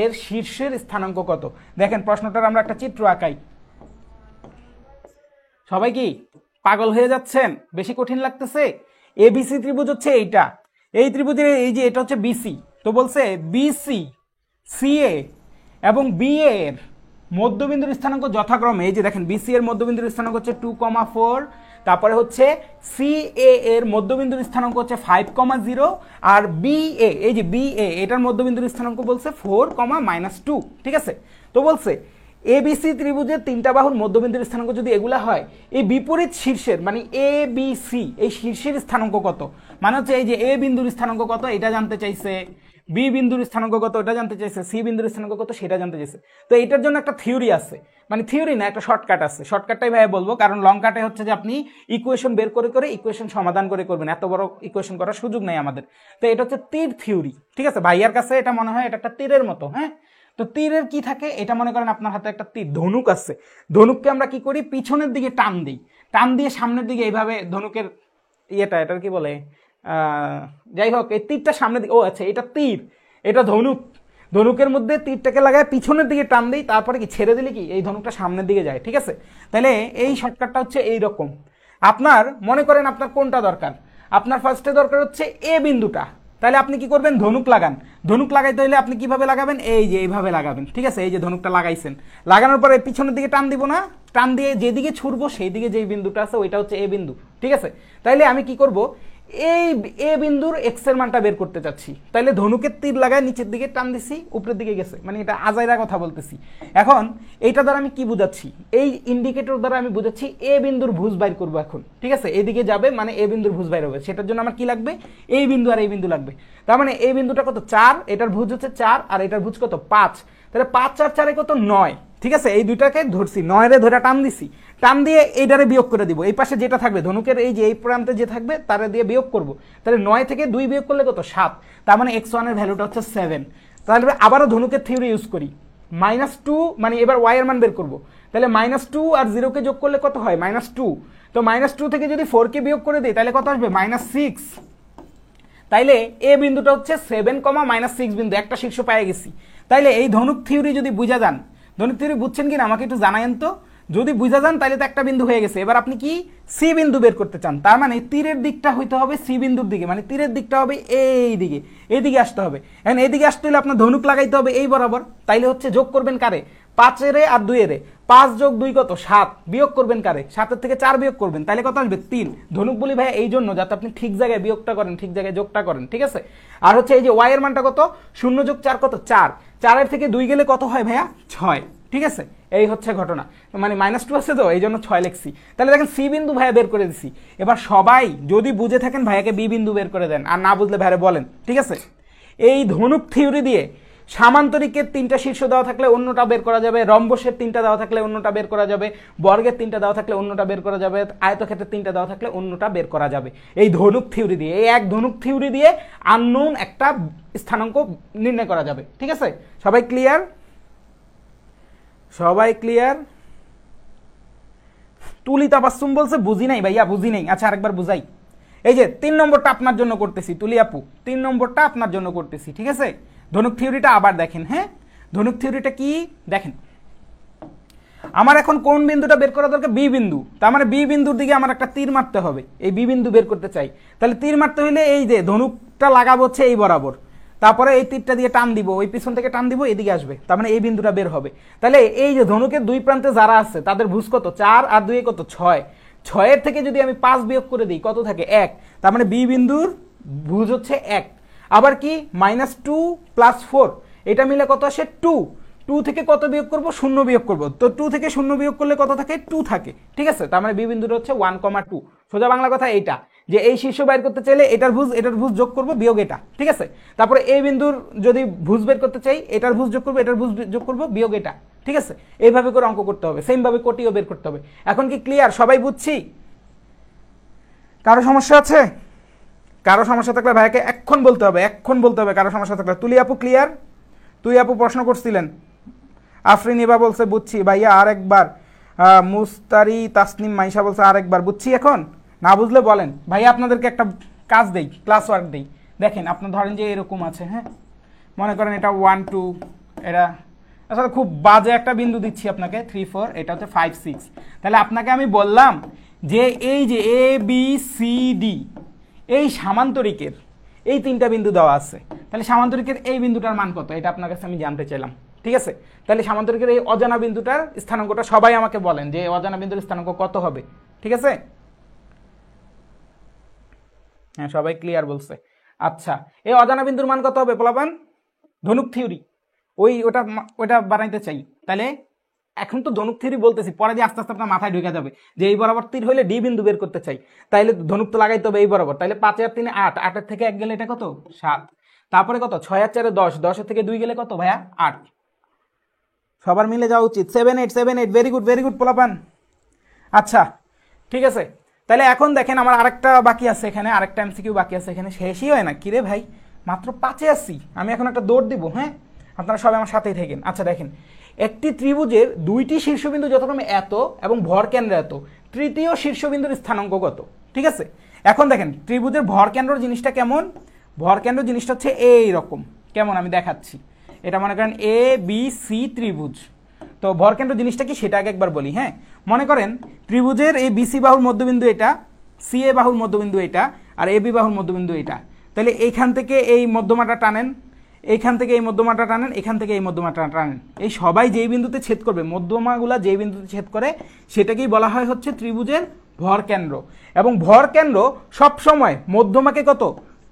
এর শীর্ষের স্থানাঙ্ক কত? দেখেন প্রশ্নটার আমরা একটা চিত্র আঁকাই। সবাই কি পাগল হয়ে যাচ্ছেন? বেশি কঠিন লাগতেছে? এবিসি ত্রিভুজ হচ্ছে এইটা, এই ত্রিভুজের এই যে এটা হচ্ছে বিসি, তো বলছে বিসি, সিএ এবং বিএ এর মধ্যবিন্দুর স্থানাঙ্ক যথাক্রমে, এই যে দেখেন বিসি এর মধ্যবিন্দুর স্থানাঙ্ক হচ্ছে 2,4, তারপরে হচ্ছে সিএ এর মধ্যবিন্দুর স্থানাঙ্ক হচ্ছে 5,0, আর বিএ, এই যে বিএ এটার মধ্যবিন্দুর স্থানাঙ্ক বলছে 4, -2। ঠিক আছে, তো বলছে এবিসি ত্রিভুজের 3টা বাহুর মধ্যবিন্দুর স্থানাঙ্ক যদি এগুলা হয়, এই বিপরীত শীর্ষের মানে এ বি সি এই শীর্ষের স্থানাঙ্ক কত? মানে হচ্ছে এই যে এ বিন্দুর স্থানাঙ্ক কত এটা জানতে চাইছে, বি বিন্দুর স্থানাঙ্ক কত এটা জানতে চাইছে, সি বিন্দুর স্থানাঙ্ক কত সেটা জানতে চাইছে। তো এটার জন্য একটা থিওরি আছে, মানে থিওরি না, একটা শর্টকাট আছে, শর্টকাটটাই ভাই বলবো, কারণ লং কাটে হচ্ছে যে আপনি ইকুয়েশন বের করে ইকুয়েশন সমাধান করে করবেন, এত বড় ইকুয়েশন করার সুযোগ নেই আমাদের। তো এটা হচ্ছে তীর থিওরি। ঠিক আছে, ভাইয়ার কাছে এটা মনে হয় এটা একটা তীরের মতো। হ্যাঁ, তো তীরের কি থাকে? এটা মনে করেন আপনার হাতে একটা তীর, ধনুক আছে, ধনুককে আমরা কি করি? পিছনের দিকে টান দিই, টান দিয়ে সামনের দিকে এইভাবে ধনুকের এটার কি বলে, যাই হোক, এই তীরটা সামনের দিকে, ও আচ্ছা এটা তীর, এটা ধনুক, ধনুকের মধ্যে তীরটাকে লাগায় পিছনের দিকে টান দিই, তারপরে কি ছেড়ে দিলে কি এই ধনুকটা সামনের দিকে যায়। ঠিক আছে, তাহলে এই শর্টকাটটা হচ্ছে এই রকম। আপনার মনে করেন আপনার কোনটা দরকার? আপনার ফার্স্টে দরকার হচ্ছে এ বিন্দুটা, তাহলে আপনি কি করবেন? ধনুক লাগান। ধনুক লাগাইতে হলে আপনি কিভাবে লাগাবেন? এই যে এইভাবে লাগাবেন। ঠিক আছে, এই যে ধনুকটা লাগাইছেন, লাগানোর পরে পিছনের দিকে টান দিব না, টান দিয়ে যেদিকে ছুড়বো সেই দিকে যেই বিন্দুটা আছে ওইটা হচ্ছে এ বিন্দু। ঠিক আছে, তাইলে আমি কি করব? এই এ বিন্দুর এক্স এর মানটা বের করতে চাচ্ছি, তাইলে ধনুকের তীর লাগায় নিচের দিকে টান দিছি, উপরের দিকে গেছে, মানে এটা আজাইরা কথা বলতেছি। এখন এইটা দ্বারা আমি কি বুঝাচ্ছি, এই ইন্ডিকেটর দ্বারা আমি বুঝাচ্ছি এ বিন্দুর ভুজ বাইর করবো এখন, ঠিক আছে, এদিকে যাবে মানে এ বিন্দুর ভুজ বাইর হবে, সেটার জন্য আমার কি লাগবে, এই বিন্দু আর এই বিন্দু লাগবে। তার মানে এই বিন্দুটা কত 4, এটার ভুজ হচ্ছে 4 আর এটার ভুজ কত 5, তাহলে 5 4 4 কত 9, ঠিক আছে, এই দুইটাকে ধরছি, 9 রে ধরে টান দিছি, টান দিয়ে এইটারে বিয়োগ করে দিব, এই পাশে যেটা থাকবে ধনুকের এই যে এই প্রান্তে যে থাকবে তারে দিয়ে বিয়োগ করব, তাহলে 9 থেকে 2 বিয়োগ করলে কত 7, তার মানে x1 এর ভ্যালুটা হচ্ছে 7। তাহলে আবারও ধনুকের থিওরি ইউজ করি, -2 মানে এবার y এর মান বের করব, তাহলে -2 আর 0 কে যোগ করলে কত হয় -2, তো -2 থেকে যদি 4 কে বিয়োগ করে দিই তাহলে কত আসবে -6, তাইলে এ বিন্দুটা হচ্ছে 7, -6 বিন্দু, একটা শীর্ষ পেয়ে গেছি। তাইলে এই ধনুক থিওরি যদি বুঝা যান, ধনুক থিওরি বুঝছেন কিনা আমাকে একটু জানায়েন তো, যদি বুঝা যান তাহলে তো একটা বিন্দু হয়ে গেছে। এবার আপনি কি সি বিন্দু বের করতে চান, তার মানে তীরের দিকটা হইতে হবে সি বিন্দুর দিকে, মানে তীরের দিকটা হবে এই দিকে, এইদিকে আসতে হবে। এখন এইদিকে আসতে হলে আপনার ধনুক লাগাইতে হবে এই বরাবর, তাইলে হচ্ছে যোগ করবেন কারে, 5 এর আর 2 এর, 5 যোগ 2 কত 7, বিয়োগ করবেন কারে, 7 এর থেকে 4 বিয়োগ করবেন, তাহলে কত আসবে 3। ধনুক বলি ভাইয়া এই জন্য যাতে আপনি ঠিক জায়গায় বিয়োগটা করেন, ঠিক জায়গায় যোগটা করেন, ঠিক আছে। আর হচ্ছে এই যে y এর মানটা কত, 0 যোগ 4 কত 4, 4 এর থেকে 2 গেলে কত হয় ভাইয়া 6, ঠিক আছে, এই হচ্ছে ঘটনা, মানে -2 আছে তো এই জন্য 6 লিখছি। তাহলে দেখেন সি বিন্দু ভাইয়া বের করে দিছি। এবার সবাই যদি বুঝে থাকেন ভাইয়াকে বি বিন্দু বের করে দেন, আর না বুঝলে ভাইয়া বলেন, ঠিক আছে। এই ধনুক থিওরি দিয়ে সামান্তরিকের 3টা শীর্ষ দেওয়া থাকলে অন্যটা বের করা যাবে, রম্বসের 3টা দেওয়া থাকলে অন্যটা বের করা যাবে, বর্গের 3টা দেওয়া থাকলে অন্যটা বের করা যাবে, আয়তক্ষেত্রের 3টা দেওয়া থাকলে অন্যটা বের করা যাবে, এই ধনুক থিওরি দিয়ে, এই এক ধনুক থিওরি দিয়ে আননোন একটা স্থানাঙ্ক নির্ণয় করা যাবে, ঠিক আছে। সবাই ক্লিয়ার, সবাই ক্লিয়ার। তুলি তাবাসসুম বলছে বুঝি নাই ভাইয়া, বুঝি নাই, আচ্ছা আরেকবার বুঝাই। এই যে 3 নম্বরটা আপনার জন্য করতেছি তুলি আপু, 3 নম্বরটা আপনার জন্য করতেছি, ঠিক আছে। ধনুক থিওরিটা আবার দেখেন, হ্যাঁ ধনুক থিওরিটা কি দেখেন, আমার এখন কোন বিন্দুটা বের করা দরকার, বি বিন্দু, তার মানে বি বিন্দুর দিকে আমার একটা তীর মারতে হবে, এই বি বিন্দু বের করতে চাই, তাহলে তীর মারতে হইলে এই যে ধনুকটা লাগাবো হচ্ছে এই বরাবর, তারপরে এই তীরটা দিয়ে টান দিব, ওই পিছন থেকে টান দিব, এদিকে আসবে, তার মানে এই বিন্দুটা বের হবে। তাহলে এই যে ধনুকের দুই প্রান্তে যারা আছে তাদের ভুজ কত 4 আর 2 কত 6, 6 এর থেকে যদি আমি 5 বিয়োগ করে দিই কত থাকে 1, তার মানে বি বিন্দুর ভুজ হচ্ছে 1। আবার কি -2 + 4, এটা মিলে কত আসে 2, 2 থেকে কত বিয়োগ করব 0 বিয়োগ করব, তো 2 থেকে 0 বিয়োগ করলে কত থাকে 2 থাকে, ঠিক আছে। তার মানে বি বিন্দুটা হচ্ছে 1,2। সোজা বাংলা কথা এইটা, যে এই শীর্ষ বাইর করতে চাইলে এটার ভুজ যোগ করব বিয়োগ এটা, ঠিক আছে। তারপরে এই বিন্দুর যদি ভুজ বের করতে চাই এটার ভুজ যোগ করব, এটার ভুজ যোগ করব বিয়োগ এটা, ঠিক আছে। এইভাবে করে অঙ্ক করতে হবে, সেম ভাবে কোটিও বের করতে হবে। এখন কি ক্লিয়ার, সবাই বুঝছি? কারো সমস্যা আছে? কারো সমস্যা থাকলে ভাইয়াকে এক্ষণ বলতে হবে, এক্ষণ বলতে হবে কারো সমস্যা থাকলে। তুলি আপু ক্লিয়ার? তুই আপু প্রশ্ন করছিলেন, আফরিন ইবা বলছে বুঝছি ভাইয়া আরেকবার, মুস্তারি তাসনিম মাইশা বলছে আরেকবার, বুঝছি এখন, না বুঝলে বলেন। ভাইয়া আপনাদেরকে একটা কাজ দেই, ক্লাস ওয়ার্ক দেই, দেখেন আপনার ধরেন যে এরকম আছে, হ্যাঁ মনে করেন এটা 1 2, এটা আসলে খুব বাজে একটা বিন্দু দিচ্ছি আপনাকে 3 4, এটা হচ্ছে 5 6। তাহলে আপনাকে আমি বললাম যে এই যে এ বি সি ডি এই সামান্তরিকের এই 3টা বিন্দু দেওয়া আছে, তাহলে সামান্তরিকের এই বিন্দুটার মান কত এটা আপনার কাছে আমি জানতে চাইলাম, ঠিক আছে। তাহলে সামান্তরিকের এই অজানা বিন্দুটার স্থানাঙ্কটা সবাই আমাকে বলেন যে অজানা বিন্দুর স্থানাঙ্ক কত হবে, ঠিক আছে। হ্যাঁ সবাই ক্লিয়ার বলছে। আচ্ছা এই অজানা বিন্দুর মান কত হবে পোলাপান? ধনুক থিওরি ওটা বানাইতে চাই, তাহলে এখন তো ধনুক থিওরি বলতেছি, পরে যে আস্তে আস্তে আপনার মাথায় ঢুকে যাবে যে এই বরাবর তীর হইলে ডি বিন্দু বের করতে চাই, তাইলে ধনুক তো লাগাইতে হবে এই বরাবর, তাহলে 5 আর 3 8, 8 এর থেকে 1 গেলে এটা কত 7, তারপরে কত 6 আর 4 10, 10 এর থেকে 2 গেলে কত ভাইয়া 8। সবার মিলে যাওয়া উচিত, 7 8 7 8, ভেরি গুড পোলাপান। আচ্ছা ঠিক আছে, তাহলে এখন দেখেন আমার আরেকটা বাকি আছে এখানে, আরেকটা এমসিকিউ বাকি আছে এখানে, শেষই হয় না। কিরে ভাই মাত্র 5-এ আসছি, আমি এখন একটা দৌড় দিব, হ্যাঁ আপনারা সবাই আমার সাথেই থাকেন। আচ্ছা দেখেন একটি ত্রিভুজের 2টি শীর্ষবিন্দু যথাক্রমে এত এবং ভর কেন্দ্র এত, তৃতীয় শীর্ষবিন্দুর স্থানাঙ্ক কত, ঠিক আছে। এখন দেখেন ত্রিভুজের ভর কেন্দ্র জিনিসটা কেমন, ভর কেন্দ্র জিনিসটা হচ্ছে এই রকম, কেমন আমি দেখাচ্ছি। এটা মনে করেন এ বি সি ত্রিভুজ, তো ভর কেন্দ্র জিনিসটা কি সেটা আগে একবার বলি। হ্যাঁ মনে করেন ত্রিভুজের এই বিসি বাহুর মধ্যবিন্দু এটা, সি এ বাহুর মধ্যবিন্দু এটা, আর এ বি বাহুর মধ্যবিন্দু এটা। তাহলে এইখান থেকে এই মধ্যমাটা টানেন, এইখান থেকে এই মধ্যমাটা টানেন, এখান থেকে এই মধ্যমাটা টানেন, এই সবাই যেই বিন্দুতে ছেদ করবে, মধ্যমাগুলা যেই বিন্দুতে ছেদ করে সেটাকেই বলা হয় হচ্ছে ত্রিভুজের ভর কেন্দ্র, এবং ভর কেন্দ্র সবসময় মধ্যমাকে কত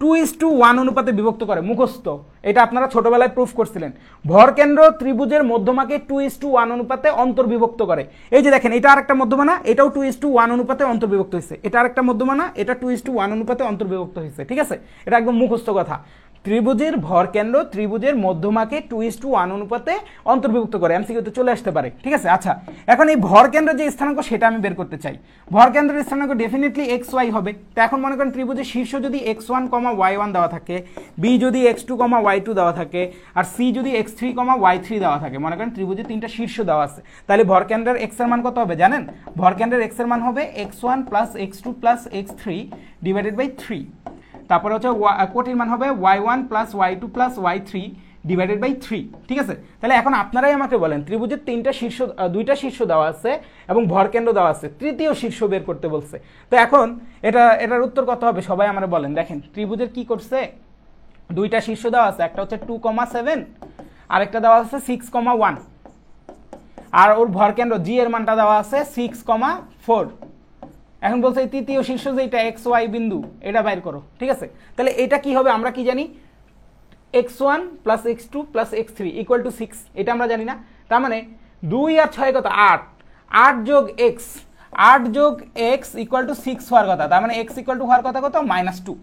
2:1 অনুপাতে বিভক্ত করে, মুখস্থ। এটা আপনারা ছোটবেলায় প্রুফ করছিলেন। ভর কেন্দ্র ত্রিভুজের মধ্যমাকে 2:1 অনুপাতে অন্তর্বিভক্ত করে। এই যে দেখেন, এটা আরেকটা মধ্যমা না, এটাও 2:1 অনুপাতে অন্তর্বিভক্ত হয়েছে। এটা আরেকটা মধ্যমা না, এটা 2:1 অনুপাতে অন্তর্বিভক্ত হয়েছে। ঠিক আছে, এটা একদম মুখস্থ কথা। ত্রিভুজের ভর কেন্দ্র ত্রিভুজের মধ্যমাকে 2:1 অনুপাতে অন্তর্বিভক্ত করে, এমসিকিউতে চলে আসতে পারে। ঠিক আছে, আচ্ছা এখন এই ভর কেন্দ্রের যে স্থানাঙ্ক সেটা আমি বের করতে চাই। ভর কেন্দ্রের স্থানাঙ্ক ডেফিনেটলি xy হবে। তো এখন মনে করেন ত্রিভুজের শীর্ষ যদি x1, y1 দেওয়া থাকে, b যদি x2, y2 দেওয়া থাকে, আর c যদি x3, y3 দেওয়া থাকে, মনে করেন ত্রিভুজে তিনটা শীর্ষ দেওয়া আছে, তাহলে ভর কেন্দ্রের x এর মান কত হবে জানেন? ভর কেন্দ্রের x এর মান হবে x1 plus x2 plus x3 divided by 3। তারপরে হচ্ছে কোটির মান হবে y1 plus y2 plus y3 divided by 3। ঠিক আছে, তাহলে এখন আপনারাই আমাকে বলেন, ত্রিভুজের দুইটা শীর্ষ দেওয়া আছে এবং ভর কেন্দ্র দেওয়া আছে, তৃতীয় শীর্ষ বের করতে বলছে। তো এখন এটার উত্তর কত হবে সবাই আমরা বলেন। দেখেন ত্রিভুজের কি করছে, দুইটা শীর্ষ দেওয়া আছে, একটা হচ্ছে 2,7 আর একটা দেওয়া আছে 6,1, আর ওর ভর কেন্দ্র জি এর মানটা দেওয়া আছে 6,4। এখন বলছে এই তৃতীয় শীর্ষ যেটা xy বিন্দু, এটা বাইর করো। ঠিক আছে, তাহলে এটা কি হবে আমরা কি জানি? x1 plus x2 plus x3 equal to 6, এটা আমরা জানি না। তার মানে 2 আর 6 কত 8, 8 যোগ x, 8 যোগ x ইকুয়াল টু 6 হওয়ার কথা। তার মানে x ইকুয়াল টু হওয়ার কথা কত -2।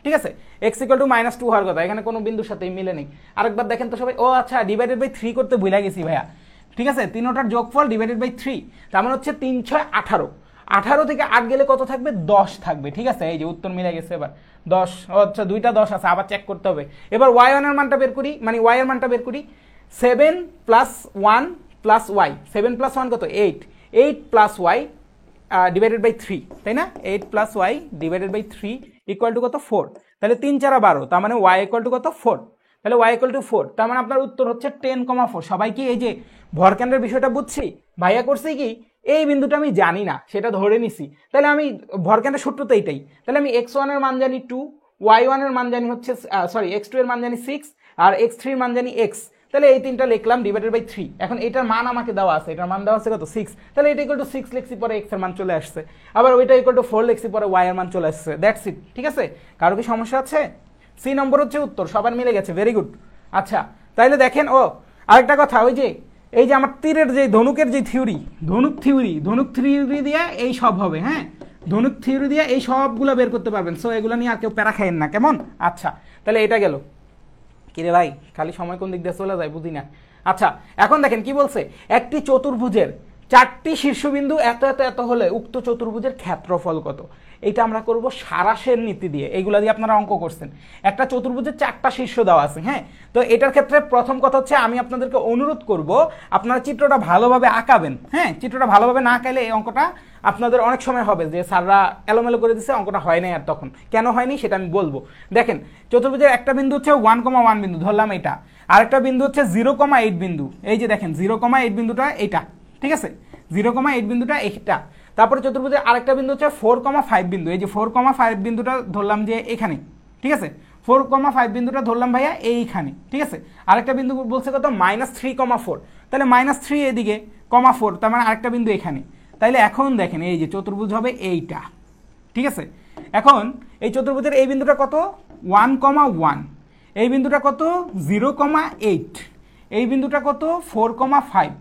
ঠিক আছে, x ইকুয়াল টু -2 হওয়ার কথা, এখানে কোনো বিন্দুর সাথে মিলে নেই। আরেকবার দেখেন তো সবাই, ও আচ্ছা ডিভাইডেড বাই 3 করতে ভুলে গেছি ভাইয়া। ঠিক আছে, তিনোটার যোগফল ডিভাইডেড বাই 3, তার মানে হচ্ছে 3 6 18, 18 থেকে 8 গেলে কত থাকবে? 10 থাকবে। ঠিক আছে, এই যে উত্তর মিলে গেছে। এবার 10, আচ্ছা দুইটা 10 আছে, আবার চেক করতে হবে। এবার y1 এর মানটা বের করি, মানে y এর মানটা বের করি। 7 প্লাস 1 প্লাস y, 7 প্লাস 1 কত 8, 8 প্লাস y ডিভাইডেড বাই 3, তাই না? 8 plus y divided by 3 equal to কত 4। তাহলে 3 4 12, তার মানে y ইকুয়াল টু কত 4। তাহলে y ইকুয়াল টু 4, তার মানে আপনার উত্তর হচ্ছে 10,4। সবাই কি এই যে ভর কেন্দ্রের বিষয়টা বুঝছি? ভাইয়া করছি কি, এই বিন্দুটা আমি জানি না, সেটা ধরে নিছি। তাহলে আমি ভর কেন্দ্রের সূত্র তো এইটাই। তাহলে আমি x1 এর মান জানি 2, y1 এর মান জানি হচ্ছে x2 এর মান জানি 6, আর x3 এর মান জানি x। তাহলে এই তিনটা লিখলাম ডিভাইডেড বাই 3। এখন এটার মান আমাকে দেওয়া আছে, এটার মান দেওয়া আছে কত 6, তাহলে এটা ইকুয়াল টু 6 লিখছি, পরে x এর মান চলে আসছে। আবার ওইটা ইকুয়াল টু 4 লিখছি, পরে y এর মান চলে আসছে। That's it. ঠিক আছে, কারো কি সমস্যা আছে? সি নম্বর হচ্ছে উত্তর, সবার মিলে গেছে, ভেরি গুড। আচ্ছা তাইলে দেখেন, ও আরেকটা কথা, ওই যে এই যে আমার তীরের যে ধনুকের যে থিওরি, ধনুক থিওরি দিয়ে এই সব হবে। হ্যাঁ, ধনুক থিওরি দিয়ে এই সবগুলো বের করতে পারবেন। সো এগুলো নিয়ে আর কেউ প্যারা খাইেন না, কেমন? আচ্ছা তাহলে এটা গেল। কিরে ভাই, খালি সময় কোন দিক দিয়ে চলে যায় বুঝি না। আচ্ছা এখন দেখেন কি বলছে, একটি চতুর্ভুজের 4টি শীর্ষবিন্দু এত এত এত হলে উক্ত চতুর্ভুজের ক্ষেত্রফল কত? এটা আমরা করব সারাশের নীতি দিয়ে। এইগুলা দিয়ে আপনারা অঙ্ক করছেন। একটা চতুর্ভুজের 4টা শীর্ষ দেওয়া আছে। হ্যাঁ, তো এটার ক্ষেত্রে প্রথম কথা হচ্ছে আমি আপনাদেরকে অনুরোধ করব আপনারা চিত্রটা ভালোভাবে আঁকাবেন। হ্যাঁ, চিত্রটা ভালোভাবে না আঁকাইলে এই অঙ্কটা আপনাদের অনেক সময় হবে যে স্যাররা এলোমেলো করে দিচ্ছে, অঙ্কটা হয় নাই। আর তখন কেন হয়নি সেটা আমি বলবো। দেখেন চতুর্ভুজের একটা বিন্দু হচ্ছে 1,1 বিন্দু, ধরলাম এটা। আরেকটা বিন্দু হচ্ছে 0,8 বিন্দু। এই যে দেখেন 0,8 বিন্দুটা এইটা। ঠিক আছে, 0,8 বিন্দুটা এইটা। তারপরে চতুর্ভুজের আরেকটা বিন্দু হচ্ছে 4,5 বিন্দু। এই যে 4,5 বিন্দুটা ধরলাম যে এখানে। ঠিক আছে, 4,5 বিন্দুটা ধরলাম ভাইয়া এইখানে। ঠিক আছে, আরেকটা বিন্দু বলছে কত -3,4, তাহলে -3 এদিকে, 4, তার মানে আরেকটা বিন্দু এখানে। তাইলে এখন দেখেন এই যে চতুর্ভুজ হবে এইটা। ঠিক আছে, এখন এই চতুর্ভুজের এই বিন্দুটা কত 1,1, এই বিন্দুটা কত 0,8, এই বিন্দুটা কত 4,5,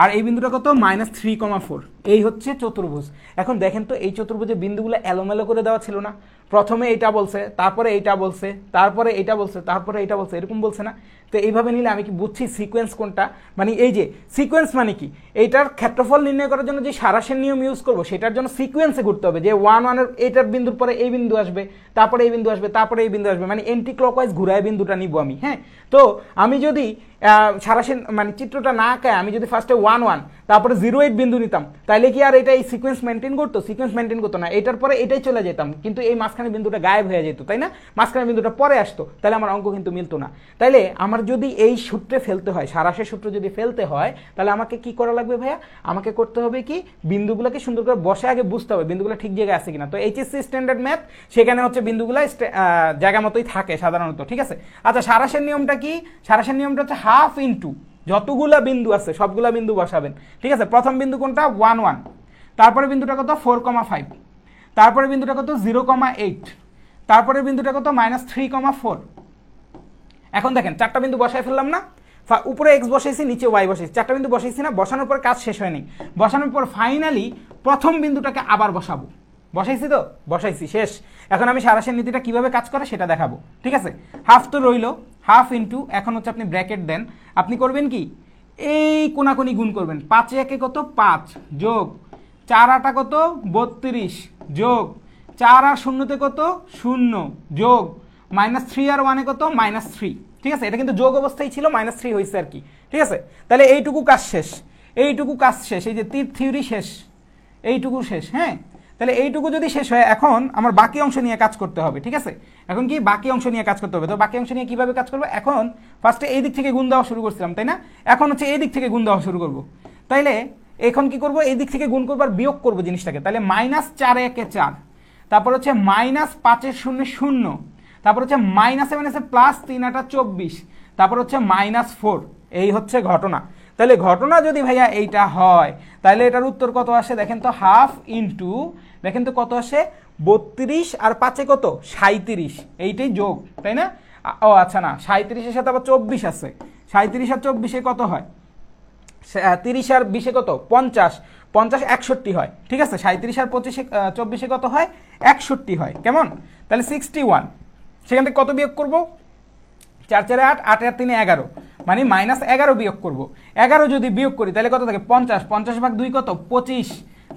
আর এই বিন্দুটা কত -3,4। এই হচ্ছে চতুর্ভুজ। এখন দেখেন তো এই চতুর্ভুজের বিন্দুগুলো এলোমেলো করে দেওয়া ছিল না? প্রথমে এইটা বলছে, তারপরে এইটা বলছে, তারপরে এইটা বলছে, তারপরে এইটা বলছে, এরকম বলছে না? তো এইভাবে নিলে আমি কি বুঝছি সিকোয়েন্স কোনটা? মানে এই যে সিকোয়েন্স মানে কি, এইটার ক্ষেত্রফল নির্ণয় করার জন্য যে সারাশের নিয়ম ইউজ করবো সেটার জন্য সিকোয়েন্সে ঘুরতে হবে। যে 1,1 এর এইটার বিন্দুর পরে এই বিন্দু আসবে, তারপরে এই বিন্দু আসবে, তারপরে এই বিন্দু আসবে, মানে এন্টি ক্লকওয়াইজ ঘুরায় বিন্দুটা নিব আমি। হ্যাঁ, তো আমি যদি সারাশের মানে চিত্রটা না আঁকায় আমি যদি ফার্স্টে 1,1 তারপরে 0,8 বিন্দু নিতাম, তাহলে কি আর এটা এই সিকোয়েন্স মেনটেন করতো? সিকোয়েন্স মেনটেন করতো না। এটার পরে এটাই চলে যেতাম, কিন্তু এই মাঝখানে বিন্দুটা গায়েব হয়ে যেত, তাই না? মাঝখানে বিন্দুটা পরে আসতো, তাহলে আমার অঙ্ক কিন্তু মিলতো না। তাইলে আমার যদি এই সূত্রে ফেলতে হয়, সারাশের সূত্র যদি ফেলতে হয়, তাহলে আমাকে কি করা লাগবে ভাইয়া? আমাকে করতে হবে কি, বিন্দুগুলোকে সুন্দর করে বসে আগে বুঝতে হবে বিন্দুগুলো ঠিক জায়গায় আছে কিনা। তো এইচএসসি স্ট্যান্ডার্ড ম্যাথ, সেখানে হচ্ছে বিন্দুগুলো জায়গা মতোই থাকে সাধারণত। ঠিক আছে, আচ্ছা সারাশের নিয়মটা কি? সারাশের নিয়মটা হচ্ছে হাফ ইন্টু যতগুলা বিন্দু আছে সবগুলা বিন্দু বসাবেন। ঠিক আছে, প্রথম বিন্দু কোনটা 1,1, তারপরে বিন্দুটা কত 4,5, তারপরে বিন্দুটা কত 0,8, তারপরে বিন্দুটা কত -3,4। এখন দেখেন চারটা বিন্দু বসাই ফেললাম না, উপরে এক্স বসাইছি নিচে ওয়াই বসাইছি, চারটা বিন্দু বসাইছি না, বসানোর পর কাজ শেষ হয়নি, বসানোর পর ফাইনালি প্রথম বিন্দুটাকে আবার বসাবো, বসাইছি তো বসাইছি শেষ। এখন আমি সারাশের নীতিটা কিভাবে কাজ করে সেটা দেখাবো, ঠিক আছে। হাফ তো রইলো, হাফ ইন্টু এখন হচ্ছে আপনি ব্র্যাকেট দেন, আপনি করবেন কি এই কোনাকুনি গুণ করবেন, 5 একে কত 5 যোগ 4 আটা কত 32 যোগ 4 আর শূন্যতে কত 0 যোগ -3 আর 1 এ কত -3, ঠিক আছে। এটা কিন্তু যোগ অবস্থায় ছিল, -3 হয়েছে আর কি, ঠিক আছে। তাহলে এইটুকু কাজ শেষ, এইটুকু কাজ শেষ, এই যে তীর থিওরি শেষ, এইটুকু শেষ, হ্যাঁ। তাহলে এইটুকু যদি শেষ হয় এখন আমার বাকি অংশ নিয়ে কাজ করতে হবে, ঠিক আছে। এখন কি বাকি অংশ নিয়ে কাজ করতে হবে, তো বাকি অংশ নিয়ে কিভাবে কাজ করবো, এখন ফার্স্টে এই দিক থেকে গুণ দেওয়া শুরু করছিলাম তাই না, এখন হচ্ছে এই দিক থেকে গুণ দেওয়া শুরু করবো। তাইলে এখন কি করব, এই দিক থেকে গুণ করবো আর বিয়োগ করবো জিনিসটাকে, তাহলে -4 একে 4, তারপর হচ্ছে -5 এর শূন্য 0, তারপর হচ্ছে -7 +3 আটা 24, তারপর হচ্ছে -4, এই হচ্ছে ঘটনা। তাহলে ঘটনা যদি ভাইয়া এইটা হয় তাহলে এটার উত্তর কত আসে দেখেন তো, হাফ ইন্টু দেখেন তো কত আসে 32 আর 5 কত 37, এইটাই যোগ তাই না। ও আচ্ছা না, 37-এর সাথে আবার 24 আছে, 37 আর 24 কত হয়, 30 আর 20 কত 50, 50 61 হয়, ঠিক আছে। 37 আর 24 কত হয় 61 হয়, কেমন। তাহলে 61, সেখান থেকে কত বিয়োগ করব, 4 4 8, 8 আর 3 11, মানে -11 বিয়োগ করব। 11 যদি বিয়োগ করি তাহলে কত থাকে 50, 50 ভাগ 2 কত 25,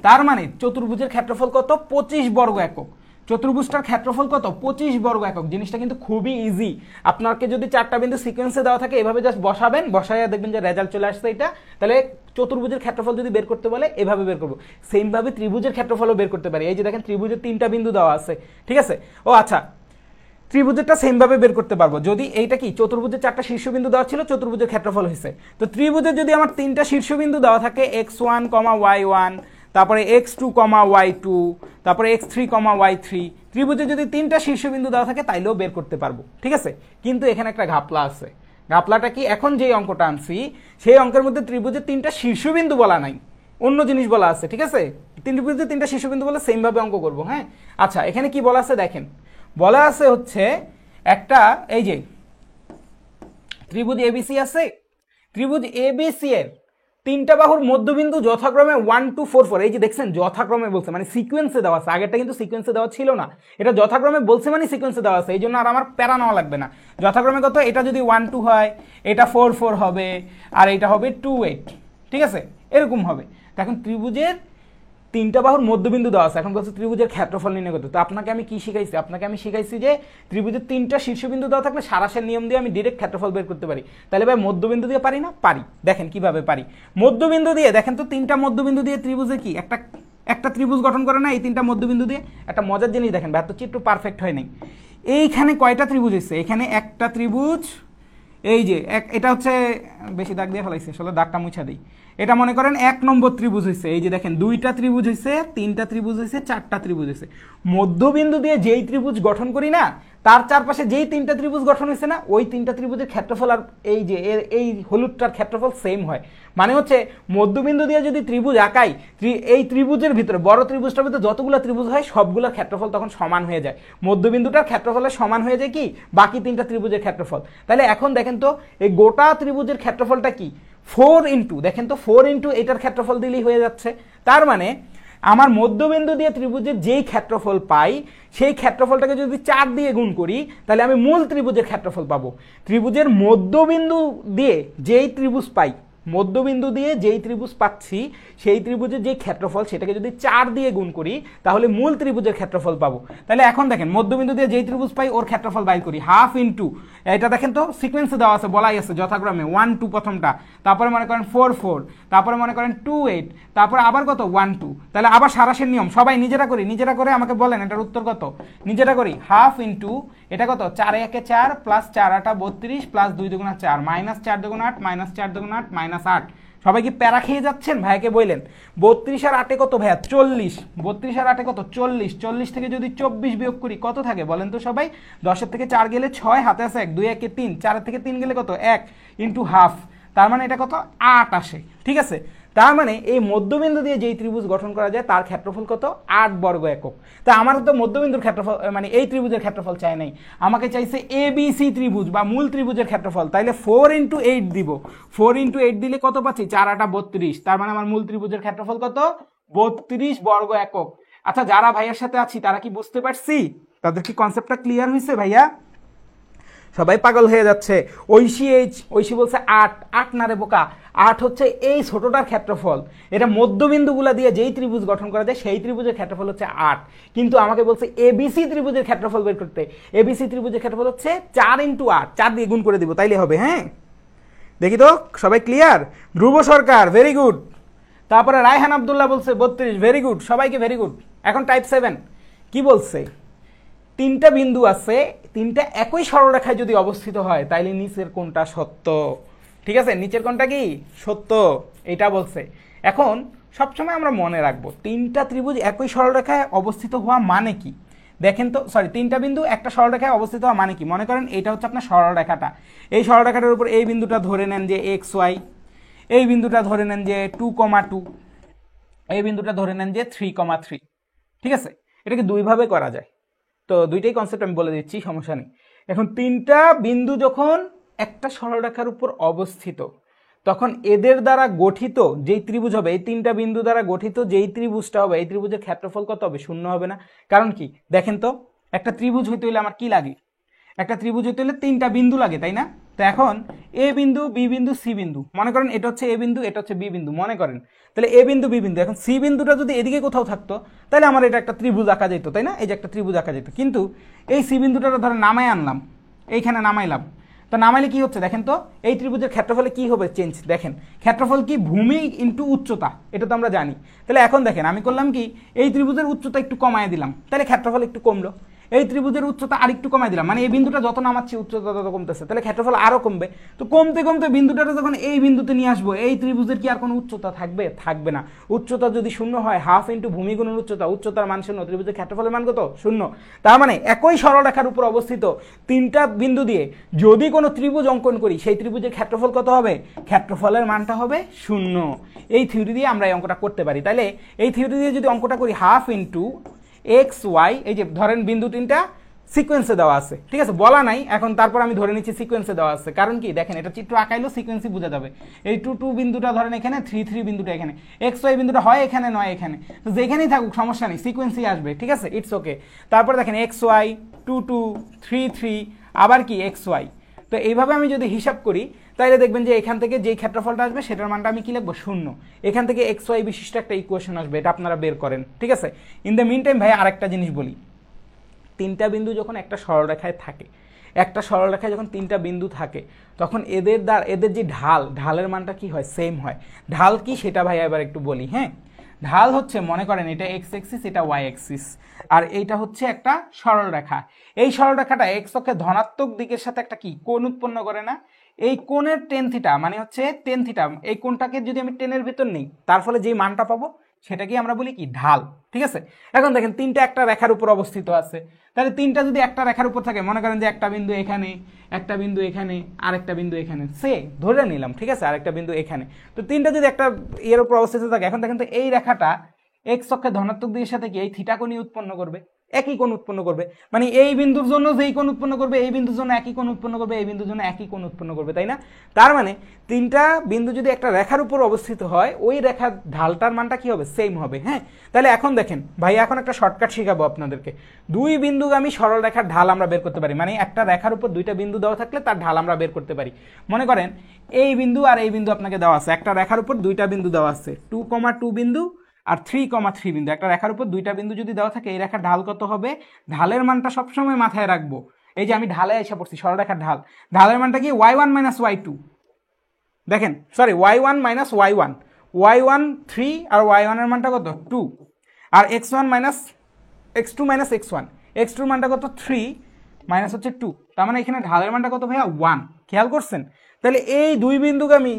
তার মানে চতুর্ভুজের ক্ষেত্রফল কত 25 বর্গ একক, চতুর্ভুজটার ক্ষেত্রফল কত 25 বর্গ একক। জিনিসটা কিন্তু খুবই ইজি, আপনাকে যদি চারটা বিন্দু সিকোয়েন্সে দেওয়া থাকে এভাবে জাস্ট বসাবেন, বসাইয়া দেখবেন যে রেজাল্ট চলে আসছে এটা। তাহলে চতুর্ভুজের ক্ষেত্রফল যদি বের করতে বলে এভাবে বের করবো, সেমভাবে ত্রিভুজের ক্ষেত্রফলও বের করতে পারি। এই যে দেখেন ত্রিভুজের 3টা বিন্দু দেওয়া আছে, ঠিক আছে। ও আচ্ছা, ত্রিভুজেরটা সেমভাবে বের করতে পারবো, যদি এইটা কি চতুর্ভুজের 4টা শীর্ষবিন্দু দেওয়া ছিল, চতুর্ভুজের ক্ষেত্রফল হয়েছে। তো ত্রিভুজের যদি আমার 3টা শীর্ষবিন্দু দেওয়া থাকে x1, y1, তারপরে x2, y2, তারপরে x3, y3, ত্রিভুজে যদি 3টা শীর্ষবিন্দু দেওয়া থাকে তাইলেও বের করতে পারবো, ঠিক আছে। কিন্তু এখানে একটা ঘাপলা আছে, ঘাপলাটা কি, এখন যে অঙ্কটা আনছি সেই অঙ্কের মধ্যে ত্রিভুজের 3টা শীর্ষবিন্দু বলা নাই, অন্য জিনিস বলা আছে, ঠিক আছে। ত্রিভুজে 3টা শীর্ষবিন্দু বলে সেমভাবে অঙ্ক করবো, হ্যাঁ। আচ্ছা এখানে কি বলা আছে দেখেন, বলা আছে হচ্ছে একটা এই যে ত্রিভুজ এবিসি আছে, ত্রিভুজ এবিসি এর 3টা বাহুর মধ্যবিন্দু যথাক্রমে 1 2 4 4, এই যে দেখছেন যথাক্রমে বলছে মানে সিকোয়েন্সে দেওয়া আছে, আগেরটা কিন্তু সিকোয়েন্সে দেওয়া ছিল না, এটা যথাক্রমে বলছে মানে সিকোয়েন্সে দেওয়া আছে, এই জন্য আর আমার প্যারা নেওয়া লাগবে না। যথাক্রমে কত, এটা যদি 1 2 হয় এটা 4 4 হবে, আর এটা হবে 2 8, ঠিক আছে, এরকম হবে। এখন ত্রিভুজের 3টা বাহুর মধ্যবিন্দু দেওয়া আছে, এখন বলছে ত্রিভুজের ক্ষেত্রফল নির্ণয় করতে। তো আপনাকে আমি কি শিখাইছি, আপনাকে আমি শিখাইছি যে ত্রিভুজের 3টা শীর্ষবিন্দু দেওয়া থাকলে সারাশের নিয়ম দিয়ে আমি ডিরেক্ট ক্ষেত্রফল বের করতে পারি। তাহলে ভাই মধ্যবিন্দু দিয়ে পারি না, পারি। দেখেন কিভাবে পারি, মধ্যবিন্দু দিয়ে দেখেন তো, 3টা মধ্যবিন্দু দিয়ে ত্রিভুজে কি একটা ত্রিভুজ গঠন করে না, এই 3টা মধ্যবিন্দু দিয়ে। একটা মজার জিনিস দেখেন, ব্যর্থ চিত্র পারফেক্ট হয় নাই, এইখানে কয়টা ত্রিভুজ হয়েছে, এখানে একটা ত্রিভুজ, এই যে এটা হচ্ছে বেশি দাগ দিয়ে ফেলাইছে, আসলে দাগটা মুছা দিই। এটা মনে করেন 1 নম্বর ত্রিভুজ হয়েছে, এই যে দেখেন 2টা ত্রিভুজ হয়েছে, 3টা ত্রিভুজ হয়েছে, 4টা ত্রিভুজ হয়েছে। মধ্যবিন্দু দিয়ে যেই ত্রিভুজ গঠন করি না, তার চারপাশে যেই 3টা ত্রিভুজ গঠন হয়েছে না, ওই 3টা ত্রিভুজের ক্ষেত্রফল আর এই যে এই হলুদটার ক্ষেত্রফল সেম হয়। মানে হচ্ছে মধ্যবিন্দু দিয়ে যদি ত্রিভুজ আঁকাই, এই ত্রিভুজের ভিতরে বড় ত্রিভুজটার ভিতরে যতগুলো ত্রিভুজ হয় সবগুলোর ক্ষেত্রফল তখন সমান হয়ে যায়, মধ্যবিন্দুটার ক্ষেত্রফলের সমান হয়ে যায় কি বাকি 3টা ত্রিভুজের ক্ষেত্রফল। তাহলে এখন দেখেন তো এই গোটা ত্রিভুজের ক্ষেত্রফলটা কি 4 ইন্টু, দেখেন তো 4 ইন্টু এটার ক্ষেত্রফল দিলেই হয়ে যাচ্ছে। তার মানে আমার মধ্যবিন্দু দিয়ে ত্রিভুজের যেই ক্ষেত্রফল পাই সেই ক্ষেত্রফলটাকে যদি 4 দিয়ে গুণ করি তাহলে আমি মূল ত্রিভুজের ক্ষেত্রফল পাবো। ত্রিভুজের মধ্যবিন্দু দিয়ে যেই ত্রিভুজ পাই, মধ্যবিন্দু দিয়ে যেই ত্রিভুজ পাচ্ছি সেই ত্রিভুজের যে ক্ষেত্রফল সেটাকে যদি 4 দিয়ে গুণ করি তাহলে মূল ত্রিভুজের ক্ষেত্রফল পাবো। তাহলে এখন দেখেন মধ্যবিন্দু দিয়ে যেই ত্রিভুজ পাই ওর ক্ষেত্রফল বাইর করি, হাফ ইন্টু এটা দেখেন তো সিকোয়েন্সে দেওয়া আছে, বলাই আছে যথাক্রমে 1 2 প্রথমটা, তারপরে মনে করেন 4 4, তারপরে মনে করেন 2 8, তারপরে আবার কত 1 2। তাহলে আবার সারাশের নিয়ম সবাই নিজেরা করি, নিজেরা করে আমাকে বলেন এটার উত্তর কত, নিজেরা করি। হাফ ইন্টু এটা কত 4 1 4 plus 4 8 32 plus 2 2 4 minus 4 2 8 minus 4 2 8 minus 8। সবাই কি প্যারা খেয়ে যাচ্ছেন? ভাইকে বললেন 32 আর 8 কত ভাইয়া 40, 32 আর 8 কত 40, 40 থেকে যদি 24 বিয়োগ করি কত থাকে বলেন তো সবাই, 10 থেকে 4 গেলে 6, হাতে আছে 1, 2 1 3, 4 থেকে 3 গেলে কত 1 ইন্টু হাফ, তার মানে এটা কত 8 আসে, ঠিক আছে। তার মানে এই মধ্যবিন্দু দিয়ে যেই ত্রিভুজ গঠন করা যায় তার ক্ষেত্রফল কত 8 বর্গ একক। তা আমার তো মধ্যবিন্দুর ক্ষেত্রফল মানে এই ত্রিভুজের ক্ষেত্রফল চাই নাই, আমাকে চাইছে ABC ত্রিভুজ বা মূল ত্রিভুজের ক্ষেত্রফল। তাইলে 4 × 8 দিব, 4 × 8 দিলে কত পাচ্ছি 4 × 8 = 32। তার মানে আমার মূল ত্রিভুজের ক্ষেত্রফল কত 32 বর্গ একক। আচ্ছা যারা ভাইয়ার সাথে আছি তারা কি বুঝতে পারছি, তাদের কি কনসেপ্টটা ক্লিয়ার হয়েছে ভাইয়া? সবাই পাগল হয়ে যাচ্ছে। ঐশী বলছে 8 না রে বোকা, 8 হচ্ছে এই ছোটটার ক্ষেত্রফল। এটা মধ্যবিন্দুগুলা দিয়ে যেই ত্রিভুজ গঠন করা যায় সেই ত্রিভুজের ক্ষেত্রফল হচ্ছে 8। কিন্তু আমাকে বলছে ABC ত্রিভুজের ক্ষেত্রফল বের করতে। ABC ত্রিভুজের ক্ষেত্রফল হচ্ছে 4 × 8, 4 দিয়ে গুণ করে দিব তাইলে হবে। হ্যাঁ দেখি তো সবাই ক্লিয়ার? ধ্রুব সরকার ভেরি গুড। তারপরে রায়হান আব্দুল্লাহ বলছে 32, ভেরি গুড, সবাইকে ভেরি গুড। এখন টাইপ 7 কি বলছে, তিনটা বিন্দু আছে, তিনটা একই সরলরেখায় যদি অবস্থিত হয় তাইলে নিচের কোনটা সত্য। ঠিক আছে, নিচের কোনটা কি সত্য এটা বলছে। এখন সবসময় আমরা মনে রাখবো তিনটা ত্রিভুজ একই সরলরেখায় অবস্থিত হওয়া মানে কি। দেখেন তো, সরি, তিনটা বিন্দু একটা সরলরেখায় অবস্থিত হওয়া মানে কি। মনে করেন এটা হচ্ছে আপনার সরলরেখাটা, এই সরলরেখাটার উপর এই বিন্দুটা ধরে নেন যে XY, এই বিন্দুটা ধরে নেন যে 2,2, এই বিন্দুটা ধরে নেন যে 3,3। ঠিক আছে, এটাকে দুইভাবে করা যায়, তো দুইটাই কনসেপ্ট আমি বলে দিচ্ছি, সমস্যা নেই। এখন তিনটা বিন্দু যখন একটা সরলরেখার উপর অবস্থিত তখন এদের দ্বারা গঠিত যেই ত্রিভুজ হবে, এই তিনটা বিন্দু দ্বারা গঠিত যেই ত্রিভুজটা হবে এই ত্রিভুজের ক্ষেত্রফল কত হবে? 0 হবে না। কারণ কি দেখেন তো, একটা ত্রিভুজ হইতে হলে আমার কি লাগে? একটা ত্রিভুজ হইতে হলে তিনটা বিন্দু লাগে, তাই না? তো এখন এ বিন্দু, বি বিন্দু, সি বিন্দু, মনে করেন এটা হচ্ছে এ বিন্দু, এটা হচ্ছে বি বিন্দু, মনে করেন তাহলে এ বিন্দু বি বিন্দু। এখন সি বিন্দুটা যদি এদিকে কোথাও থাকতো তাহলে আমার এটা একটা ত্রিভুজ আঁকা যেত, তাই না? এই যে একটা ত্রিভুজ আঁকা যেত। কিন্তু এই সি বিন্দুটা ধরে নামায় আনলাম, এইখানে নামাইলাম, তো নামাইলে কি হচ্ছে দেখেন তো, এই ত্রিভুজের ক্ষেত্রফলে কি হবে চেঞ্জ। দেখেন ক্ষেত্রফল কি ভূমি ইন্টু উচ্চতা, এটা তো আমরা জানি। তাহলে এখন দেখেন আমি করলাম কি, এই ত্রিভুজের উচ্চতা একটু কমায় দিলাম, তাহলে ক্ষেত্রফল একটু কমলো। এই ত্রিভুজের উচ্চতা আরেকটু কমাই দিলাম, মানে এই বিন্দুটা যত নামাচ্ছি উচ্চতা তত কমতেছে, তাহলে ক্ষেত্রফল আরো কমবে। তো কমতে কমতে বিন্দুটাকে যখন এই বিন্দুতে নিয়ে আসবো, এই ত্রিভুজের কি আর কোনো উচ্চতা থাকবে? থাকবে না। উচ্চতা যদি 0 হয়, হাফ ইন্টু ভূমি গুণন উচ্চতা, উচ্চতার মান 0, ত্রিভুজের ক্ষেত্রফলের মান কত? 0। তার মানে একই সরলরেখার উপর অবস্থিত তিনটা বিন্দু দিয়ে যদি কোনো ত্রিভুজ অঙ্কন করি সেই ত্রিভুজের ক্ষেত্রফল কত হবে? ক্ষেত্রফলের মানটা হবে 0। এই থিওরি দিয়ে আমরা এই অঙ্কটা করতে পারি। তাহলে এই থিওরি দিয়ে যদি অঙ্কটা করি, হাফ ইন্টু XY, এই যে ধরেন বিন্দু তিনটা সিকোয়েন্সে দেওয়া আছে, ঠিক আছে, বলা নাই এখন, তারপর আমি ধরে নিচ্ছি সিকোয়েন্সে দেওয়া আছে। কারণ কি দেখেন এটা চিত্র আঁকাইলো সিকোয়েন্সই বোঝা যাবে। এই 2,2 বিন্দুটা ধরেন এখানে, 3,3 বিন্দুটা এখানে, XY বিন্দুটা হয় এখানে নয় এখানে, তো যেখানেই থাকুক সমস্যা নেই, সিকোয়েন্সই আসবে, ঠিক আছে, ইটস ওকে। তারপর দেখেন XY 2,2 3,3 আবার কি XY। তো এইভাবে আমি যদি হিসাব করি তাহলে দেখবেন যে এখান থেকে যেই ক্ষেত্রফলটা আসবে সেটার মানটা আমি কি লিখবো? 0। এখান থেকে XY বিশিষ্ট একটা ইকুয়েশন আসবে, এটা আপনারা বের করেন, ঠিক আছে। ইন দ্য মিন টাইম ভাই আরেকটা জিনিস বলি, তিনটা বিন্দু যখন একটা সরলরেখায় থাকে, একটা সরলরেখায় যখন তিনটা বিন্দু থাকে তখন এদের যে ঢালের মানটা কি হয়? সেম হয়। ঢাল কি সেটা ভাই এবার একটু বলি। হ্যাঁ, ঢাল হচ্ছে মনে করেন এটা এক্স এক্সিস, এটা ওয়াই এক্সিস, আর এইটা হচ্ছে একটা সরলরেখা। এই সরলরেখাটা এক্স অক্ষে ধনাত্মক দিকের সাথে একটা কি কোণ উৎপন্ন করে না? এই কোণের টেন থিটা মানে হচ্ছে টেন থিটা, এই কোণটাকে যদি আমি টেনের ভিতর নেই তার ফলে যেই মানটা পাবো সেটাকে আমরা বলি কি? ঢাল, ঠিক আছে। এখন দেখেন তিনটা একটা রেখার উপর অবস্থিত আছে, তাহলে তিনটা যদি একটা রেখার উপর থাকে, মনে করেন যে একটা বিন্দু এখানে, একটা বিন্দু এখানে, আরেকটা বিন্দু এখানে, সে ধরে নিলাম, ঠিক আছে, আরেকটা বিন্দু এখানে, তো তিনটা যদি একটা এর উপর অবস্থিত থাকে, এখন দেখেন তো এই রেখাটা এক্স অক্ষে ধনাত্মক দিকের সাথে কি এই থিটা কোণই উৎপন্ন করবে, একই কোণ উৎপন্ন করবে। মানে এই বিন্দুর জন্য যেই কোণ উৎপন্ন করবে, এই বিন্দুর জন্য একই কোণ উৎপন্ন করবে, এই বিন্দুর জন্য একই কোণ উৎপন্ন করবে, তাই না? তার মানে তিনটা বিন্দু যদি একটা রেখার উপর অবস্থিত হয়, ওই রেখার ঢালটার মানটা কি হবে? সেম হবে। হ্যাঁ, তাহলে এখন দেখেন ভাই, এখন একটা শর্টকাট শেখাবো আপনাদেরকে। দুই বিন্দুগামী সরল রেখার ঢাল আমরা বের করতে পারি, মানে একটা রেখার উপর দুইটা বিন্দু দেওয়া থাকলে তার ঢাল আমরা বের করতে পারি। মনে করেন এই বিন্দু আর এই বিন্দু আপনাকে দেওয়া আছে, একটা রেখার উপর দুইটা বিন্দু দেওয়া আছে, 2,2 বিন্দু আর 3,3 বিন্দু। একটা রেখার উপর দুইটা বিন্দু যদি দেওয়া থাকে, এই রেখার ঢাল কত হবে? ঢালের মানটা সবসময় মাথায় রাখবো। এই যে আমি ঢালে এসে পড়ছি, সরলরেখার ঢাল, ঢালের মানটা কি? y1 - y2। দেখেন সরি, y1 - y1, y1 3 আর y1 এর মানটা কত? 2, আর x1 - x2 - x1, x2 এর মানটা কত? 3 মাইনাস হচ্ছে 2, তার মানে এখানে ঢালের মানটা কত ভাইয়া? 1। খেয়াল করছেন? তাহলে এই দুই বিন্দুগামী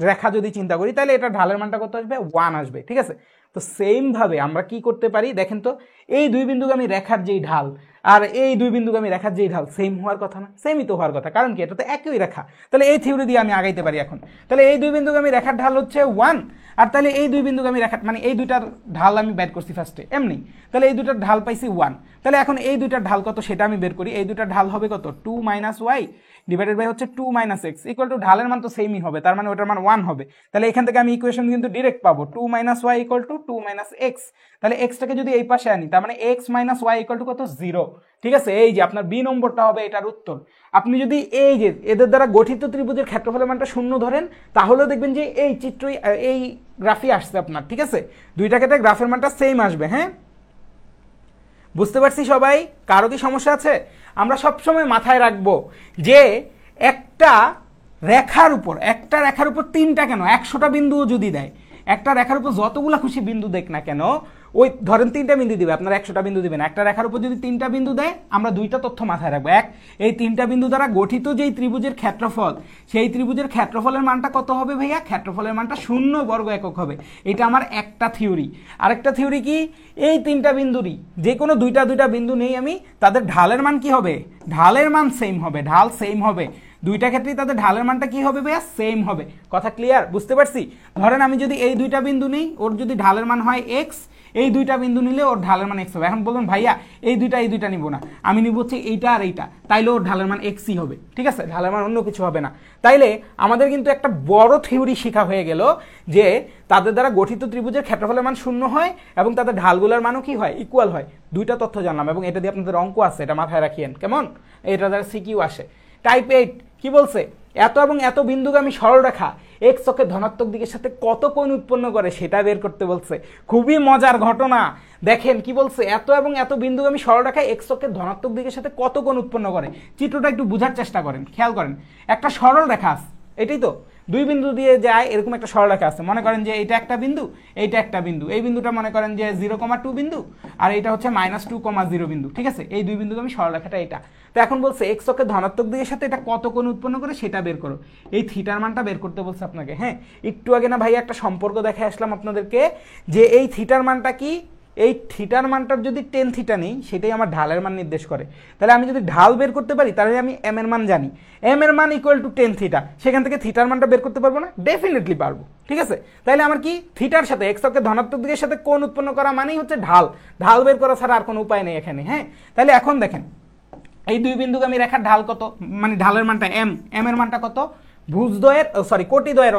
রেখা যদি চিন্তা করি তাহলে এটা ঢালের মানটা কত আসবে? 1 আসবে, ঠিক আছে। তো সেম ভাবে আমরা কি করতে পারি দেখেন তো, এই দুই বিন্দুগামী রেখার যেই ঢাল আর এই দুই বিন্দুগামী রেখার যেই ঢাল সেম হওয়ার কথা না? সেমই তো হওয়ার কথা, কারণ কি এটা তো একই রেখা। তাহলে এই থিওরি দিয়ে আমি আগাইতে পারি এখন। তাহলে এই দুই বিন্দুগামী রেখার ঢাল হচ্ছে 1, আর তাহলে এই দুই বিন্দুকে আমি রেখা মানে এই দুইটার ঢাল আমি বের করছি ফার্স্টে এমনি, তাহলে এই দুইটার ঢাল পাইছি 1। তাহলে এখন এই দুইটার ঢাল কত সেটা আমি বের করি। এই দুইটার ঢাল হবে কত 2 - y ডিভাইডেড বাই হচ্ছে 2 - x ইকুয়াল টু ঢালের মান তো সেমই হবে, তার মানে ওটার মান 1 হবে। তাহলে এখান থেকে আমি ইকুয়েশন কিন্তু ডিরেক্ট পাবো 2 - y ইকুয়াল টু 2 - x। তাহলে এক্সটাকে যদি এই পাশে আনি তার মানে x - y ইকুয়াল টু কত 0। ঠিক আছে, এই যে আপনার বি নম্বরটা হবে এটার উত্তর। আপনি যদি এই যে এদের দ্বারা গঠিত ত্রিভুজের ক্ষেত্রফলের মানটা 0 ধরেন তাহলেও দেখবেন যে এই চিত্রই এই গ্রাফই আসছে আপনার। ঠিক আছে, দুইটা ক্ষেত্রে গ্রাফের মানটা সেম আসবে। হ্যাঁ, বুঝতে পারছি সবাই? কারো কি সমস্যা আছে? আমরা সবসময় মাথায় রাখবো যে একটা রেখার উপর 3টা কেন 100টা বিন্দুও যদি দেয়, একটা রেখার উপর যতগুলা খুশি বিন্দু দেখ না কেন, ওই ধরেন 3টা বিন্দু দিবে, আপনার 100টা বিন্দু দিবেন। একটা রেখার উপর যদি 3টা বিন্দু দেয় আমরা দুইটা তথ্য মাথায় রাখবো। এক, এই 3টা বিন্দু দ্বারা গঠিত যেই ত্রিভুজের ক্ষেত্রফল, সেই ত্রিভুজের ক্ষেত্রফলের মানটা কত হবে ভাইয়া? ক্ষেত্রফলের মানটা 0 বর্গ একক হবে। এটা আমার একটা থিওরি। আরেকটা থিওরি কি, এই 3টা বিন্দুরই যে কোনো দুইটা বিন্দু নেই আমি, তাদের ঢালের মান কি হবে? ঢালের মান সেম হবে, ঢাল সেম হবে। দুইটা ক্ষেত্রেই তাদের ঢালের মানটা কি হবে ভাইয়া? সেম হবে। কথা ক্লিয়ার? বুঝতে পারছি? ধরেন আমি যদি এই দুইটা বিন্দু নিই, ওর যদি ঢালের মান হয় x, এই দুইটা বিন্দু নিলে ওর ঢালের মান x হবে। এখন বলবেন ভাইয়া এই দুইটা নিব না, আমি নিব হচ্ছে এইটা আর এইটা, তাইলে ওর ঢালের মান xই হবে। ঠিক আছে, ঢালের মান অন্য কিছু হবে না। তাইলে আমাদের কিন্তু একটা বড় থিওরি শেখা হয়ে গেল যে তাদের দ্বারা গঠিত ত্রিভুজের ক্ষেত্রফলের মান 0 হয় এবং তাদের ঢালগুলোর মানও কি হয়? ইকুয়াল হয়। দুইটা তথ্য জানলাম এবং এটা দিয়ে আপনাদের অঙ্ক আছে, এটা মাথায় রাখিয়েন কেমন? এটা দ্বারা সিকিউ আসে। টাইপ 8 কি বলছে? এত এবং এত বিন্দুগামী সরলরেখা এক্স অক্ষের ধনাত্মক দিকের সাথে কত কোণ উৎপন্ন করে সেটা বের করতে বলছে। খুবই মজার ঘটনা। দেখেন কি বলছে, এত এবং এত বিন্দুগামী সরলরেখা এক্স অক্ষের ধনাত্মক দিকের সাথে কত কোণ উৎপন্ন করে। চিত্রটা একটু বোঝার চেষ্টা করেন, খেয়াল করেন। একটা সরল রেখা আছে, এটাই তো দুই বিন্দু দিয়ে যায় এরকম একটা সরলরেখা আছে। মনে করেন যে এইটা একটা বিন্দু, এইটা একটা বিন্দু, এই বিন্দুটা মনে করেন যে 0,2 বিন্দু আর এইটা হচ্ছে -2,0 বিন্দু। ঠিক আছে, এই দুই বিন্দুগামী সরলরেখাটা এটা। তো এখন বলছে এক্স অক্ষের ধনাত্মক দিকের সাথে এটা কত কোণ উৎপন্ন করে সেটা বের করো। এই থিটার মানটা বের করতে বলছে আপনাকে। হ্যাঁ, একটু আগে না ভাই একটা সম্পর্ক দেখে আসলাম আপনাদেরকে যে এই থিটার মানটা কি, এই থিটার মানটার যদি টেন থিটা নেই সেটাই আমার ঢালের মান নির্দেশ করে। তাহলে আমি যদি ঢাল বের করতে পারি তাহলে আমি এম এর মান জানি, এম এর মান ইকুয়াল টু টেন থিটা, সেখান থেকে থিটার মানটা বের করতে পারবো না? ডেফিনেটলি পারবো। ঠিক আছে, তাহলে আমার কি থিটার সাথে এক্স অক্ষের ধনাত্মক দিকের সাথে কোণ উৎপন্ন করা মানেই হচ্ছে ঢাল। ঢাল বের করা ছাড়া আর কোনো উপায় নেই এখানে। হ্যাঁ, তাহলে এখন দেখেন এই দুই বিন্দুগামী রেখার ঢাল কত, মানে ঢালের মানটা এম, এম এর মানটা কত? কোটিদ্বয়ের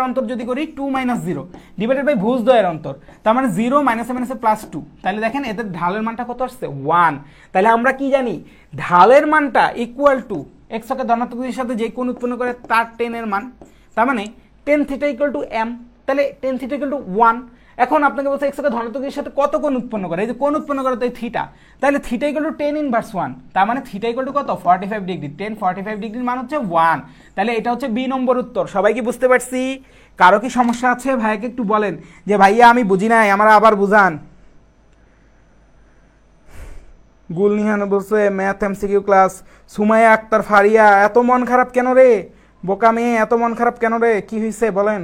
অন্তর যদি করি 2 - 0 ডিভাইডেড বাই ভুজদ্বয়ের অন্তর, তার মানে 0 - +2। তাহলে দেখেন এদের ঢালের মানটা কত আসছে? 1। তাহলে আমরা কি জানি? ঢালের মানটা ইকুয়াল টু এক্স অক্ষের ধনাত্মক দিকের সাথে যে কোণ উৎপন্ন করে তার টেন এর মান, তার মানে tan theta equal to m. তাহলে টেন থিটা ইকুয়াল টু 1। এখন আপনাকে বলছে এক্স অক্ষের ধনাত্মক দিকের সাথে কত কোণ উৎপন্ন করে, এই যে কোণ উৎপন্ন করে তো এই থিটা, তাহলে থিটা ইকুয়াল টু 10⁻1, তার মানে থিটা ইকুয়াল টু কত? 45 ডিগ্রি। 45 ডিগ্রির মান হচ্ছে 1। তাহলে এটা হচ্ছে বি নম্বর উত্তর। সবাই কি বুঝতে পারছি? কারো কি সমস্যা আছে? ভাইকে একটু বলেন যে ভাইয়া আমি বুঝি নাই, আমার আবার বুঝান। গুলনিহান বলছে math MCQ class. Sumaiya Akter Faria, এত মন খারাপ কেন রে বোকা মেয়ে, এত মন খারাপ কেন রে, কি হয়েছে বলেন?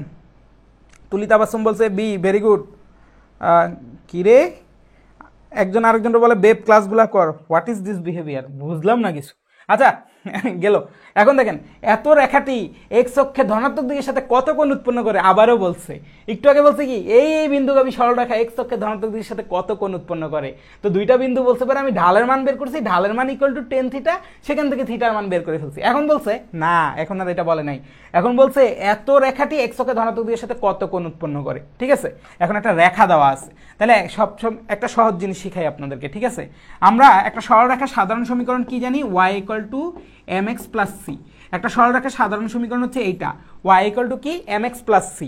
তুলিতা বাসুম বলছে বি, ভেরি গুড। কি রে একজন আরেকজনকে বলে বেব ক্লাসগুলা কর, হোয়াট ইজ দিস বিহেভিয়ার? বুঝলাম না কিছু। আচ্ছা গেল। এখন দেখেন এত রেখাটি এক্স অক্ষের ধনাত্মক দিকের সাথে কত কোণ উৎপন্ন করে, আবারও বলছে। একটু আগে বলছে কি এই বিন্দুগামী সরলরেখা এক্স অক্ষের ধনাত্মক দিকের সাথে কত কোণ উৎপন্ন করে। তো দুইটা বিন্দু বলতে পারে আমি ঢালের মান বের করছি, ঢালের মান ইকুয়াল টু টেন থিটা, সেখান থেকে থিটার মান বের করে ফেলছি। এখন বলছে না, এখন আর এটা বলে নাই, এখন বলছে এত রেখাটি এক্স অক্ষের ধনাত্মক দিকের সাথে কত কোণ উৎপন্ন করে। ঠিক আছে, এখন একটা রেখা দেওয়া আছে, তাহলে সব একটা সহজ জিনিস শিখাই আপনাদেরকে। ঠিক আছে, আমরা একটা সরলরেখার সাধারণ সমীকরণ কি জানি? y equal to mx plus c। একটা সরলরেখার সাধারণ সমীকরণ হচ্ছে এইটা, y ইকুয়াল টু কি? mx plus c।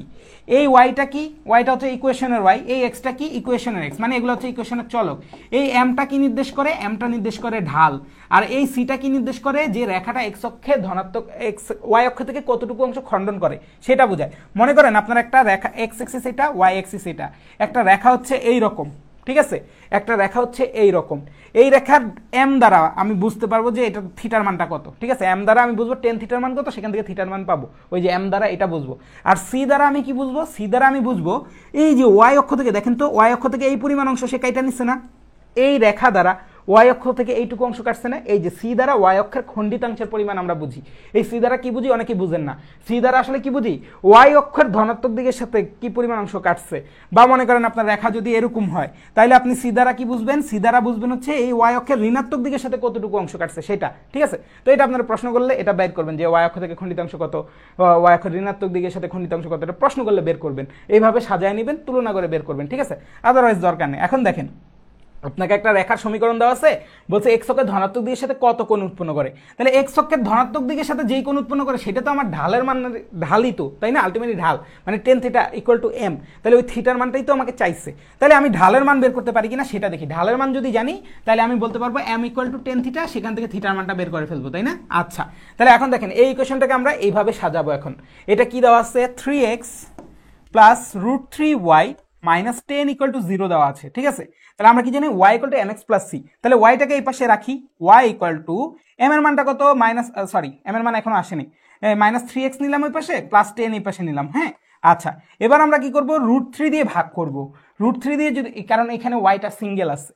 এই ওয়াইটা কি? ওয়াইটা হচ্ছে ইকুয়েশনের ওয়াই, এই এক্সটা কি? ইকুয়েশনের এক্স, মানে এগুলো হচ্ছে ইকুয়েশনের চলক। এই এমটা কি নির্দেশ করে? এমটা নির্দেশ করে ঢাল। আর এই সিটা কি নির্দেশ করে? যে রেখাটা এক্স অক্ষে ধনাত্মক এক্স ওয়াই অক্ষ থেকে কতটুকু অংশ খণ্ডন করে সেটা বোঝায়। মনে করেন আপনার একটা রেখা এক্স এক্সিস এটা, ওয়াই এক্সিস এটা, একটা রেখা হচ্ছে এই রকম। ঠিক আছে, একটা রেখা হচ্ছে এই রকম। এই রেখার এম দ্বারা আমি বুঝতে পারবো যে এটা থিটার মানটা কত। ঠিক আছে, এম দ্বারা আমি বুঝবো টেন থিটার মান কত, সেখান থেকে থিটার মান পাবো ওই যে এম দ্বারা, এটা বুঝবো। আর সি দ্বারা আমি কি বুঝবো? সি দ্বারা আমি বুঝবো এই যে ওয়াই অক্ষ থেকে, দেখেন তো ওয়াই অক্ষ থেকে এই পরিমাণ অংশ সে কাইটা নিচ্ছে না, এই রেখা দ্বারা ওয়াই অক্ষ থেকে এইটুকু অংশ কাটছে না, এই যে সি দ্বারা ওয়াই অক্ষের খণ্ডিতাংশের পরিমাণ আমরা বুঝি। এই সি দ্বারা কি বুঝি, অনেকেই বুঝেন না। সি দ্বারা আসলে কি বুঝি, ওয়াই অক্ষের ধনাত্মক দিকের সাথে কি পরিমাণ অংশ কাটছে। বা মনে করেন আপনার রেখা যদি এরকম হয়, তাহলে আপনি সি দ্বারা কি বুঝবেন, সি দ্বারা বুঝবেন হচ্ছে এই ওয়াই অক্ষের ঋণাত্মক দিকের সাথে কতটুকু অংশ কাটছে সেটা, ঠিক আছে। তো এটা আপনারা প্রশ্ন করলে এটা বের করবেন যে ওয়াই অক্ষ থেকে খণ্ডিতাংশ কত, ওয়াই অক্ষের ঋণাত্মক দিকের সাথে খণ্ডিতাংশ কত, এটা প্রশ্ন করলে বের করবেন। এইভাবে সাজায় নেবেন, তুলনা করে বের করবেন, ঠিক আছে। আদারওয়াইজ দরকার নেই। এখন দেখেন, আপনাকে একটা রেখার সমীকরণ দেওয়া আছে, বলছে এক্স অক্ষের ধনাত্মক দিকের সাথে কত কোণ উৎপন্ন করে। তাহলে এক্স অক্ষের ধনাত্মক দিকের সাথে যেই কোণ উৎপন্ন করে সেটা তো আমার ঢালের মান, ঢালই তো, তাই না, আলটিমেটলি ঢাল মানে tan theta equal to m. তাহলে ওই থিটার মানটাই তো আমাকে চাইছে। তাহলে আমি ঢালের মান বের করতে পারি কিনা সেটা দেখি। ঢালের মান যদি জানি তাহলে আমি বলতে পারবো m equal to tan theta, সেখান থেকে থিটার মানটা বের করে ফেলবো, তাই না। আচ্ছা, তাহলে এখন দেখেন এই ইকুয়েশনটাকে আমরা এইভাবে সাজাবো। এখন এটা কি দেওয়া আছে, 3x plus √3y minus 10 equal to 0 দেওয়া আছে, ঠিক আছে। তাহলে আমরা কি জানি y equal to mx plus c। তাহলে ওয়াইটাকে এই পাশে রাখি, y ইকুয়াল টু m এর মানটা কত, m এর মান এখনো আসেনি, মাইনাস 3x নিলাম ওই পাশে, প্লাস 10 এই পাশে নিলাম, হ্যাঁ। আচ্ছা, এবার আমরা কি করব, √3 দিয়ে ভাগ করব। √3 দিয়ে যদি, কারণ এখানে ওয়াইটা সিঙ্গেল আছে,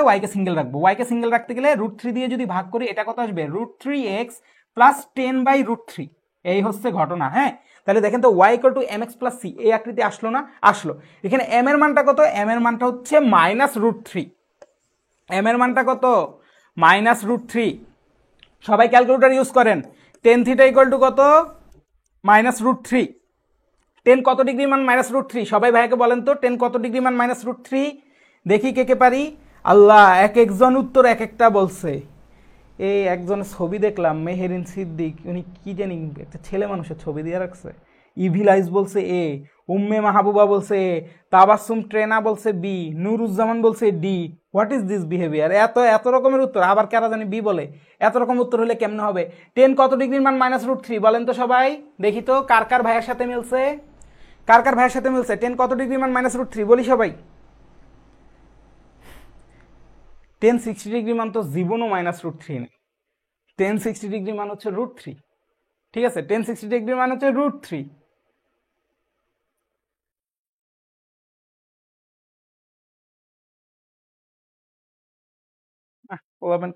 ওয়াইকে সিঙ্গেল রাখবো। ওয়াইকে সিঙ্গেল রাখতে গেলে √3 দিয়ে যদি ভাগ করি এটা কত আসবে, √3x প্লাস 10/√3। এই হচ্ছে ঘটনা, হ্যাঁ। তাহলে দেখেন তো y equal to mx plus c, এই আকৃতি আসলো না, আসলো। এখানে m এর মানটা কত, m এর মানটা হচ্ছে -√3। m এর মানটা কত, -√3। সবাই ক্যালকুলেটর ইউজ করেন। টেন থিটা ইকুয়াল টু কত, -√3। টেন কত ডিগ্রি মান, -√3। সবাই ভাইকে বলেন তো টেন কত ডিগ্রি মান, -√3। দেখি কে কে পারি। আল্লাহ, এক একজন উত্তর এক একটা বলছে। এই একজনের ছবি দেখলাম, মেহেরিন সিদ্দিক, উনি কি জানি একটা ছেলে মানুষের ছবি দিয়ে রাখছে। ইভিলাইজ বলছে এ, উম্মে মাহবুবা বলছে এ, তাবাসসুম ট্রেনা বলছে বি, নুরুজ্জামান বলছে D. What is this behaviour? এত রকমের উত্তর, আবার কারা জানি বি বলে। এত রকম উত্তর হলে কেমনে হবে? টেন কত ডিগ্রির মান, -√3 বলেন তো সবাই, দেখি তো কার কার ভাইয়ের সাথে মিলছে, কার কার ভাইয়ের সাথে মিলছে। টেন কত ডিগ্রির মান, -√3 বলি সবাই। 1060 ডিগ্রি মান তো জীবনও -√3 নেই। 1060 ডিগ্রি মান হচ্ছে √3, ঠিক আছে। 1060 ডিগ্রি মান হচ্ছে √3।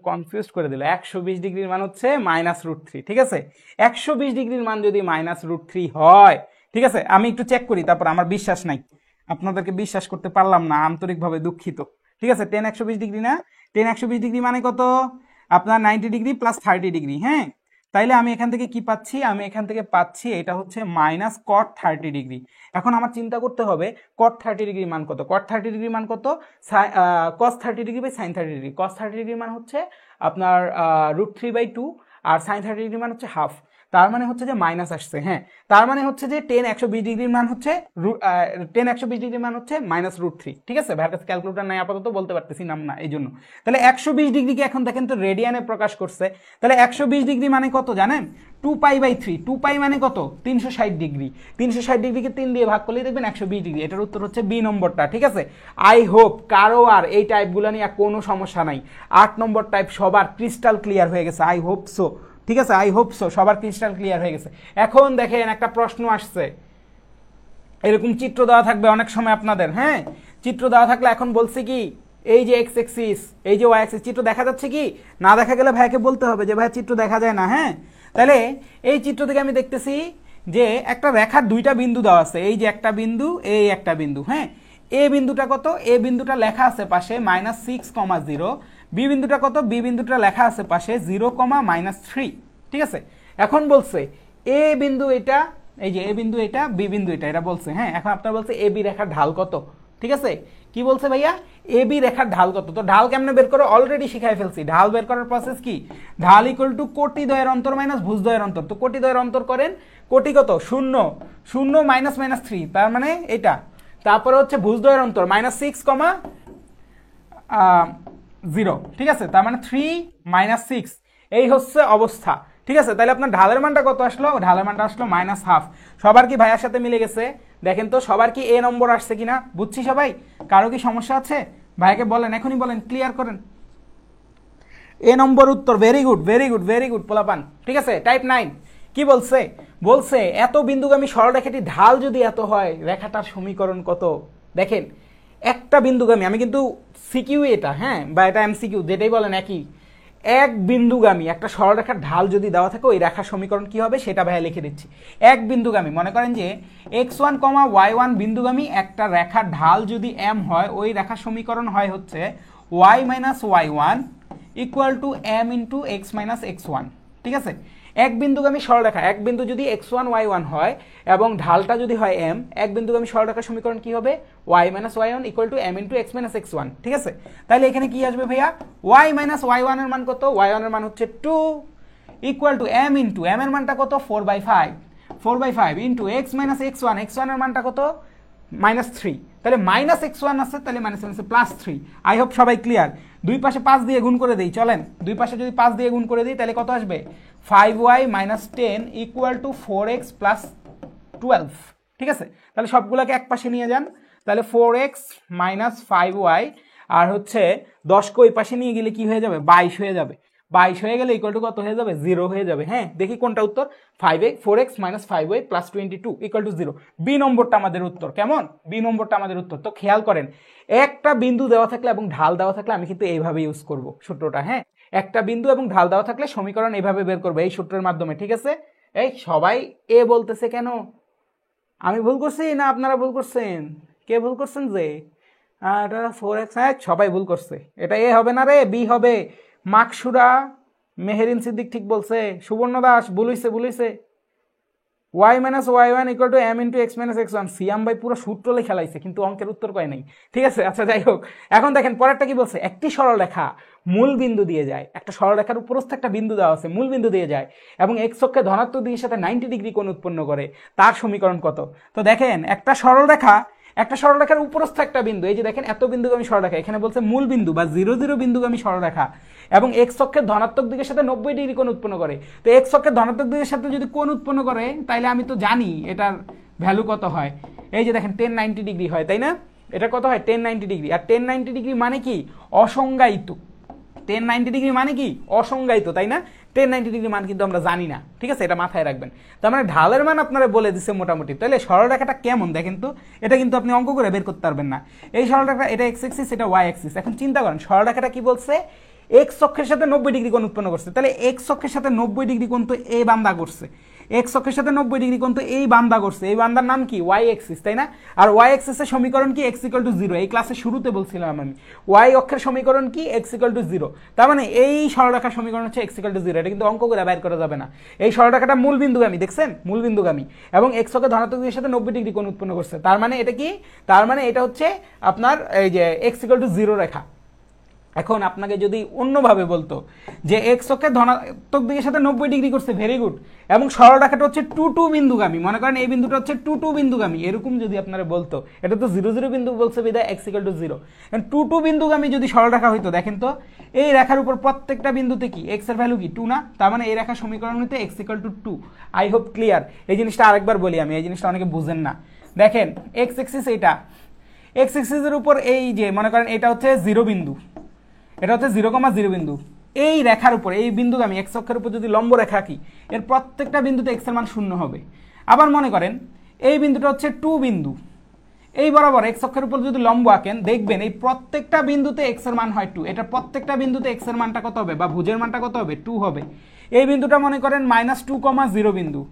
কনফিউজ করে দিল। 120 ডিগ্রির মান হচ্ছে -√3, ঠিক আছে। 120 ডিগ্রির মান যদি -√3 হয়, ঠিক আছে, আমি একটু চেক করি, তারপর আমার বিশ্বাস নাই, আপনাদেরকে বিশ্বাস করতে পারলাম না, আন্তরিকভাবে দুঃখিত, ঠিক আছে। 10 120 ডিগ্রি না, 10 120 ডিগ্রি মানে কত, আপনার 90 ডিগ্রি প্লাস 30 ডিগ্রি, হ্যাঁ। তাইলে আমি এখান থেকে কি পাচ্ছি, আমি এখান থেকে পাচ্ছি এটা হচ্ছে -cot 30 ডিগ্রি। এখন আমার চিন্তা করতে হবে cot 30 ডিগ্রি মান কত। cot 30 ডিগ্রি মান কত, cos 30 degree by sin 30 degree. cos 30 degree মান হচ্ছে আপনার √3/2, আর sin 30 ডিগ্রি মান হচ্ছে হাফ। তার মানে হচ্ছে যে মাইনাস আসছে, হ্যাঁ। তার মানে হচ্ছে যে 10 120 ডিগ্রির মান হচ্ছে 10 120 ডিগ্রির মান হচ্ছে -√3, ঠিক আছে। ভাইয়ের কাছে ক্যালকুলেটর নাই আপাতত, বলতে পারতেছি নাম না এই জন্য। তাহলে 120 ডিগ্রিকে এখন দেখেন তো রেডিয়ানে প্রকাশ করছে। তাহলে 120 ডিগ্রি মানে কত জানেন, 2π/3। 2π মানে কত, 360 ডিগ্রি। 360 ডিগ্রিকে 3 দিয়ে ভাগ করলেই দেখবেন 120 ডিগ্রি। এটার উত্তর হচ্ছে বি নম্বরটা, ঠিক আছে। আই হোপ কারো আর এই টাইপগুলো নিয়ে কোনো সমস্যা নাই। 8 নম্বর টাইপ সবার ক্রিস্টাল ক্লিয়ার হয়ে গেছে, আই হোপ সো, ঠিক আছে। আই হোপ সো সবার ক্রিস্টাল ক্লিয়ার হয়ে গেছে। এখন দেখেন একটা প্রশ্ন আসছে, এরকম চিত্র দেওয়া থাকবে অনেক সময় আপনাদের, হ্যাঁ। চিত্র দেওয়া থাকলে এখন বলছে কি, এই যে এক্স এক্সিস, এই যে ওয়াই এক্সিস, চিত্র দেখা যাচ্ছে কি না, দেখা গেলে ভাইকে বলতে হবে যে ভাই চিত্র দেখা যায় না, হ্যাঁ। তাহলে এই চিত্র থেকে আমি দেখতেছি যে একটা রেখার দুইটা বিন্দু দেওয়া আছে, এই যে একটা বিন্দু, এই একটা বিন্দু, হ্যাঁ। এ বিন্দুটা কত, এ বিন্দুটা লেখা আছে পাশে -6,0। বি বিন্দুটা কত, বি বিন্দুটা লেখা আছে পাশে 0,-3, ঠিক আছে। এখন বলছে এ বিন্দু এটা, এই যে এ বিন্দু এটা, বি বিন্দু এটা, এটা বলছে, হ্যাঁ। এখন আপনার বলছে এ বি রেখার ঢাল কত, ঠিক আছে। কি বলছে ভাইয়া, এ বি রেখার ঢাল কত। তো ঢাল কেমনে বের করো অলরেডি শিখাই ফেলছি। ঢাল বের করার প্রসেস কি, ঢাল ইকুয়াল টু কোটি দ্বয়ের অন্তর মাইনাস ভুজ দ্বয়ের অন্তর। তো কোটি দ্বয়ের অন্তর করেন, কোটি কত, 0 0 -3, তার মানে এটা। তারপরে হচ্ছে ভুজ দ্বয়ের অন্তর -6,0, ঠিক আছে। তার মানে 3 - 6, এই হচ্ছে অবস্থা, ঠিক আছে। তাহলে আপনার ঢালের মানটা কত আসলো, ঢালের মানটা আসলো -1/2। সবার কি ভাইয়ার সাথে মিলে গেছে, দেখেন তো সবার কি এ নম্বর আসছে কিনা, বুঝছি সবাই। কারো কি সমস্যা আছে, ভাইয়াকে বলেন, এখনই বলেন, ক্লিয়ার করেন। এ নম্বর উত্তর, very good very good very good পোলাপান, ঠিক আছে। টাইপ 9 কি বলছে, বলছে এত বিন্দুগামী সরলরেখাটি ঢাল যদি এত হয় রেখাটার সমীকরণ কত। দেখেন একটা বিন্দুগামী, আমি কিন্তু সিকিউ এটা, হ্যাঁ, বা এটা এমসিকিউ যেটাই বলেন একই, এক বিন্দুগামী একটা সরলরেখার ঢাল যদি দেওয়া থাকে ওই রেখার সমীকরণ কি হবে সেটা ভাইয়া লিখে দিচ্ছি। এক বিন্দুগামী, মনে করেন যে x1, y1 বিন্দুগামী একটা রেখার ঢাল যদি m হয়, ওই রেখার সমীকরণ হয় হচ্ছে y minus y1 equal to m into x minus x1। ঠিক আছে, এক বিন্দুগামী সরলরেখা, এক বিন্দু যদি x1 y1 হয় এবং ঢালটা যদি হয় m, এক বিন্দুগামী সরলরেখার সমীকরণ কি হবে y minus y1 equal to m into x minus x1। ঠিক আছে, তাহলে এখানে কি আসবে ভাইয়া, y মাইনাস y1 এর মান কত, y1 এর মান হচ্ছে 2 equal to m into m এর মানটা কত 4/5 into x minus x1, x1 এর মানটা কত -3, তাহলে মাইনাস x1 আছে, তাহলে মাইনাস আছে +3। আই হোপ সবাই ক্লিয়ার। দুই পাশে 5 দিয়ে গুণ করে দেই, চলেন দুই পাশে যদি 5 দিয়ে গুণ করে দিই তাহলে কত আসবে 5y minus 10 equal to 4x plus 12। ঠিক আছে, তাহলে সবগুলোকে এক পাশে নিয়ে যান, তাহলে 4x মাইনাস 5y আর হচ্ছে 10কে ওই পাশে নিয়ে গেলে কি হয়ে যাবে 22 হয়ে যাবে, 22 হয়ে গেলে ইকুয়াল টু কত হয়ে যাবে 0 হয়ে যাবে। হ্যাঁ, দেখি কোনটা উত্তর, 4x minus 5y plus 22 equal to 0, b নম্বরটা আমাদের উত্তর। কেমন, বি নম্বরটা আমাদের উত্তর। তো খেয়াল করেন, একটা বিন্দু দেওয়া থাকলে এবং ঢাল দেওয়া থাকলে আমি কিন্তু এইভাবে ইউজ করব সূত্রটা। হ্যাঁ, একটা বিন্দু এবং ঢাল দেওয়া থাকলে সমীকরণ এইভাবে বের করবো এই সূত্রের মাধ্যমে। ঠিক আছে, এই সবাই এ বলতেছে কেন, আমি ভুল করছি না আপনারা ভুল করছেন, কে ভুল করছেন যে এটা 4x, হ্যাঁ সবাই ভুল করছে, এটা এ হবে না রে, বি হবে। মাকসুরা মেহেরিন সিদ্দিক ঠিক বলছে, সুবর্ণ দাস ভুল হইছে। y minus y1 equal to m into x minus x1, সিয়াম ভাই পুরো সূত্রলে খেলাইছে কিন্তু অঙ্কের উত্তর কয় নাই। ঠিক আছে, আচ্ছা যাই হোক, এখন দেখেন পরেরটা কি বলছে, একটি সরলরেখা মূল বিন্দু দিয়ে যায়, একটা সরলরেখার উপরস্থ একটা বিন্দু দেওয়া আছে, মূল বিন্দু দিয়ে যায় এবং x অক্ষে ধনাত্মক দিকের সাথে 90 ডিগ্রি কোণ উৎপন্ন করে, তার সমীকরণ কত। তো দেখেন একটা সরলরেখার উপরস্থ একটা বিন্দু, এই যে দেখেন এত বিন্দুগামী সরলরেখা, এখানে বলছে মূল বিন্দু বা 0 বিন্দুগামী সরলরেখা এবং x অক্ষের ধনাত্মক দিকের সাথে 90 ডিগ্রি কোণ উৎপন্ন করে। তো x অক্ষের ধনাত্মক দিকের সাথে যদি কোণ উৎপন্ন করে তাহলে আমি তো জানি এটার ভ্যালু কত হয়, এই যে দেখেন 1090 ডিগ্রি হয়, তাই না, এটা কত হয় 1090 ডিগ্রি। আর 1090 ডিগ্রি মানে কি অসংজ্ঞায়িত, 1090 ডিগ্রি মানে কি অসংজ্ঞায়িত, তাই না, 1090 ডিগ্রি মান কিন্তু আমরা জানি না। ঠিক আছে, এটা মাথায় রাখবেন। তার মানে ঢালের মান আপনারা বলে দিচ্ছে মোটামুটি। তাহলে সরলরেখাটা কেমন দেখেন তো, এটা কিন্তু আপনি অঙ্ক করে বের করতে পারবেন না। এই সরলরেখা, এটা x অ্যাক্সিস, এটা y অ্যাক্সিস। এখন চিন্তা করেন সরলরেখাটা কি বলছে, x অক্ষের সাথে 90 ডিগ্রি কোণ উৎপন্ন করছে, তাহলে x অক্ষের সাথে 90 ডিগ্রি কোণ তো এই বান্দা করছে, x অক্ষের সাথে 90 ডিগ্রি কোণ তো এই বান্দা করছে, এই বান্দার নাম কি y অ্যাক্সিস, তাই না। আর y অ্যাক্সিসের সমীকরণ কি x ইকুয়াল টু 0, এই ক্লাসে শুরুতে বলছিলাম আমি y অক্ষের সমীকরণ কি x ইকুয়াল টু 0। তার মানে এই সরলরেখার সমীকরণ হচ্ছে x ইকুয়াল টু 0, এটা কিন্তু অঙ্ক করে বের করা যাবে না। এই সরলরেখাটা মূল বিন্দুগামী, দেখছেন মূল বিন্দুগামী এবং x অক্ষের ধনাত্মক দিকের সাথে 90 ডিগ্রি কোণ উৎপন্ন করছে, তার মানে এটা কি, তার মানে এটা হচ্ছে আপনার এই যে x ইকুয়াল টু 0 রেখা। এখন আপনাকে যদি অন্যভাবে বলতো যে x অক্ষের ধনাত্মক দিকের সাথে 90 ডিগ্রি করছে, ভেরি গুড, এবং সরলরেখাটা হচ্ছে 2 বিন্দুগামী, মনে করেন এই বিন্দুটা হচ্ছে 2 বিন্দুগামী, এরকম যদি আপনারা বলতো, এটা তো 0 বিন্দু বলছে বিধায় x ইকুয়াল টু 0, 2 বিন্দুগামী যদি সরলরেখা হইতো, দেখেন তো এই রেখার উপর প্রত্যেকটা বিন্দুতে কি x এর ভ্যালু কি 2 না, তার মানে এই রেখার সমীকরণ হইতে x equal to 2। I hope clear. এই জিনিসটা আরেকবার বলি আমি, এই জিনিসটা অনেকে বুঝেন না। দেখেন x অ্যাক্সিস, এইটা x অ্যাক্সিসের উপর এই যে মনে করেন এটা হচ্ছে 0 বিন্দু, এটা হচ্ছে 0,0 বিন্দু, এই রেখার উপর এই বিন্দুগামী x অক্ষের উপর যদি লম্ব রেখা আঁকি, এর প্রত্যেকটা বিন্দুতে x এর মান 0 হবে। আবার মনে করেন এই বিন্দুটা হচ্ছে 2 বিন্দু, এই বরাবর x অক্ষের উপর যদি লম্ব আঁকেন দেখবেন এই প্রত্যেকটা বিন্দুতে x এর মান হয় 2, এটা প্রত্যেকটা বিন্দুতে x এর মানটা কত হবে বা ভুজের মানটা কত হবে 2 হবে। এই বিন্দুটা মনে করেন -2,0 বিন্দু,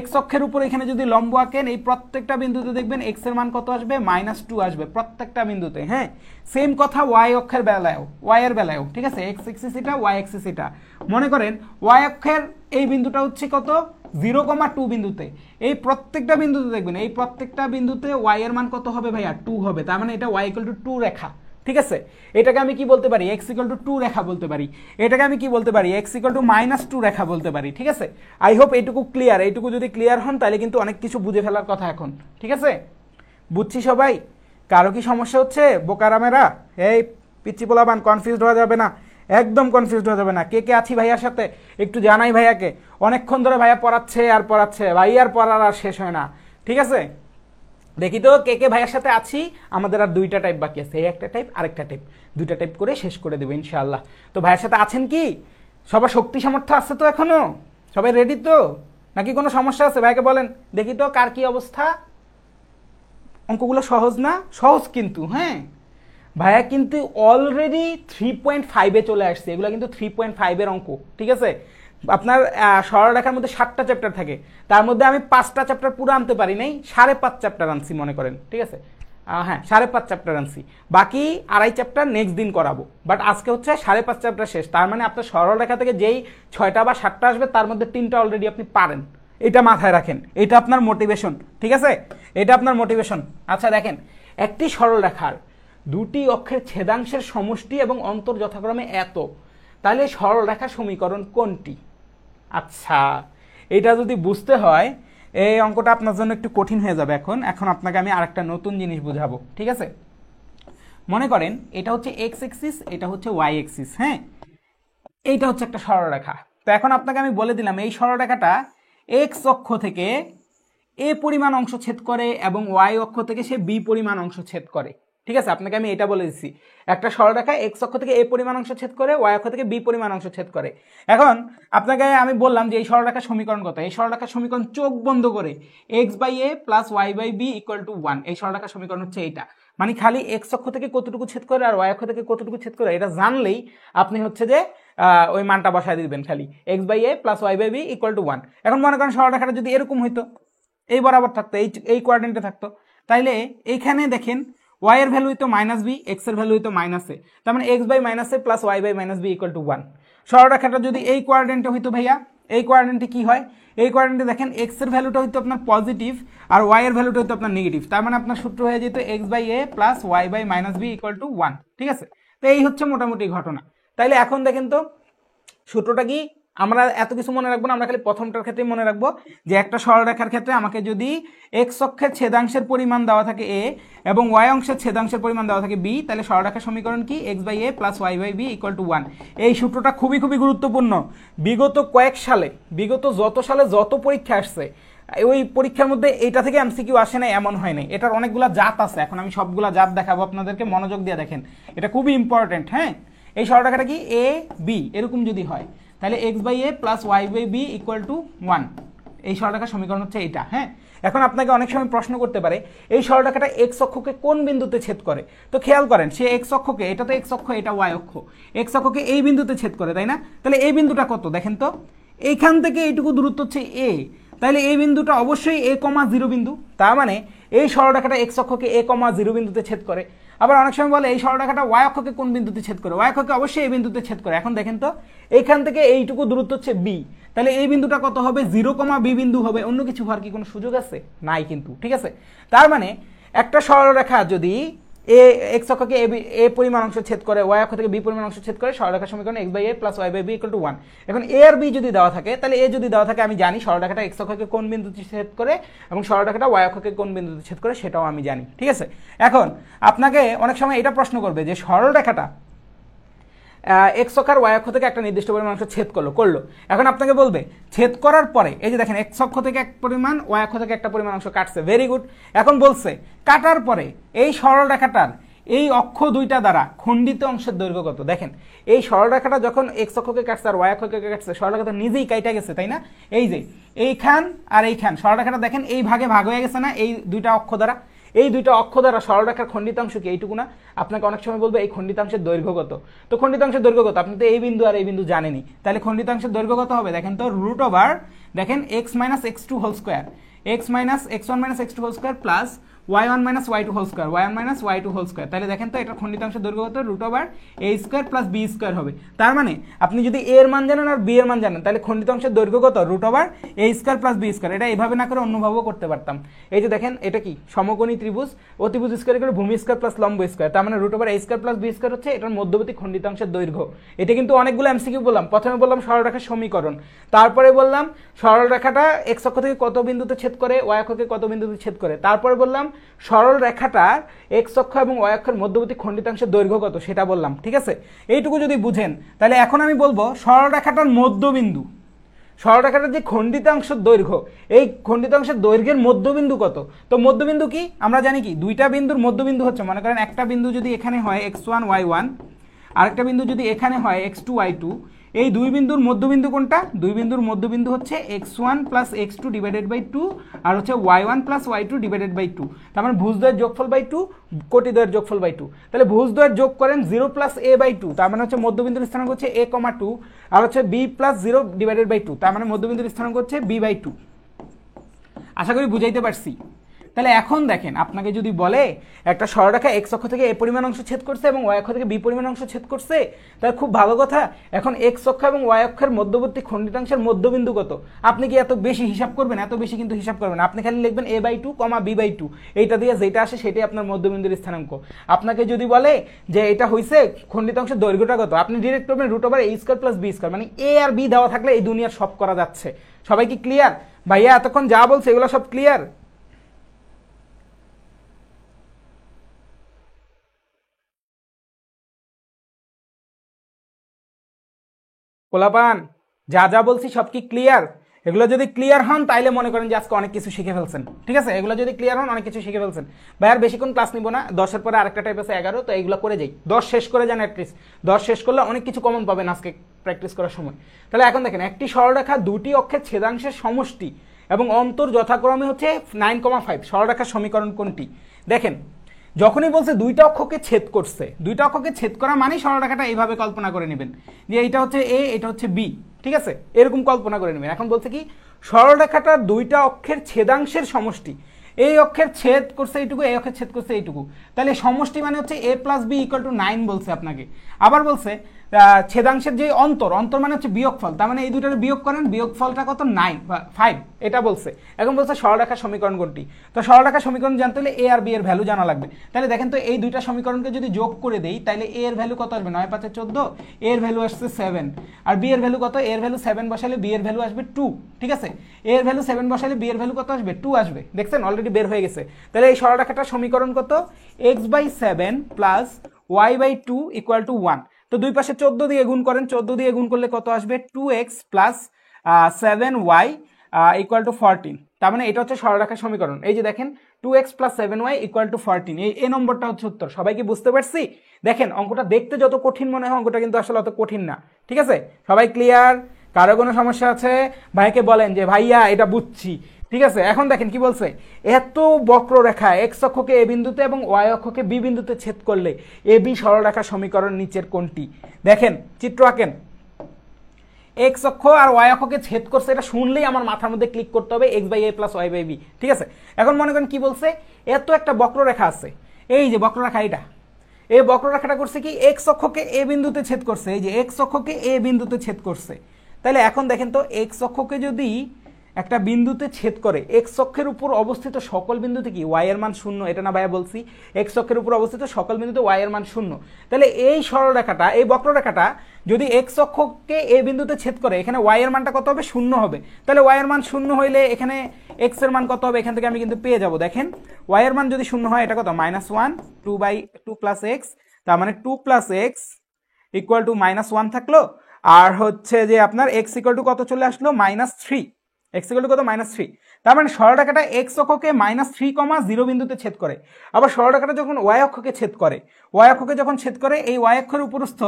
x অক্ষের উপর এখানে যদি লম্ব আঁকেন এই প্রত্যেকটা বিন্দুতে দেখবেন x এর মান কত আসবে -2 আসবে প্রত্যেকটা বিন্দুতে। হ্যাঁ, সেম কথা y অক্ষের বেলায়ও, y এর বেলায়ও। ঠিক আছে, x অ্যাক্সিস এটা, y অ্যাক্সিস এটা। মনে করেন y অক্ষের এই বিন্দুটা হচ্ছে কত 0,2 বিন্দুতে, এই প্রত্যেকটা বিন্দুতে দেখবেন এই প্রত্যেকটা বিন্দুতে y এর মান কত হবে ভাইয়া 2 হবে, তার মানে এটা y ইকুয়াল টু 2 রেখা। ঠিক আছে, এটাকে আমি কি বলতে পারি x ইকুয়াল টু 2 রেখা বলতে পারি, এটাকে আমি কি বলতে পারি x ইকুয়াল টু -2 রেখা বলতে পারি। ঠিক আছে, আই হোপ এইটুকু ক্লিয়ার। এইটুকু যদি ক্লিয়ার হন তাহলে কিন্তু অনেক কিছু বুঝে ফেলার কথা এখন। ঠিক আছে, বুঝছি সবাই, কারো কি সমস্যা হচ্ছে বোকারামেরা, এই পিচ্চি পোলাবান কনফিউজড হওয়া যাবে না, একদম কনফিউজড হওয়া যাবে না। কে কে আছি ভাইয়ার সাথে একটু জানাই ভাইয়াকে, অনেকক্ষণ ধরে ভাইয়া পড়াচ্ছে আর পড়াচ্ছে, ভাইয়ার পড়ার আর শেষ হয় না। ঠিক আছে, দেখি তো কে কে ভাইয়ের সাথে আছি। আমাদের আর 2টা টাইপ বাকি আছে, এই একটা টাইপ আরেকটা টাইপ, 2টা টাইপ করে শেষ করে দেবো ইনশাআল্লাহ। তো ভাইয়ের সাথে আছেন কি সবার শক্তি সামর্থ্য আছে তো এখনো, সবাই রেডি তো, নাকি কোনো সমস্যা আছে ভাইকে বলেন দেখি তো কার কি অবস্থা। অঙ্কগুলো সহজ না? সহজ কিন্তু, হ্যাঁ ভাইয়া কিন্তু অলরেডি 3.5-এ চলে আসছে, এগুলো কিন্তু 3.5-এর অঙ্ক, ঠিক আছে। আপনার সরলরেখার মধ্যে 7টা চ্যাপ্টার থাকে, তার মধ্যে আমি 5টা চ্যাপ্টার পুরো আনতে পারি নাই, 5.5 চ্যাপ্টার আনছি মনে করেন, ঠিক আছে। হ্যাঁ 5.5 চ্যাপ্টার আনছি, বাকি 2.5 চ্যাপ্টার নেক্সট দিন করাবো, বাট আজকে হচ্ছে 5.5 চ্যাপ্টার শেষ। তার মানে আপনার সরলরেখা থেকে যেই 6টা বা 7টা আসবে তার মধ্যে 3টা অলরেডি আপনি পারেন, এটা মাথায় রাখেন, এটা আপনার মোটিভেশন, ঠিক আছে, এটা আপনার মোটিভেশন। আচ্ছা দেখেন, একটি সরলরেখার দুটি অক্ষের ছেদাংশের সমষ্টি এবং অন্তর যথাক্রমে এত, তাহলে সরলরেখা সমীকরণ কোনটি? আচ্ছা এটা যদি বুঝতে হয় এই অঙ্কটা আপনার জন্য একটু কঠিন হয়ে যাবে। এখন আপনাকে আমি আরেকটা নতুন জিনিস বুঝাবো, ঠিক আছে। মনে করেন এটা হচ্ছে এক্স এক্সিস, এটা হচ্ছে ওয়াই এক্সিস, হ্যাঁ এইটা হচ্ছে একটা সরলরেখা। তো এখন আপনাকে আমি বলে দিলাম এই সরলরেখাটা এক্স অক্ষ থেকে এ পরিমাণ অংশ ছেদ করে এবং ওয়াই অক্ষ থেকে সে বি পরিমাণ অংশ ছেদ করে, ঠিক আছে। আপনাকে আমি এটা বলে দিচ্ছি, একটা সরলরেখা এক্স অক্ষ থেকে এ পরিমাণ অংশ ছেদ করে, ওয়াই অক্ষ থেকে বি পরিমাণ অংশ ছেদ করে। এখন আপনাকে আমি বললাম যে এই সরলরেখার সমীকরণ কত, এই সরলরেখার সমীকরণ চোখ বন্ধ করে x by a plus y by b equal to 1, এই সরলরেখার সমীকরণ হচ্ছে এইটা। মানে খালি এক্স অক্ষ থেকে কতটুকু ছেদ করে আর ওয়াই অক্ষ থেকে কতটুকু ছেদ করে এটা জানলেই আপনি হচ্ছে যে ওই মানটা বসায় দিবেন, খালি x by a plus y by b equal to 1। এখন মনে করেন সরলরেখাটা যদি এরকম হইতো, এই বরাবর থাকতো, এই কোয়াড্রেন্টে থাকতো, তাইলে এইখানে দেখেন ওয়াই এর ভ্যালু হইতো মাইনাস বি, এক্স এর ভ্যালু হইতো মাইনাস এ, তার মানে x by minus a plus y by minus b equal to 1। সরলরেখাটা যদি এই কোয়াড্রেন্টে হইতো ভাইয়া, এই কোয়াড্রেন্টে কি হয়, এই কোয়াড্রেন্টে দেখেন এক্স এর ভ্যালুটা হইতো আপনার পজিটিভ আর ওয়াই এর ভ্যালুটা হইতো আপনার নেগেটিভ, তার মানে আপনার সূত্র হয়ে যেত x by a plus y by minus b equal to 1, ঠিক আছে। তো এই হচ্ছে মোটামুটি ঘটনা। তাইলে এখন দেখেন তো সূত্রটা কি, আমরা এত কিছু মনে রাখবো না, আমরা খালি প্রথমটার ক্ষেত্রে মনে রাখবো যে একটা সরলরেখার ক্ষেত্রে আমাকে যদি এক্স অক্ষের ছেদাংশের পরিমাণ দেওয়া থাকে এ এবং ওয়াই অংশের ছেদাংশের পরিমাণ দেওয়া থাকে বি, তাহলে সরলরেখার সমীকরণ কি, x by a plus y by b equal to 1। এই সূত্রটা খুবই খুবই গুরুত্বপূর্ণ। বিগত কয়েক সালে, বিগত যত সালে যত পরীক্ষা আসছে, ওই পরীক্ষার মধ্যে এইটা থেকে এমসিকিউ আসে না এমন হয় নাই, এটার অনেকগুলা জাত আছে, এখন আমি সবগুলা জাত দেখাবো আপনাদেরকে, মনোযোগ দিয়ে দেখেন, এটা খুবই ইম্পর্টেন্ট। হ্যাঁ এই সরলরেখাটা কি এ বি এরকম যদি হয় তাহলে x by a plus y by b equal to 1, এই সরলরেখার সমীকরণ হচ্ছে এইটা। হ্যাঁ এখন আপনাকে অনেক সময় প্রশ্ন করতে পারে এই সরলরেখাটা এক্স অক্ষকে কোন বিন্দুতে ছেদ করে, তো খেয়াল করেন সে এক্স অক্ষকে, এটা তো এক্স অক্ষ এটা ওয়াই অক্ষ, এক্স অক্ষকে এই বিন্দুতে ছেদ করে, তাই না। তাহলে এই বিন্দুটা কত দেখেন তো, এইখান থেকে এইটুকু দূরত্ব হচ্ছে এ, তাহলে এই বিন্দুটা অবশ্যই এ কমা 0 বিন্দু, তার মানে এই সরলরেখাটা এক্স অক্ষকে এ কমা 0 বিন্দুতে ছেদ করে। আবার অনেক সময় বলে এই সরলরেখাটা ওয়াই অক্ষকে কোন বিন্দুতে ছেদ করে, ওয়াই অক্ষকে অবশ্যই এই বিন্দুতে ছেদ করে। এখন দেখেন তো এইখান থেকে এইটুকু দূরত্ব হচ্ছে বি, তাহলে এই বিন্দুটা কত হবে, 0 কমা বি বিন্দু হবে, অন্য কিছু হওয়ার কি কোনো সুযোগ আছে, নাই কিন্তু, ঠিক আছে। তার মানে একটা সরলরেখা যদি এ এক্স অক্ষকে এ পরিমাণ অংশ ছেদ করে, ওয়াই অক্ষ থেকে বি পরিমাণ অংশ ছেদ করে, সরলরেখার সমীকরণ x by a plus y by b equal to 1। এখন এ আর বি যদি দেওয়া থাকে, তাহলে এ যদি দেওয়া থাকে আমি জানি সরলরেখাটা এক্স অক্ষকে কোন বিন্দুতে ছেদ করে এবং সরলরেখাটা ওয়াই অক্ষকে কোন বিন্দুতে ছেদ করে সেটাও আমি জানি, ঠিক আছে। এখন আপনাকে অনেক সময় এটা প্রশ্ন করবে যে সরলরেখাটা এক্স অক্ষ আর ওয়াই অক্ষ থেকে একটা নির্দিষ্ট পরিমাণ অংশ ছেদ করলো, এখন আপনাকে বলবে ছেদ করার পরে এই যে দেখেন এক্স অক্ষ থেকে এক পরিমাণ, ওয়াই অক্ষ থেকে একটা পরিমাণ অংশ কাটছে, ভেরি গুড। এখন বলছে কাটার পরে এই সরলরেখাটার এই অক্ষ দুইটা দ্বারা খণ্ডিত অংশের দৈর্ঘ্য কত। দেখেন এই সরলরেখাটা যখন এক্স অক্ষকে কাটছে আর ওয়াই অক্ষকে কাটছে, সরলরেখাটা নিজেই কাইটা গেছে, তাই না। এই যে এইখান আর এইখান সরলরেখাটা দেখেন এই ভাগে ভাগ হয়ে গেছে না, এই দুইটা অক্ষ দ্বারা, এই দুইটা অক্ষ দ্বারা সরলরেখার খণ্ডিতাংশ কি এইটুকু না। আপনাকে অনেক সময় বলবে এই খণ্ডিতাংশের দৈর্ঘ্য কত, তো খণ্ডিতাংশের দৈর্ঘ্য কত, আপনি তো এই বিন্দু আর এই বিন্দু জানেনই, তাহলে খণ্ডিতাংশের দৈর্ঘ্য কত হবে দেখেন তো, রুট ওভার দেখেন x minus x two whole square, x minus x one minus x two whole square plus y1 minus y2 whole square, y1 minus y2 whole square, তাহলে দেখেন তো এটা খণ্ডিতাংশের দৈর্ঘ্য কত, root over a square plus b square হবে। তার মানে আপনি যদি a এর মান জানেন আর b এর মান জানেন, তাহলে খণ্ডিতাংশের দৈর্ঘ্য কত, root over a square plus b square. এটা এইভাবে না করে অন্যভাবেও করতে পারতাম। এই যে দেখেন এটা কি সমকোণী ত্রিভুজ, অতিভুজ স্কোয়ার করে ভূমি স্কোয়ার প্লাস লম্ব স্কোয়ার, তার মানে root over a square plus b square হচ্ছে এটার মধ্যবর্তী খণ্ডিতাংশের দৈর্ঘ্য। এটা কিন্তু অনেকগুলো এমসিকিউ বললাম, প্রথমে বললাম সরলরেখার সমীকরণ, তারপরে বললাম সরলরেখাটা এক্স অক্ষ থেকে কত বিন্দুতে ছেদ করে, ওয়াই অক্ষকে কত বিন্দুতে ছেদ করে, তারপরে বললাম সরলরেখাটার এক্স অক্ষ এবং ওয়াই অক্ষের মধ্যবর্তী খণ্ডিতাংশের দৈর্ঘ্য কত সেটা বললাম, ঠিক আছে। এইটুকু যদি বুঝেন তাহলে এখন আমি বলবো সরলরেখাটার মধ্যবিন্দু, সরলরেখাটার যে খণ্ডিতাংশের দৈর্ঘ্য, এই খণ্ডিতাংশের দৈর্ঘ্যের মধ্যবিন্দু কত। তো মধ্যবিন্দু কি আমরা জানি কি, দুইটা বিন্দুর মধ্যবিন্দু হচ্ছে, মনে করেন একটা বিন্দু যদি এখানে হয় x1 y1, আরেকটা বিন্দু যদি এখানে হয় x2 y2, এই দুই বিন্দুর মধ্যবিন্দু কোনটা? দুই বিন্দুর মধ্যবিন্দু হচ্ছে x1 plus x2 divided by 2 আর হচ্ছে y1 plus y2 divided by 2। তার মানে ভুজদ্বয়ের যোগফল বাই 2, কোটিদ্বয়ের যোগফল বাই 2। তাহলে ভুজদ্বয়ের যোগ করেন 0 প্লাস a বাই 2, তার মানে হচ্ছে মধ্যবিন্দুর স্থানাঙ্ক হচ্ছে a, 2 আর হচ্ছে b প্লাস 0 ডিভাইডেড বাই 2, তার মানে মধ্যবিন্দুর স্থানাঙ্ক হচ্ছে b বাই 2। আশা করি বুঝাইতে পারছি। তাহলে এখন দেখেন, আপনাকে যদি বলে একটা সরলরেখা x অক্ষ থেকে a পরিমাণ অংশ ছেদ করছে এবং y অক্ষ থেকে b পরিমাণ অংশ ছেদ করছে, তাহলে খুব ভালো কথা। এখন x অক্ষ এবং y অক্ষের মধ্যবর্তী খণ্ডিতাংশের মধ্যবিন্দু কত? আপনি কি এত বেশি হিসাব করবেন? এত বেশি কিন্তু হিসাব করবেন। আপনি খালি লিখবেন a বাই 2, b বাই 2, এইটা দিয়ে যেটা আসে সেটাই আপনার মধ্যবিন্দুর স্থানাঙ্ক। আপনাকে যদি বলে যে এটা হইছে খণ্ডিতাংশের দৈর্ঘ্যটা কত, আপনি ডিরেক্ট করবেন √a² প্লাস b², মানে a আর b দেওয়া থাকলে এই দুনিয়ার সব করা যাচ্ছে। সবাই কি ক্লিয়ার? ভাইয়া এতক্ষণ যা বলছে এগুলো সব ক্লিয়ার? পোলাপান যা যা বলছি সব কি ক্লিয়ার? এগুলো যদি ক্লিয়ার হন তাইলে মনে করেন যে আজকে অনেক কিছু শিখে ফেলছেন, ঠিক আছে? এগুলো যদি ক্লিয়ার হন অনেক কিছু শিখে ফেলছেন। ভাই আর বেশিক্ষণ ক্লাস নিব না, 10-এর পরে আরেকটা টাইপ আছে 11, তো এইগুলো করে যাই। 10 শেষ করে যান অ্যাটলিস্ট, 10 শেষ করলে অনেক কিছু কমন পাবেন আজকে প্র্যাকটিস করার সময়। তাহলে এখন দেখেন, একটি সরলরেখা দুটি অক্ষের ছেদাংশের সমষ্টি এবং অন্তর যথাক্রমে হচ্ছে 9,5। সরলরেখার সমীকরণ কোনটি? দেখেন, যখনই বলছে দুইটা অক্ষকে ছেদ করছে, দুইটা অক্ষকে ছেদ করা মানে সরলরেখাটা এইভাবে কল্পনা করে নেবেন যে এইটা হচ্ছে এ, এটা হচ্ছে বি, ঠিক আছে? এরকম কল্পনা করে নেবেন। এখন বলছে কি, সরলরেখাটার দুইটা অক্ষের ছেদাংশের সমষ্টি। এই অক্ষের ছেদ করছে এইটুকু, এই অক্ষের ছেদ করছে এইটুকু, তাহলে সমষ্টি মানে হচ্ছে a plus b equal to 9 বলছে আপনাকে। আবার বলছে ছেদাংশের যে অন্তর, অন্তর মানে হচ্ছে বিয়োগফল, তার মানে এই দুটার বিয়োগ করেন, বিয়োগফলটা কত? 9 বা 5, এটা বলছে। এখন বলছে সরলরেখার সমীকরণ কোনটি? তো সরলরেখার সমীকরণ জানতে হলে a আর b এর ভ্যালু জানা লাগবে। তাহলে দেখেন তো, এই দুইটা সমীকরণকে যদি যোগ করে দেই তাহলে a এর ভ্যালু কত আসবে? 9 5 14, a এর ভ্যালু আসছে 7, আর b এর ভ্যালু কত? a এর ভ্যালু 7 বসালে b এর ভ্যালু আসবে 2, ঠিক আছে? a এর ভ্যালু 7 বসালে b এর ভ্যালু কত আসবে? 2 আসবে। দেখছেন অলরেডি বের হয়ে গেছে। তাহলে এই সরলরেখাটার সমীকরণ কত? x/7 plus y/2 equal to 1। তো দুই পাশে 14 দিয়ে গুণ করেন, 14 দিয়ে গুণ করলে কত আসবে? 2x plus 7y equal to 14। তার মানে এটা হচ্ছে সরলরেখার সমীকরণ। এই যে দেখেন, 2x plus 7y equal to 14, এই নম্বরটা হচ্ছে উত্তর। সবাই কি বুঝতে পারছি? দেখেন, অঙ্কটা দেখতে যত কঠিন মনে হয়, অঙ্কটা কিন্তু আসলে অত কঠিন না, ঠিক আছে? সবাই ক্লিয়ার? কারো কোনো সমস্যা আছে? ভাইকে বলেন যে ভাইয়া এটা বুঝছি, ঠিক আছে? এখন দেখেন কি বলছে, এত বক্ররেখা এক্স অক্ষকে এ বিন্দুতে এবং ওয়াই অক্ষকে বি বিন্দুতে ছেদ করলে এ বি সরলরেখা সমীকরণ নিচের কোনটি? দেখেন, চিত্র আঁকেন। এক্স অক্ষ আর ওয়াই অক্ষকে ছেদ করছে, এটা শুনলেই আমার মাথার মধ্যে ক্লিক করতে হবে x/a প্লাস y/b, ঠিক আছে? এখন মনে করেন কি বলছে, এত একটা বক্ররেখা আছে, এই যে বক্ররেখা, এটা এই বক্ররেখাটা করছে কি, এক্স অক্ষকে এ বিন্দুতে ছেদ করছে, এই যে এক্স অক্ষকে এ বিন্দুতে ছেদ করছে। তাহলে এখন দেখেন তো, এক্স অক্ষকে যদি একটা বিন্দুতে ছেদ করে, এক্স অক্ষের উপর অবস্থিত সকল বিন্দুতে কি ওয়াই এর মান 0, এটা না ভাইয়া বলছি? এক্স অক্ষের উপর অবস্থিত সকল বিন্দুতে ওয়াই এর মান 0। তাহলে এই সরলরেখাটা, এই বক্ররেখাটা যদি এক্স অক্ষকে এ বিন্দুতে ছেদ করে, এখানে ওয়াই এর মানটা কত হবে? 0 হবে। তাহলে ওয়াই এর মান 0 হইলে এখানে এক্স এর মান কত হবে? এখান থেকে আমি কিন্তু পেয়ে যাব। দেখেন, ওয়াই এর মান যদি 0 হয়, এটা কত? -1, 2/2 প্লাস এক্স, তার মানে 2 প্লাস এক্স ইকুয়াল টু -1 থাকলো। আর হচ্ছে যে আপনার এক্স ইকুয়াল টু কত চলে আসলো? -3। এক্স ইকুয়াল টু কত? -3। তার মানে সরলরেখাটা এক্স অক্ষকে -3, 0 বিন্দুতে ছেদ করে। আবার সরলরেখাটা যখন ওয়াই অক্ষকে ছেদ করে, ওয়াই অক্ষকে যখন ছেদ করে, এই ওয়াই অক্ষের উপরস্থ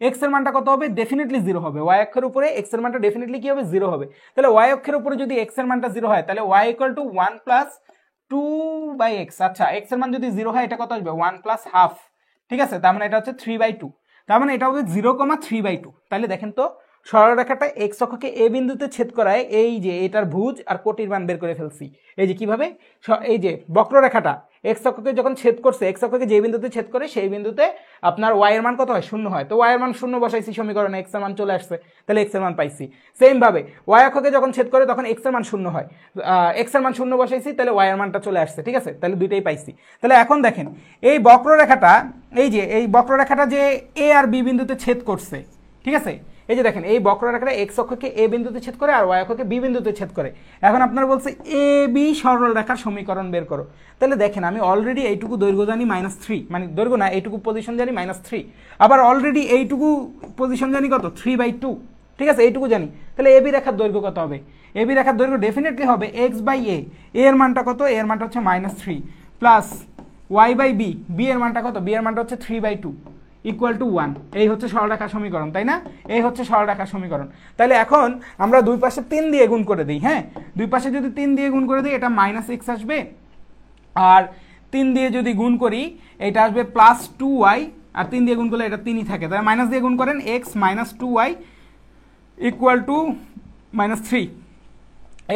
এক্স এর মানটা কত হবে? ডেফিনেটলি 0 হবে। ওয়াই অক্ষের উপরে এক্স এর মানটা ডেফিনেটলি কি হবে? 0 হবে। তাহলে ওয়াই অক্ষের উপরে যদি এক্স এর মানটা 0 হয়, তাহলে Y equal to 1 plus 2/x। আচ্ছা, এক্স এর মান যদি 0 হয়, এটা কত আসবে? 1 প্লাস হাফ, ঠিক আছে? তার মানে এটা হচ্ছে 3/2, তার মানে এটা হবে 0,3/2। তাহলে দেখেন তো, সরলরেখাটা এক্স অক্ষকে এ বিন্দুতে ছেদ করায়, এই যে এটার ভুজ আর কোটির মান বের করে ফেলছি। এই যে কিভাবে, এই যে বক্ররেখাটা এক্স অক্ষকে যখন ছেদ করছে, এক্স অক্ষকে যে বিন্দুতে ছেদ করে সেই বিন্দুতে আপনার ওয়াই এর মান কত হয়? 0 হয়। তো ওয়াই এর মান 0 বসাইছি সমীকরণে, এক্স এর মান চলে আসছে, তাহলে এক্স এর মান পাইছি। সেম ভাবে ওয়াই অক্ষকে যখন ছেদ করে তখন এক্স এর মান 0 হয়, এক্স এর মান 0 বসাইছি, তাহলে ওয়াই এর মানটা চলে আসছে, ঠিক আছে? তাহলে দুইটাই পাইছি। তাহলে এখন দেখেন, এই বক্ররেখাটা, এই যে এই বক্ররেখাটা যে এ আর বি বিন্দুতে ছেদ করছে, ঠিক আছে? এই যে দেখেন, এই বক্ররেখাটা এক্স অক্ষকে এ বিন্দুতে ছেদ করে আর ওয়াই অক্ষকে বি বিন্দুতে ছেদ করে। এখন আপনার বলছে এ বি সরলরেখার সমীকরণ বের করো। তাহলে দেখেন, আমি অলরেডি এইটুকু দৈর্ঘ্য জানি -3, মানে দৈর্ঘ্য না, এইটুকু পজিশন জানি -3, আবার অলরেডি এইটুকু পজিশন জানি কত? 3/2, ঠিক আছে? এইটুকু জানি। তাহলে এ বি রেখার দৈর্ঘ্য কত হবে? এ বি রেখার দৈর্ঘ্য ডেফিনেটলি হবে x/a, এর মানটা কত? এর মানটা হচ্ছে -3 প্লাস y/b, বি এর মানটা কত? বি এর মানটা হচ্ছে 3/2, ইকুয়াল টু 1। এই হচ্ছে সরলরেখা সমীকরণ, তাই না? এই হচ্ছে সরলরেখা সমীকরণ। তাহলে এখন আমরা দুই পাশে 3 দিয়ে গুণ করে দিই। হ্যাঁ, দুই পাশে যদি 3 দিয়ে গুণ করে দিই এটা -x আসবে, আর 3 দিয়ে যদি গুণ করি এটা আসবে +2y, আর 3 দিয়ে গুণ করলে এটা 3ই থাকে, তাহলে মাইনাস দিয়ে গুণ করেন x - 2y equal to -3,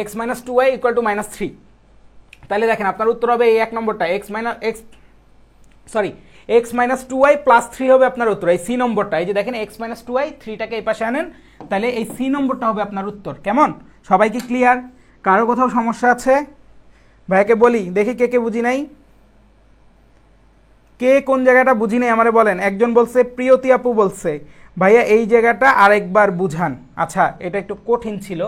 x - 2y equal to -3। তাহলে দেখেন আপনার উত্তর হবে এই এক নম্বরটা, x - 2y + 3 হবে আপনার উত্তর, এই সি নম্বরটা। এই যে দেখেন x - 2y, 3টাকে এই পাশে আনেন, তাহলে এই সি নম্বরটা হবে আপনার উত্তর। কেমন, সবাই কি ক্লিয়ার? কারো কোথাও সমস্যা আছে? ভাইকে বলি দেখি কে কে বুঝি নাই, কে কোন জায়গাটা বুঝি নাই আমারে বলেন। একজন বলছে, প্রিয়তি আপু বলছে ভাইয়া এই জায়গাটা আরেকবার বুঝান। আচ্ছা, এটা একটু কঠিন ছিল,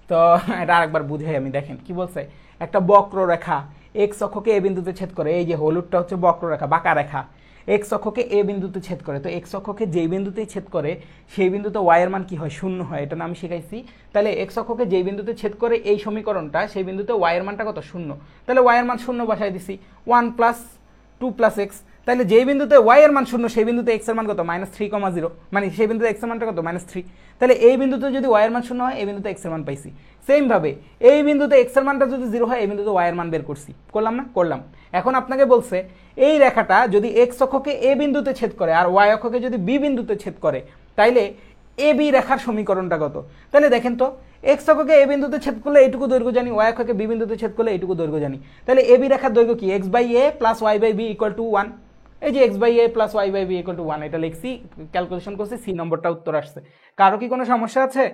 তো এটা আরেকবার বুঝাই আমি। দেখেন কি বলছে, একটা বক্ররেখা এক্স অক্ষকে এ বিন্দুতে ছেদ করে, এই যে হলুদটা হচ্ছে বক্ররেখা, বাঁকা রেখা, এক্স অক্ষকে এ বিন্দুতে ছেদ করে। তো এক্স অক্ষকে যেই বিন্দুতেই ছেদ করে সেই বিন্দুতে ওয়াই এর মান কি হয়, 0 হয়। এটা না আমি শিখাইছি। তাহলে এক্স অক্ষকে যেই বিন্দুতে ছেদ করে এই সমীকরণটা, সেই বিন্দুতে ওয়াই এর মানটা কত, 0। তাহলে ওয়াই এর মান 0 বসাই দিছি, 1 + 2 + x। তাহলে যেই বিন্দুতে ওয়াই এর মান 0 সেই বিন্দুতে এক্স এর মান কত, -3,0, মানে সেই বিন্দুতে এক্স এর মানটা কত, -3। তাহলে এই বিন্দুতে যদি ওয়াই এর মান 0 হয়, এই বিন্দুতে এক্স এর মান পাইছি। সেম ভাবে এই বিন্দুতে এক্স এর মানটা যদি 0 হয়, এই বিন্দুতে ওয়াই এর মান বের করছি। করলাম না? করলাম। এখন আপনাকে বলছে এই রেখাটা যদি এক্স অক্ষকে এ বিন্দুতে ছেদ করে আর ওয়াই অক্ষকে যদি বি বিন্দুতে ছেদ করে, তাইলে এ বি রেখার সমীকরণটা কত? তাহলে দেখেন তো, এক্স অক্ষকে এ বিন্দুতে ছেদ করলে এইটুকু দৈর্ঘ্য জানি, ওয়াই অক্ষকে বি বিন্দুতে ছেদ করলে এইটুকু দৈর্ঘ্য জানি। তাহলে এ বি রেখার দৈর্ঘ্য কি, x/a + y/b = 1। এই যে x/a + y/b = 1, এটা লিখছি, ক্যালকুলেশন করছি, সি নম্বরটা উত্তর আসছে। কারো কি কোনো সমস্যা আছে?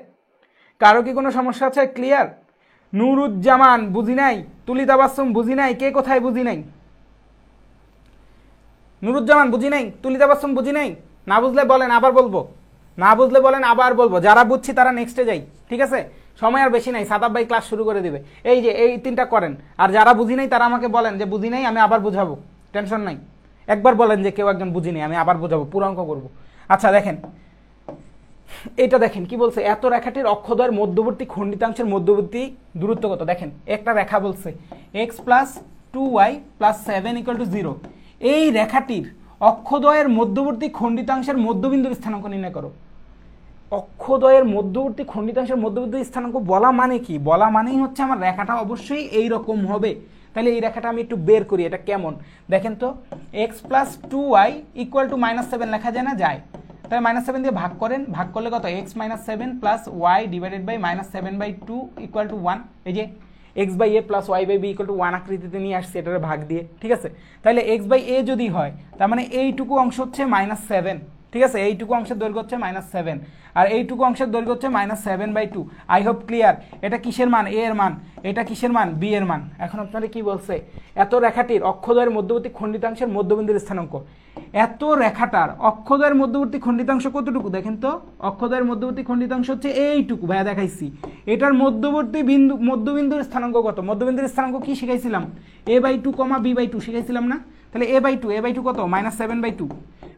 কারো কি কোনো সমস্যা আছে? ক্লিয়ার? নুরুজ্জামান বুঝি নাই, তুলি তাবাসসুম বুঝি নাই, কে কোথায় বুঝি নাই? নুরুজ্জামান বুঝি নাই, তুলি তাবাসসুম বুঝি নাই? না বুঝলে বলেন, আবার বলবো। না বুঝলে বলেন, আবার বলবো। যারা বুঝছি তারা নেক্সটে যাই, ঠিক আছে? সময় আর বেশি নাই, সাদাব ভাই ক্লাস শুরু করে দিবে। এই যে এই 3টা করেন, আর যারা বুঝি নাই তারা আমাকে বলেন যে বুঝি নাই, আমি আবার বুঝাবো, টেনশন নাই। একবার বলেন যে কেউ একজন বুঝি নাই, আমি আবার বুঝাবো, পুরো অঙ্ক করবো। আচ্ছা দেখেন, এটা দেখেন কি বলছে, এত রেখাটির অক্ষদ্বয়ের মধ্যবর্তী খণ্ডিতাংশের মধ্যবর্তী দূরত্ব কত। দেখেন একটা রেখা বলছে x + 2y + 7 = 0। এই রেখাটির অক্ষদ্বয়ের মধ্যবর্তী খণ্ডিতাংশের মধ্যবিন্দুর স্থানাঙ্ক নির্ণয় করো। অক্ষদ্বয়ের মধ্যবর্তী খণ্ডিতাংশের মধ্যবর্তী স্থানাঙ্ক বলা মানে কি? বলা মানেই হচ্ছে আমার রেখাটা অবশ্যই এই রকম হবে। তাহলে এই রেখাটা আমি একটু বের করি, এটা কেমন দেখেন তো। x + 2y = -7 লেখা যায় না? যায়। তাহলে -7 দিয়ে ভাগ করেন, ভাগ করলে কত, x - 7 + y / -7/2 = 1। এই যে x/a + y/b = 1 আকৃতিতে নিয়ে আসছে এটার ভাগ দিয়ে, ঠিক আছে? তাহলে x/a যদি হয়, তার মানে এইটুকু অংশ হচ্ছে -7, ঠিক আছে? এইটুকু অংশের দৈর্ঘ্য হচ্ছে -7, আর এইটুকু অংশের দৈর্ঘ্য হচ্ছে -7/2। I hope clear. এটা কিসের মান? a এর মান। এটা কিসের মান? b এর মান। এখন আপনারা কি বলছে, এত রেখাটির অক্ষদ্বয়ের মধ্যবর্তী খণ্ডিতাংশের মধ্যবিন্দুর স্থানাঙ্ক। এত রেখাটার অক্ষদ্বয়ের মধ্যবর্তী খণ্ডিতাংশ কতটুকু দেখেন তো। অক্ষদ্বয়ের মধ্যবর্তী খণ্ডিতাংশ হচ্ছে এইটুকু, ভাইয়া দেখাইছি। এটার মধ্যবর্তী বিন্দু, মধ্যবিন্দুর স্থানাঙ্ক কত? মধ্যবিন্দুর স্থানাঙ্ক কি শিখাইছিলাম? a/2, b/2 শিখাইছিলাম না? তাহলে a/2 কত? -7/2।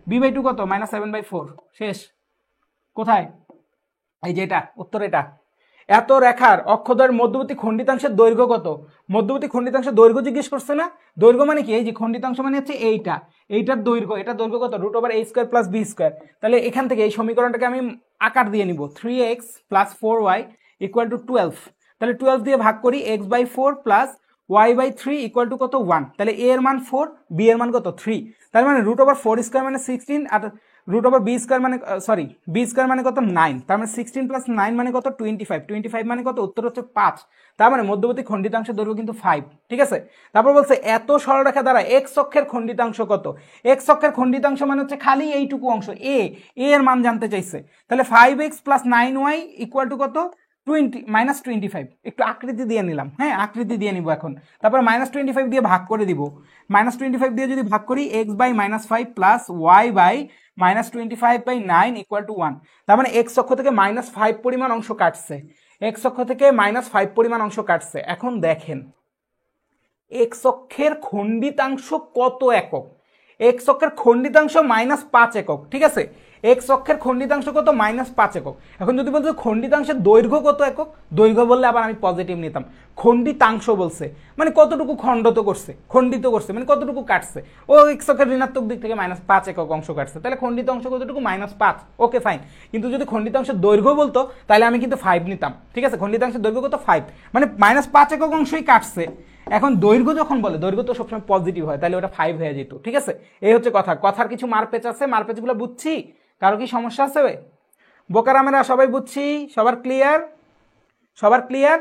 b/2 কত? -7/4। শেষ। কোথায়? এই যে এটা উত্তর। এটা এত রেখার অক্ষদ্বয়ের মধ্যবর্তী খণ্ডিতাংশের দৈর্ঘ্য কত? মধ্যবর্তী খণ্ডিতাংশের দৈর্ঘ্য জিজ্ঞেস করছে না? দৈর্ঘ্য মানে কি? এই যে খণ্ডিতাংশ মানে হচ্ছে এইটা, এইটার দৈর্ঘ্য। এটার দৈর্ঘ্য কত? √a² + b²। তাহলে এখান থেকে এই সমীকরণটাকে আমি আকার দিয়ে নিব, 3x + 4y = 12। তাহলে 12 দিয়ে ভাগ করি, x/4 + y/3 = কত? 1। তাহলে a এর মান 4, b এর মান কত? 3। তার মানে √4² মানে 16, আর √b² মানে b² মানে কত? 9। তার মানে 16 + 9 মানে কত? 25। 25 মানে কত? উত্তর হচ্ছে 5। তার মানে মধ্যবর্তী খণ্ডিতাংশের দৈর্ঘ্য কিন্তু 5, ঠিক আছে? তারপর বলছে এত সরলরেখা দ্বারা x অক্ষের খণ্ডিতাংশ কত? x অক্ষের খণ্ডিতাংশ মানে হচ্ছে খালি এইটুকু অংশ, a এর মান জানতে চাইছে। তাহলে 5x + 9y = কত? -25। একটু আকৃতি দিয়ে নিলাম, হ্যাঁ আকৃতি দিয়ে নিব এখন। তারপর -25 দিয়ে ভাগ করে দিব। -25 দিয়ে যদি ভাগ করি, x/-5 + y/-25/9 = 1। তার মানে x অক্ষ থেকে -5 পরিমাণ অংশ কাটছে। x অক্ষ থেকে -5 পরিমাণ অংশ কাটছে। এখন দেখেন x অক্ষের খণ্ডিতাংশ কত একক? x অক্ষের খণ্ডিতাংশ -5 একক, ঠিক আছে? এক্স অক্ষের খণ্ডিতাংশ কত -5 একক। এখন যদি বলতো খণ্ডিতাংশের দৈর্ঘ্য কত একক, দৈর্ঘ্য বললে আবার আমি পজিটিভ নিতাম। খণ্ডিতাংশ বলছে মানে কতটুকু খণ্ডিত করছে, মানে কতটুকু কাটছে। ও এক্স অক্ষের ঋণাত্মক দিক থেকে -5 একক অংশ কাটছে, তাহলে খণ্ডিত অংশ কতটুকু -5, ওকে ফাইন। কিন্তু যদি খণ্ডিতাংশের দৈর্ঘ্য বলতো তাহলে আমি কিন্তু 5 নিতাম, ঠিক আছে। খণ্ডিতাংশের দৈর্ঘ্য কত 5, মানে -5 একক অংশই কাটছে। এখন দৈর্ঘ্য যখন বলে, দৈর্ঘ্য তো সবসময় পজিটিভ হয়, তাহলে ওটা 5 হয়ে যেত, ঠিক আছে। এই হচ্ছে কথা, কথার কিছু মারপেচ আছে, মারপেচগুলো বুঝছি। কারো কি সমস্যা আছে? বোকারামেরা সবাই বুঝছি, সবার ক্লিয়ার?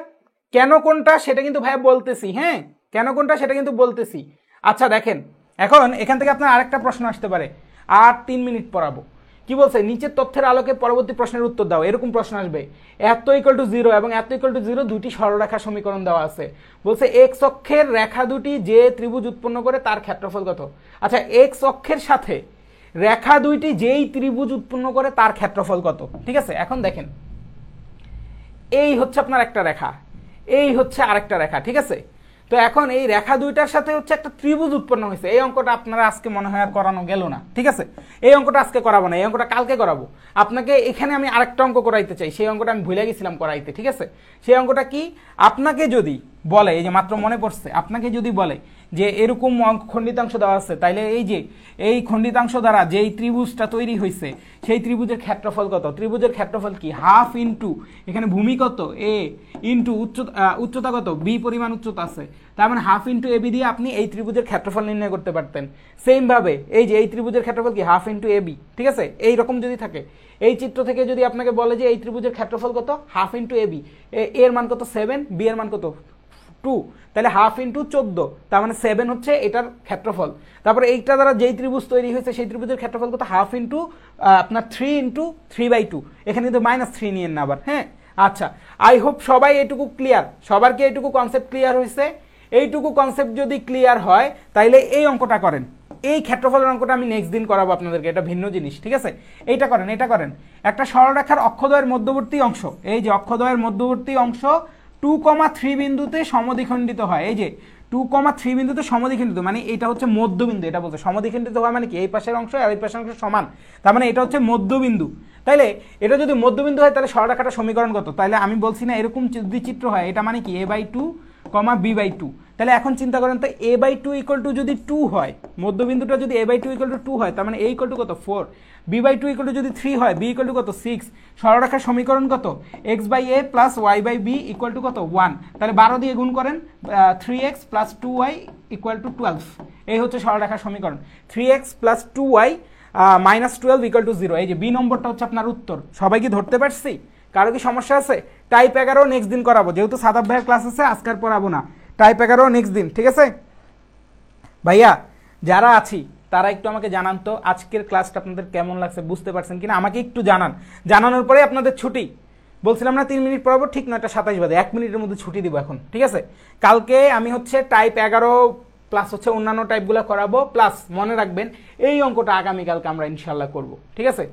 কেন কোনটা সেটা কিন্তু ভাইয়া বলতেছি, হ্যাঁ, কেন কোনটা সেটা কিন্তু বলতেছি। আচ্ছা দেখেন, এখন এখান থেকে আপনার আরেকটা প্রশ্ন আসতে পারে, আর 3 মিনিট পড়াবো। কি বলছে, নিচের তথ্যের আলোকে পরবর্তী প্রশ্নের উত্তর দাও, এরকম প্রশ্ন আসবে। এত ইকুয়াল টু 0 এবং এত ইকুয়াল টু 0 দুইটি সরলরেখা সমীকরণ দেওয়া আছে। বলছে এক্স অক্ষের রেখা দুটি যে ত্রিভুজ উৎপন্ন করে তার ক্ষেত্রফল কত। আচ্ছা, এক্স অক্ষের সাথে রেখা দুইটি যেই ত্রিভুজ উৎপন্ন করে তার ক্ষেত্রফল কত, ঠিক আছে। এখন দেখেন, এই হচ্ছে আপনার একটা রেখা, এই হচ্ছে আরেকটা রেখা, ঠিক আছে। তো এখন এই রেখা দুইটার সাথে হচ্ছে একটা ত্রিভুজ উৎপন্ন হয়েছে। এই অঙ্কটা আপনারা আজকে মনে হয় আর করানো গেল না, ঠিক আছে। এই অঙ্কটা আজকে করাবো না, এই অঙ্কটা কালকে করাবো। আপনাকে এখানে আমি আরেকটা অঙ্ক করাইতে চাই, সেই অঙ্কটা আমি ভুলে গেছিলাম করাইতে, ঠিক আছে। সেই অঙ্কটা কি, আপনাকে যদি বলে, এই যে মাত্র মনে পড়ছে, আপনাকে যদি বলে যে এরকম খণ্ডিতাংশ দেওয়া আছে, তাইলে এই যে এই খণ্ডিতাংশ দ্বারা যেই ত্রিভুজটা তৈরি হয়েছে সেই ত্রিভুজের ক্ষেত্রফল কত। ত্রিভুজের ক্ষেত্রফল কি, হাফ ইন্টু এখানে ভূমি কত এ, ইন্টু উচ্চতা কত বি পরিমাণ উচ্চতা আছে, তার মানে হাফ ইন্টু এবি দিয়ে আপনি এই ত্রিভুজের ক্ষেত্রফল নির্ণয় করতে পারতেন। সেম ভাবে এই যে এই ত্রিভুজের ক্ষেত্রফল কি, হাফ ইন্টু এবি, ঠিক আছে। এই রকম যদি থাকে, এই চিত্র থেকে যদি আপনাকে বলে যে এই ত্রিভুজের ক্ষেত্রফল কত, হাফ ইন্টু এবি, এর মান কত 7, বি এর মান কত 2, তাহলে হাফ ইন্টু 14, তার মানে 7 হচ্ছে এটার ক্ষেত্রফল। তারপরে এইটা দ্বারা যেই ত্রিভুজ তৈরি হয়েছে সেই ত্রিভুজের ক্ষেত্রফল কত, হাফ ইন্টু আপনার 3 ইন্টু 3/2, এখানে কিন্তু -3 নিয়েন না আবার, হ্যাঁ। আচ্ছা, আই হোপ সবাই এটুকু ক্লিয়ার, সবার কি এইটুকু কনসেপ্ট ক্লিয়ার হয়েছে? এইটুকু কনসেপ্ট যদি ক্লিয়ার হয় তাইলে এই অঙ্কটা করেন। এই ক্ষেত্রফলের অঙ্কটা আমি নেক্সট দিন করাবো আপনাদেরকে, এটা ভিন্ন জিনিস, ঠিক আছে। এইটা করেন, এটা করেন। একটা সরলরেখার অক্ষদ্বয়ের মধ্যবর্তী অংশ, এই যে অক্ষদ্বয়ের মধ্যবর্তী অংশ 2,3 বিন্দুতে সমদ্বিখণ্ডিত হয়। এই যে 2,3 বিন্দুতে সমদ্বিখণ্ডিত, মানে এটা হচ্ছে মধ্যবিন্দু। এটা বলছে সমদ্বিখণ্ডিত হয় মানে কি, এই পাশের অংশ আর এই পাশের অংশ সমান, তার মানে এটা হচ্ছে মধ্যবিন্দু। তাইলে এটা যদি মধ্যবিন্দু হয় তাহলে সরলরেখাটার সমীকরণ কত? তাইলে আমি বলছি না, এরকম যদি চিত্র হয়, এটা মানে কি a/2, b/2। তাহলে এখন চিন্তা করেন তো, a/2 ইকুয়াল টু যদি 2 হয়, মধ্যবিন্দুটা যদি a/2 ইকুয়াল টু 2 হয়, তার মানে a ইকুয়াল টু কত 4, b/2 ইকুয়াল টু যদি 3 হয়, b ইকুয়াল টু কত 6। সরলরেখার সমীকরণ কত, x/a plus y/b equal to কত 1। তাহলে 12 দিয়ে গুণ করেন, 3x plus 2y equal to 12। এই হচ্ছে সরলরেখার সমীকরণ। 3x plus 2y -12 equal to 0। এই যে বি নম্বরটা হচ্ছে আপনার উত্তর। সবাই কি ধরতে পারছি? কারো কি সমস্যা আছে? টাইপ 11 নেক্সট দিন করাবো, যেহেতু সাদাব ভাইয়ের ক্লাস আছে আজকাল পড়াবো না। টাইপ 11 নেক্সট দিন, ঠিক আছে ভাইয়া। যারা আছি তারা একটু আমাকে জানান তো আজকের ক্লাসটা আপনাদের কেমন লাগছে, বুঝতে পারছেন কিনা আমাকে একটু জানান। জানানোর পরে আপনাদের ছুটি, বলছিলাম না 3 মিনিট পড়াবো, ঠিক 9:27 বাজে, 1 মিনিটের মধ্যে ছুটি দিব এখন, ঠিক আছে। কালকে আমি হচ্ছে টাইপ 11 প্লাস হচ্ছে অন্যান্য টাইপগুলো করাবো, প্লাস মনে রাখবেন এই অঙ্কটা আগামীকালকে আমরা ইনশাল্লাহ করব, ঠিক আছে।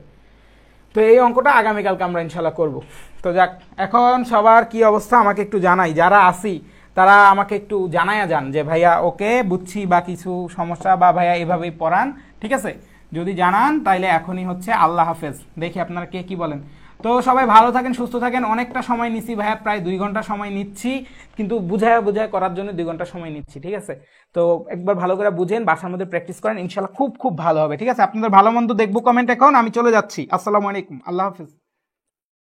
তো এই অঙ্কটা আগামীকালকে আমরা ইনশাল্লাহ করব। তো যাক, এখন সবার কি অবস্থা আমাকে একটু জানাই, যারা আসি তারা আমাকে একটু জানায়া যান যে ভাইয়া ওকে বুঝছি, বা কিছু সমস্যা, বা ভাইয়া এভাবেই পড়ান, ঠিক আছে। যদি জানান তাইলে এখনই হচ্ছে আল্লাহ হাফেজ। দেখি আপনারা কে কি বলেন। তো সবাই ভালো থাকেন, সুস্থ থাকেন। অনেকটা সময় নিচ্ছি ভাইয়া, প্রায় 2 ঘন্টা সময় নিচ্ছি, কিন্তু বুঝায় করার জন্য 2 ঘন্টা সময় নিচ্ছি, ঠিক আছে। তো একবার ভালো করে বুঝেন, বাসার মধ্যে প্র্যাকটিস করেন, ইনশাল্লাহ খুব খুব ভালো হবে, ঠিক আছে। আপনাদের ভালো মন্দ দেখবো কমেন্ট। এখন আমি চলে যাচ্ছি, আসসালামু আলাইকুম, আল্লাহ হাফেজ।